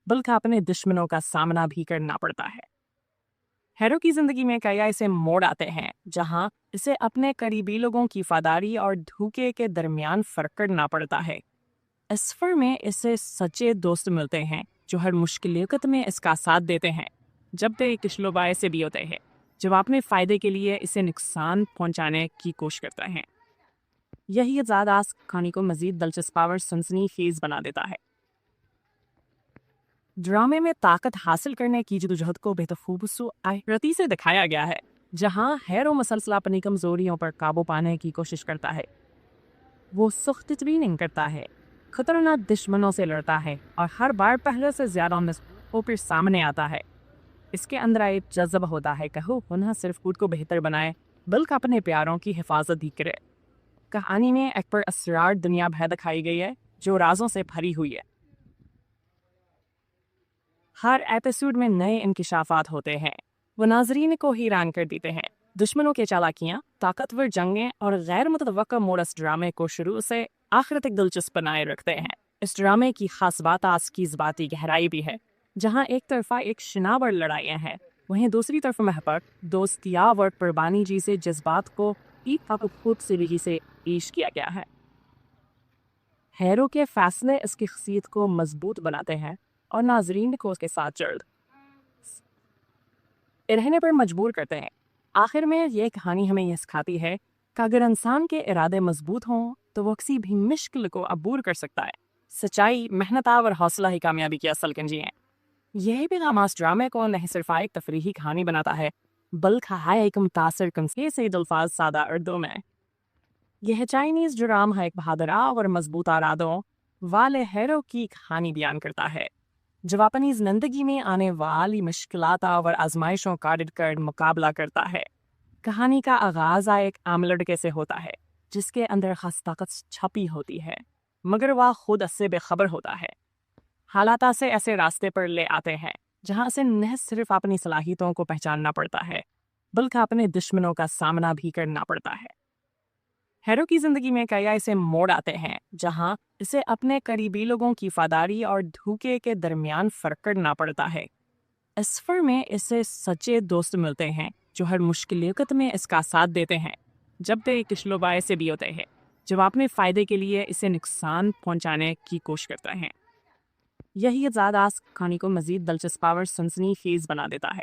بلکہ اپنے دشمنوں کا سامنا بھی کرنا پڑتا ہے۔ ہیرو کی زندگی میں کئی ایسے موڑ آتے ہیں جہاں اسے اپنے قریبی لوگوں کی وفاداری اور دھوکے کے درمیان فرق کرنا پڑتا ہے۔ اس سفر میں اسے سچے دوست ملتے ہیں جو ہر مشکل وقت میں اس کا ساتھ دیتے ہیں، جب تک کچھ لوگ ایسے بھی ہوتے ہیں جو اپنے فائدے کے لیے اسے نقصان پہنچانے کی کوشش کرتے ہیں۔ یہی زیادہ اس کہانی کو مزید دلچسپ اور سنسنی خیز بنا دیتا ہے۔ ڈرامے میں طاقت حاصل کرنے کی جدوجہد کو خوبصورتی سے دکھایا گیا ہے، جہاں ہیرو مسلسل اپنی کمزوریوں پر قابو پانے کی کوشش کرتا ہے۔ وہ سخت ٹریننگ کرتا ہے، خطرناک دشمنوں سے لڑتا ہے اور ہر بار پہلے سے زیادہ مضبوط ہو کر سامنے آتا ہے۔ اس کے اندر ایک جذبہ ہوتا ہے کہ وہ نہ صرف خود کو بہتر بنائے بلکہ اپنے پیاروں کی حفاظت بھی کرے۔ کہانی میں ایک پر اسرار دنیا بھر دکھائی گئی ہے جو رازوں سے بھری ہوئی ہے۔ ہر ایپیسوڈ میں نئے انکشافات ہوتے ہیں، وہ ناظرین کو حیران کر دیتے ہیں۔ दुश्मनों के चालाकियां, ताकतवर जंगें और गैर मुतवक्का मोड़ इस ड्रामे को शुरू से आखिर तक दिलचस्प बनाए रखते हैं। इस ड्रामे की खास बात की ज़बाती गहराई भी है। जहां एक तरफा एक शिनावर लड़ाइयाँ हैं, वहीं दूसरी तरफ महबत, दोस्तिया और कुर्बानी जी से जज्बात को एक खूबसूरती से पेश किया गया है। हैरो के फैसले इसकी शख्सियत को मजबूत बनाते हैं और नाजरीन को उसके साथ जल्द रहने पर मजबूर करते हैं। आखिर में ये कहानी हमें यह सिखाती है कि अगर इंसान के इरादे मजबूत हों तो वो किसी भी मुश्किल को अबूर कर सकता है। सच्चाई, मेहनत और हौसला ही कामयाबी की असल कुंजी है। यही पैगाम इस ड्रामे को नहीं सिर्फ एक तफरीही कहानी बनाता है, बल्कि है एक मुतासर कंसे से अल्फाज सादा उर्दू में। यह चाइनीज ड्रामा है एक बहादुर और मजबूत इरादों वाले हैरो की कहानी बयान करता है, जो अपनी जिंदगी में आने वाली मुश्किलात और आजमाइशों का डटकर मुकाबला करता है। कहानी का आगाज एक आम लड़के से होता है जिसके अंदर खास ताकत छपी होती है, मगर वह खुद इससे बेखबर होता है। हालात से ऐसे रास्ते पर ले आते हैं जहां से न सिर्फ अपनी सलाहियतों को पहचानना पड़ता है, बल्कि अपने दुश्मनों का सामना भी करना पड़ता है। हैरो की जिंदगी में कई ऐसे मोड़ आते हैं जहां इसे अपने करीबी लोगों की वफादारी और धोखे के दरमियान फर्क करना पड़ता है। इस सफर में इसे सच्चे दोस्त मिलते हैं जो हर मुश्किल वक्त में इसका साथ देते हैं, जब वे किशलोबाए से भी होते हैं जो अपने फायदे के लिए इसे नुकसान पहुंचाने की कोशिश करते हैं। यही ज़्यादा कहानी को मजीद दिलचस्प और सनसनीखेज बना देता है।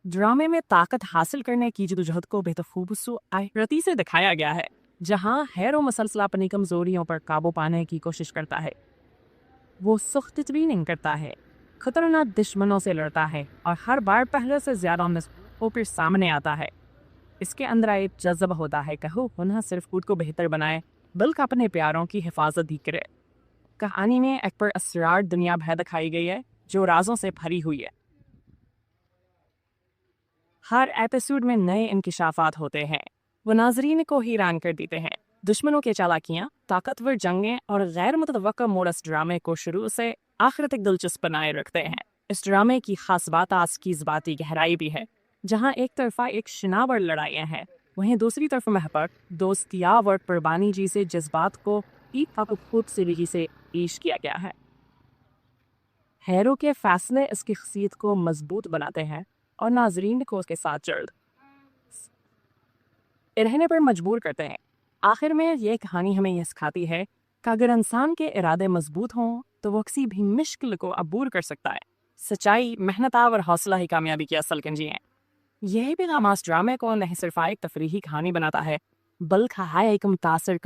ड्रामे में ताकत हासिल करने की जदोजहद को बेखूबसूरती से दिखाया गया है, जहां हैरो मुसलसल अपनी कमजोरियों पर काबू पाने की कोशिश करता है। वो सख्त ट्रेनिंग करता है, खतरनाक दुश्मनों से लड़ता है और हर बार पहले से ज्यादा होकर सामने आता है। इसके अंदर एक जज्बा होता है कि वो न सिर्फ खुद को बेहतर बनाए बल्कि अपने प्यारों की हिफाजत भी करे। कहानी में एक पर असरार दुनिया भर दिखाई गई है जो राजों से भरी हुई है। हर एपिसोड में नए इंकिशाफात होते हैं, वो नाजरीन को हैरान कर देते हैं। दुश्मनों के चालाकियां, ताकतवर जंगें और गैर मुतवक्का मोड़ इस ड्रामे को शुरू से आखिर तक दिलचस्प बनाए रखते हैं। इस ड्रामे की खास बात की ज़बाती गहराई भी है। जहां एक तरफा एक शिनावर लड़ाइयाँ हैं, वहीं दूसरी तरफ महबत, दोस्तिया और कुर्बानी जी से जज्बात को एक खूबसूरती से पेश किया गया है। हैरो के फैसले इसकी शख्सियत को मजबूत बनाते हैं और नाजरीन को उसके साथ जल्द रहने पर मजबूर करते हैं। आखिर में ये कहानी हमें यह सिखाती है कि अगर इंसान के इरादे मजबूत हों तो वो किसी भी मुश्किल को अबूर कर सकता है। सच्चाई, मेहनत और हौसला ही कामयाबी की असल कुंजी है। यही पैगाम इस ड्रामे को नहीं सिर्फ एक तफरीही कहानी बनाता है, बल्कि है एक मुतासर